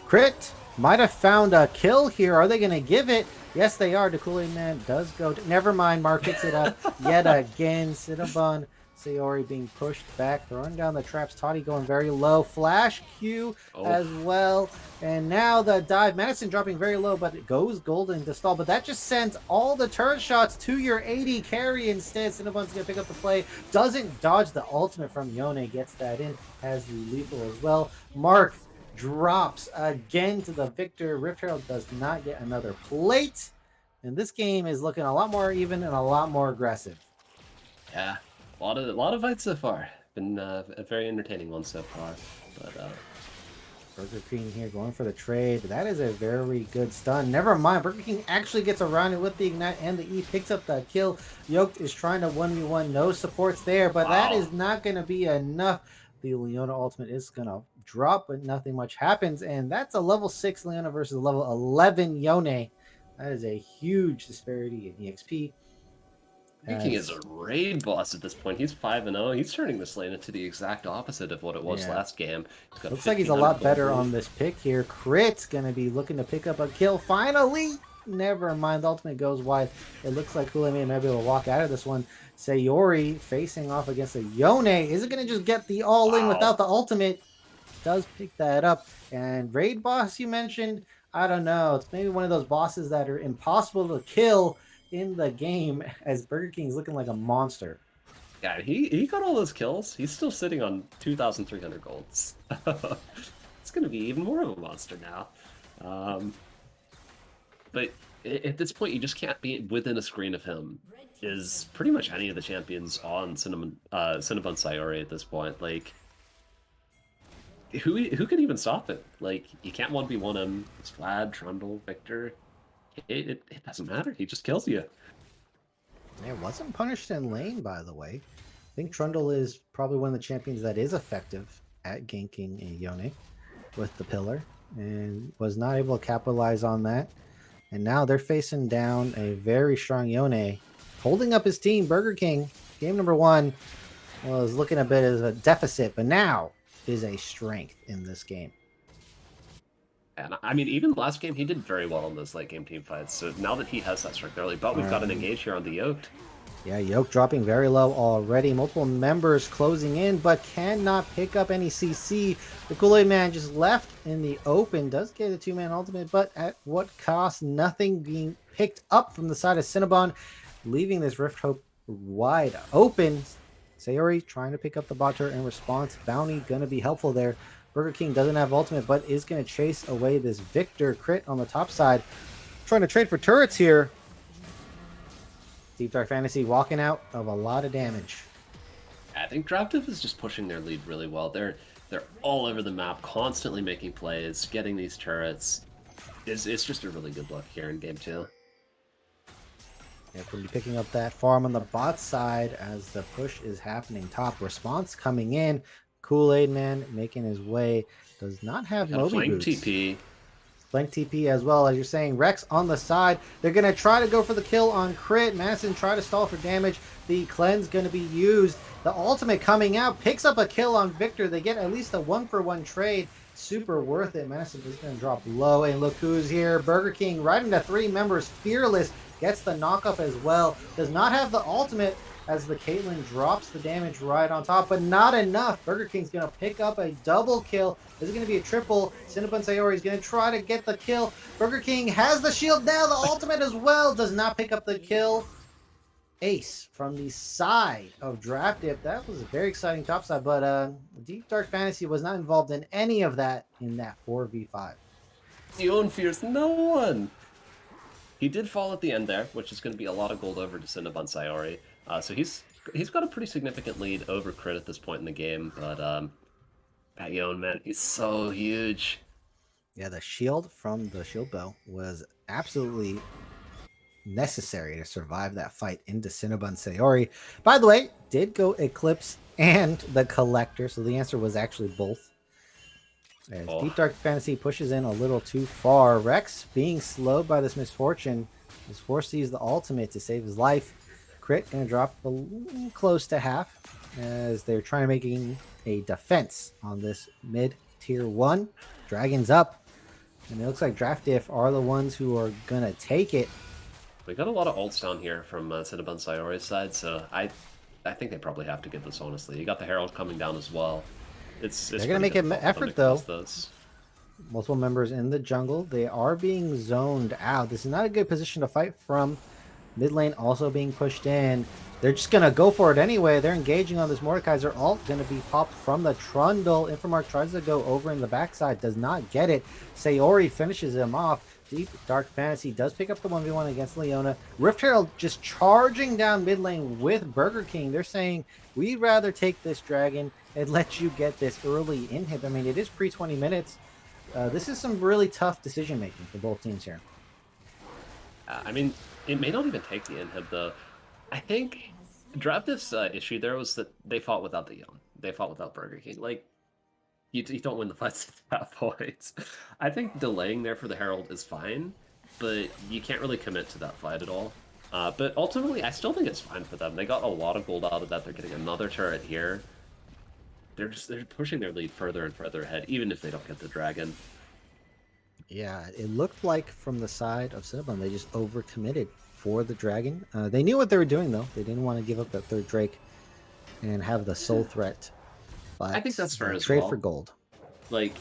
Crit might have found a kill here. Are they gonna give it? Yes, they are. The Kool-Aid Man does go. Never mind. Mark picks it up yet again. Cinnabon Sayori being pushed back, throwing down the traps. Toddy going very low. Flash Q as well. And now the dive. Madison dropping very low, but it goes golden to stall. But that just sends all the turret shots to your 80 carry instead. Cinnabun's going to pick up the play. Doesn't dodge the ultimate from Yone. Gets that in. Has the lethal as well. Mark drops again to the victor. Rift Herald does not get another plate. And this game is looking a lot more even and a lot more aggressive. Yeah, a lot of fights so far. Been a very entertaining one so far. But Burger King here going for the trade. That is a very good stun. Never mind. Burger King actually gets around it with the ignite and the E. Picks up the kill. Yoked is trying to 1v1. No supports there, but that is not going to be enough. The Leona ultimate is going to drop, but nothing much happens. And that's a level 6 Leona versus level 11 Yone. That is a huge disparity in EXP. King is a raid boss at this point. He's 5-0. He's turning this lane into the exact opposite of what it was last game. Looks like he's a lot better on this pick here. Crit's going to be looking to pick up a kill. Finally! Never mind. The ultimate goes wide. It looks like Kool-Aid may be able to walk out of this one. Sayori facing off against a Yone. Is it going to just get the all-in without the ultimate? Does pick that up. And raid boss you mentioned, I don't know. It's maybe one of those bosses that are impossible to kill in the game, as Burger King's looking like a monster. Yeah, he got all those kills. He's still sitting on 2,300 golds. It's going to be even more of a monster now. But at this point, you just can't be within a screen of him. Is pretty much any of the champions on CinnabunSayori at this point. Like, who could even stop it? Like, you can't 1v1 him. It's Vlad, Trundle, Victor. It doesn't matter. He just kills you. It wasn't punished in lane, by the way. I think Trundle is probably one of the champions that is effective at ganking a Yone with the pillar, and was not able to capitalize on that. And now they're facing down a very strong Yone, holding up his team. Burger King, game number 1, was looking a bit as a deficit, but now is a strength in this game. And I mean, even last game, he did very well in those late game team fights. So now that he has that strength early, but we've got an engage here on the Yoked. Yeah, Yoke dropping very low already. Multiple members closing in, but cannot pick up any CC. The Kool-Aid Man just left in the open. Does get a 2-man ultimate, but at what cost? Nothing being picked up from the side of Cinnabon, leaving this Rift Hope wide open. Sayori trying to pick up the bot turret in response. Bounty going to be helpful there. Burger King doesn't have ultimate, but is going to chase away this Victor. Crit on the top side. Trying to trade for turrets here. Deep Dark Fantasy walking out of a lot of damage. I think Diff is just pushing their lead really well. They're all over the map, constantly making plays, getting these turrets. It's just a really good look here in game 2. Yeah, we'll be picking up that farm on the bot side as the push is happening top. Response coming in. Kool-Aid Man making his way. Does not have Moby Boots. TP. Flank TP as well, as you're saying. Rex on the side. They're going to try to go for the kill on Crit. Madison try to stall for damage. The cleanse going to be used. The ultimate coming out. Picks up a kill on Victor. They get at least a 1-for-1 trade. Super worth it. Madison is going to drop low. And look who's here. Burger King right into 3 members. Fearless gets the knock-up as well. Does not have the ultimate, as the Caitlyn drops the damage right on top, but not enough. Burger King's going to pick up a double kill. This is going to be a triple. CinnabunSayori is going to try to get the kill. Burger King has the shield now, the ultimate as well. Does not pick up the kill. Ace from the side of Draft Dip. That was a very exciting topside, but Deep Dark Fantasy was not involved in any of that in that 4v5. Dion fears no one. He did fall at the end there, which is going to be a lot of gold over to CinnabunSayori. So he's got a pretty significant lead over Crit at this point in the game, but that Yon, man, he's so huge. Yeah, the shield from the shield bow was absolutely necessary to survive that fight into CinnabunSayori. By the way, did go Eclipse and the Collector, so the answer was actually both. As Deep Dark Fantasy pushes in a little too far. Rex being slowed by this misfortune is forced to use the ultimate to save his life. Crit gonna drop a little close to half as they're trying to making a defense on this mid tier 1. Dragons up, and it looks like Draft Diff are the ones who are gonna take it. We got a lot of ults down here from CinnabunSayori's side, so I think they probably have to get this, honestly. You got the Herald coming down as well. It's They're going to make an effort, though. Multiple members in the jungle. They are being zoned out. This is not a good position to fight from. Mid lane also being pushed in. They're just going to go for it anyway. They're engaging on this Mordekaiser. They're all going to be popped from the Trundle. Infomark tries to go over in the backside. Does not get it. Sayori finishes him off. Deep Dark Fantasy does pick up the 1v1 against Leona. Rift Herald just charging down mid lane with Burger King. They're saying, we'd rather take this dragon and let you get this early inhib. I mean, it is pre 20 minutes. This is some really tough decision making for both teams here. I mean, it may not even take the inhib, though. I think Diff's issue there was that they fought without the Young. They fought without Burger King. Like, you don't win the fights at that point. I think delaying there for the Herald is fine, but you can't really commit to that fight at all. But ultimately, I still think it's fine for them. They got a lot of gold out of that. They're getting another turret here. They're pushing their lead further and further ahead, even if they don't get the dragon. Yeah, it looked like from the side of Cinnabon, they just overcommitted for the dragon. They knew what they were doing, though. They didn't want to give up that third Drake and have the soul threat. But I think that's fair as trade well. for gold. Like,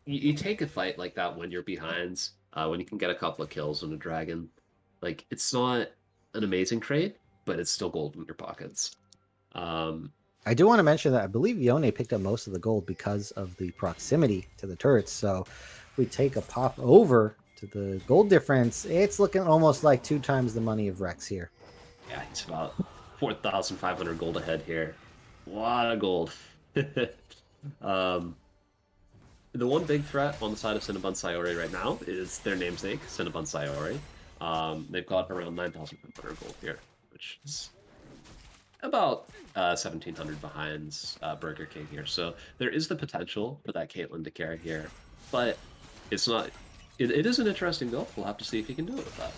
you take a fight like that when you're behind, when you can get a couple of kills on a dragon. Like, it's not an amazing trade, but it's still gold in your pockets. I do want to mention that I believe Yone picked up most of the gold because of the proximity to the turrets. So if we take a pop over to the gold difference, it's looking almost like 2 times the money of Rex here. Yeah, it's about 4,500 gold ahead here. A lot of gold. The one big threat on the side of CinnabunSayori right now is their namesake, CinnabunSayori. They've got around 9,500 gold here, which is about 1,700 behind Burger King here. So there is the potential for that Caitlyn to carry here, but it's not. It is an interesting build. We'll have to see if he can do it with that.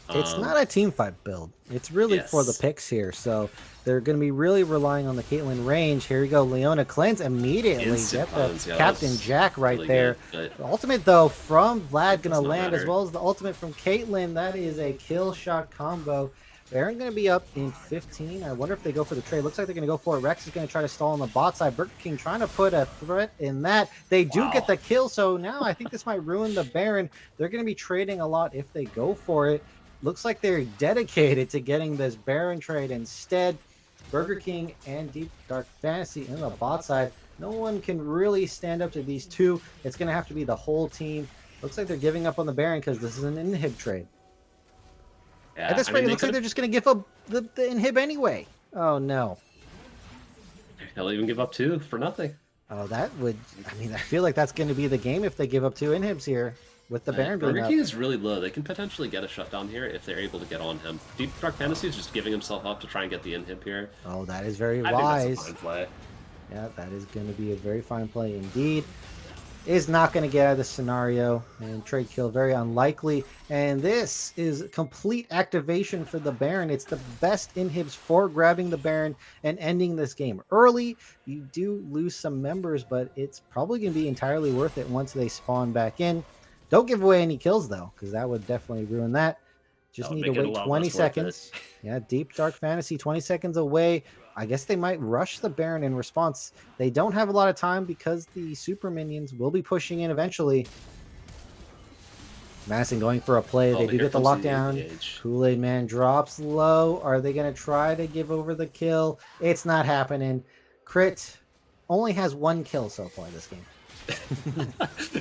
It's not a team fight build. It's really for the picks here. So they're going to be really relying on the Caitlyn range. Here we go. Leona cleanse immediately. Get the Captain Jack right really there. The ultimate, though, from Vlad going to land, as well as the ultimate from Caitlyn. That is a kill shot combo. Baron going to be up in 15. I wonder if they go for the trade. Looks like they're going to go for it. Rex is going to try to stall on the bot side. Burger King trying to put a threat in that. They do get the kill, so now I think this might ruin the Baron. They're going to be trading a lot if they go for it. Looks like they're dedicated to getting this Baron trade instead. Burger King and Deep Dark Fantasy in the bot side. No one can really stand up to these two. It's going to have to be the whole team. Looks like they're giving up on the Baron because this is an inhib trade. Yeah, at this rate, it looks like they're just going to give up the inhib anyway. Oh, no. They'll even give up 2 for nothing. Oh, that would... I mean, I feel like that's going to be the game if they give up 2 inhibs here with the Baron being up. Burger King is really low. They can potentially get a shutdown here if they're able to get on him. Deep Dark Fantasy is just giving himself up to try and get the inhib here. Oh, that is very wise. I think that's a fine play. Yeah, that is going to be a very fine play indeed. Is not going to get out of this scenario, and trade kill very unlikely. And this is complete activation for the Baron. It's the best inhibs for grabbing the Baron and ending this game early. You do lose some members, but it's probably going to be entirely worth it once they spawn back in. Don't give away any kills though, because that would definitely ruin that. Just need to wait 20 seconds. Yeah, Deep Dark Fantasy 20 seconds away. I guess they might rush the Baron in response. They don't have a lot of time because the super minions will be pushing in eventually. Madison going for a play. They do get the lockdown. Kool-Aid Man drops low. Are they going to try to give over the kill? It's not happening. Crit only has 1 kill so far this game.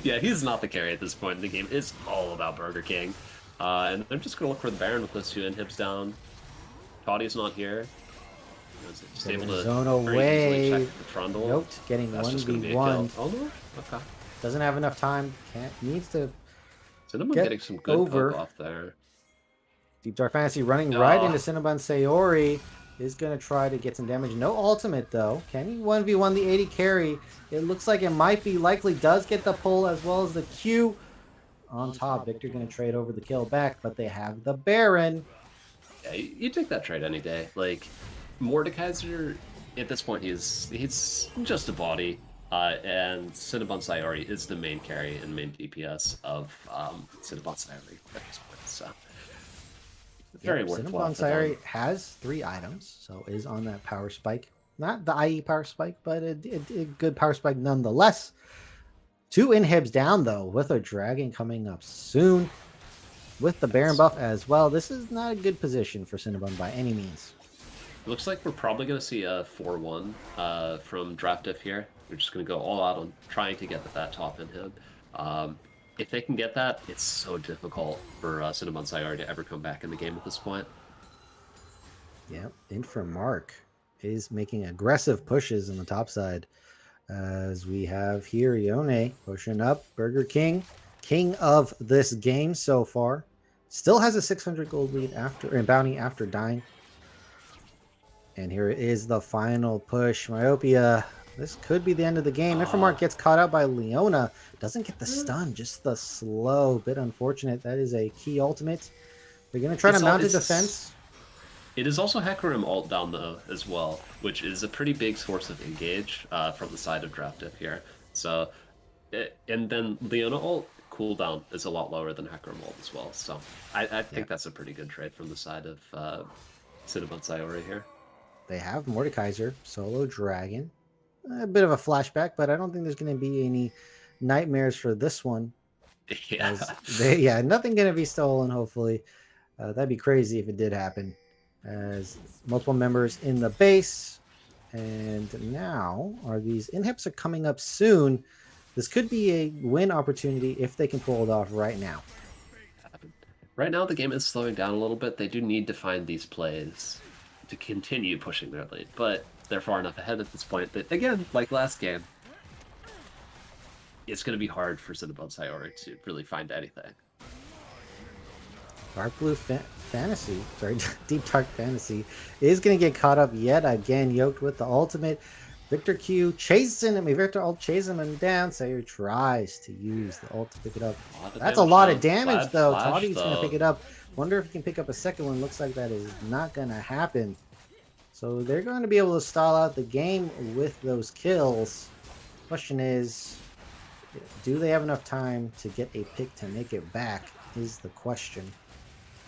Yeah, he's not the carry at this point in the game. It's all about Burger King. And they're just going to look for the Baron with those 2 inhibs down. Toddy's not here. Just able to zone away. Check the Trundle. Nope, getting 1v1. Oh no? Okay. Doesn't have enough time. Needs to Cinnabon getting some good poke off there. Deep Dark Fantasy running right into CinnabunSayori. Is going to try to get some damage. No ultimate, though. Can he 1v1 the 80 carry? It looks like it might be. Likely does get the pull as well as the Q. On top, Victor going to trade over the kill back, but they have the Baron. Yeah, you take that trade any day. Like, Mordekaiser, at this point, he's just a body. And CinnabunSayori is the main carry and main DPS of CinnabunSayori at this point. So Very worthwhile for them. CinnabunSayori has 3 items, so is on that power spike. Not the IE power spike, but a good power spike nonetheless. 2 inhibs down, though, with a dragon coming up soon. With the Baron buff as well. This is not a good position for Cinnabon by any means. It looks like we're probably going to see a 4-1 from Draft Diff here. We're just going to go all out on trying to get that top inhib. If they can get that, it's so difficult for CinnabunSayori to ever come back in the game at this point. Yeah, Mark is making aggressive pushes on the top side. As we have here Yone pushing up. Burger King, king of this game so far. Still has a 600 gold lead after bounty after dying. And here is the final push. Myopia. This could be the end of the game. Mark gets caught out by Leona. Doesn't get the stun, just the slow. Bit unfortunate. That is a key ultimate. They're going to try to mount a defense. It is also Hecarim ult down though as well, which is a pretty big source of engage from the side of Draft Diff here. So, and then Leona ult cooldown is a lot lower than Hecarim ult as well. So I think that's a pretty good trade from the side of CinnabunSayori here. They have Mordekaiser, solo dragon. A bit of a flashback, but I don't think there's going to be any nightmares for this one. Yeah. Nothing going to be stolen, hopefully. That'd be crazy if it did happen. As multiple members in the base. And now these inhibits are coming up soon. This could be a win opportunity if they can pull it off right now. Right now, the game is slowing down a little bit. They do need to find these plays to continue pushing their lead, but they're far enough ahead at this point that, again, like last game, it's going to be hard for CinnabunSayori to really find anything. Dark Blue Fantasy, sorry, Deep Dark Fantasy is going to get caught up yet again, yoked with the ultimate. Victor Q chasing him. Victor ult chasing him down. Sayori tries to use the ult to pick it up. That's a lot of damage, though. Toddy's going to pick it up. Wonder if he can pick up a second one. Looks like that is not going to happen. So they're going to be able to stall out the game with those kills. Question is, do they have enough time to get a pick to make it back is the question.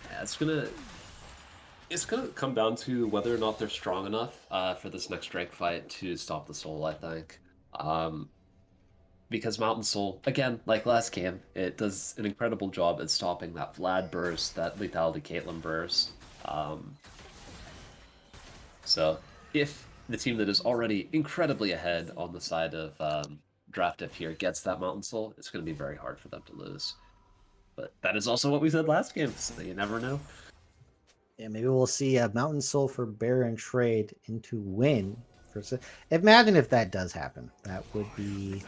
Yeah, it's gonna come down to whether or not they're strong enough for this next Drake fight to stop the Soul, I think. Because Mountain Soul, again, like last game, it does an incredible job at stopping that Vlad burst, that Lethality Caitlyn burst. So if the team that is already incredibly ahead on the side of Draft Diff here gets that Mountain Soul, it's going to be very hard for them to lose. But that is also what we said last game, so you never know. Yeah, maybe we'll see a Mountain Soul for Baron trade into win. Imagine if that does happen. That would be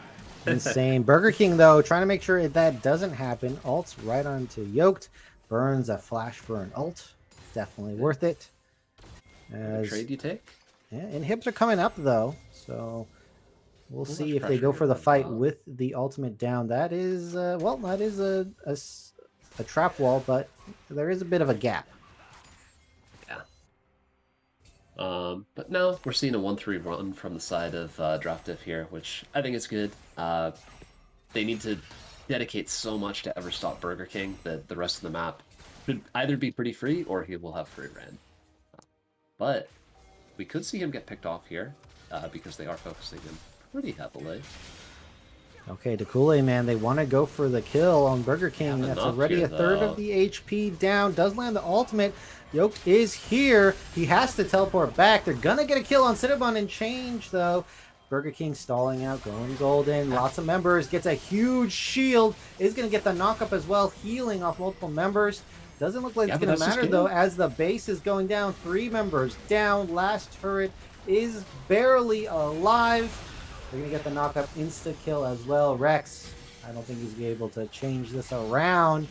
insane. Burger King, though, trying to make sure that doesn't happen. Ult's right onto Yoked. Burns a flash for an ult. Definitely worth it. As, trade you take? Yeah, inhibs are coming up, though. So we'll see if they go for the fight with the ultimate down. That is, that is a trap wall, but there is a bit of a gap. But no, we're seeing a 1-3 run from the side of Draft Diff here, which I think is good. They need to dedicate so much to ever stop Burger King that the rest of the map should either be pretty free or he will have free reign. But we could see him get picked off here because they are focusing him pretty heavily. Okay, Dakule, man, they want to go for the kill on Burger King. That's already a third of the HP down. Does land the ultimate. Yoked is here. He has to teleport back. They're going to get a kill on Cinnabon and change, though. Burger King stalling out, going golden. Lots of members. Gets a huge shield. Is going to get the knock-up as well, healing off multiple members. Doesn't look like it's going to matter, though, as the base is going down. 3 members down. Last turret is barely alive. They're going to get the knock-up insta-kill as well. Rex, I don't think he's going to be able to change this around.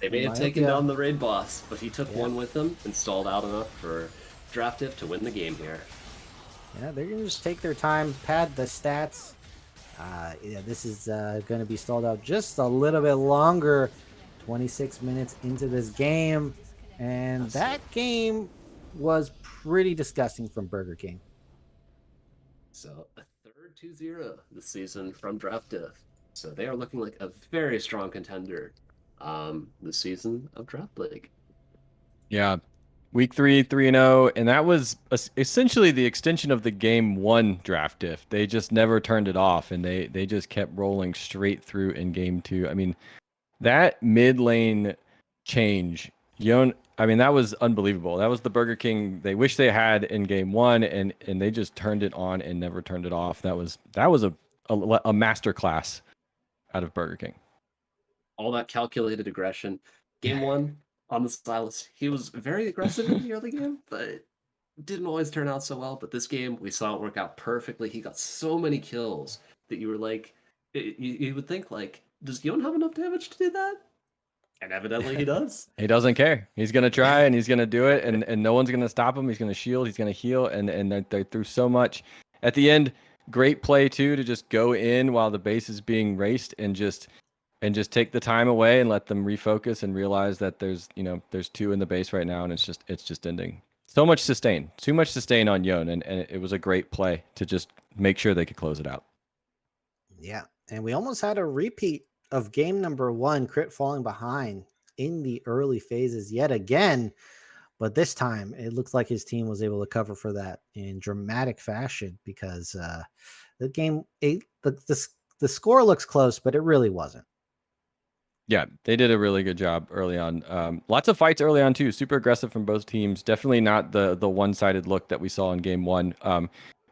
They may have taken down the raid boss, but he took one with them and stalled out enough for Draft Diff to win the game here. Yeah, they're going to just take their time, pad the stats. This is going to be stalled out just a little bit longer. 26 minutes into this game. And that game was pretty disgusting from Burger King. So a third 2-0 this season from Draft Diff. So they are looking like a very strong contender this season of Draft League. Yeah. Week 3, 3-0, and that was essentially the extension of the game 1 draft diff. They just never turned it off, and they just kept rolling straight through in game 2. I mean, that mid lane change, I mean, that was unbelievable. That was the Burger King they wish they had in game 1, and they just turned it on and never turned it off. That was a master class out of Burger King. All that calculated aggression. Game 1 on the Silas, he was very aggressive in the early game, but didn't always turn out so well. But this game, we saw it work out perfectly. He got so many kills that you were like, you would think like, does Yon have enough damage to do that? And evidently he does. He doesn't care. He's gonna try and he's gonna do it, and no one's gonna stop him. He's gonna shield. He's gonna heal, and they threw so much. At the end, great play too to just go in while the base is being raced and just take the time away and let them refocus and realize that there's 2 in the base right now, and it's just ending. So much sustain, too much sustain on Yon, and it was a great play to just make sure they could close it out. Yeah, and we almost had a repeat of game number 1, Crit falling behind in the early phases yet again. But this time, it looks like his team was able to cover for that in dramatic fashion because the game, the score looks close, but it really wasn't. Yeah, they did a really good job early on. Lots of fights early on too. Super aggressive from both teams. Definitely not the one-sided look that we saw in game 1.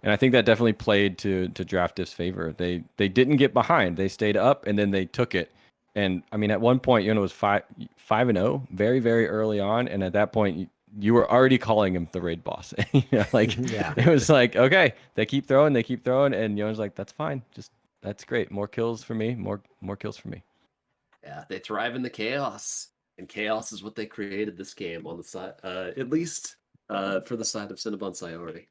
And I think that definitely played to Draft Diff's favor. They didn't get behind. They stayed up and then they took it. And I mean, at one point, it was 5-0, very, very early on. And at that point, you were already calling him the raid boss. It was like, okay, they keep throwing, and Yona's like, that's fine. That's great. More kills for me. More kills for me. Yeah, they thrive in the chaos, and chaos is what they created this game on the side, at least for the side of CinnabunSayori.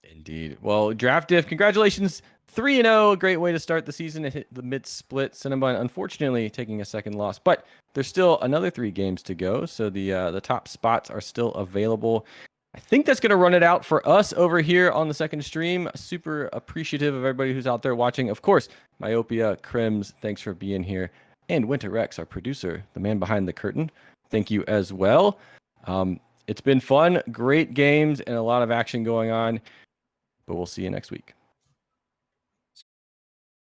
Indeed. Well, Draft Diff, congratulations. 3-0, a great way to start the season. It hit the mid-split. Cinnabon, unfortunately, taking a second loss, but there's still another 3 games to go, so the top spots are still available. I think that's going to run it out for us over here on the second stream. Super appreciative of everybody who's out there watching. Of course, Myopia, Crims, thanks for being here. And Winter Rex, our producer, the man behind the curtain. Thank you as well. It's been fun, great games, and a lot of action going on. But we'll see you next week.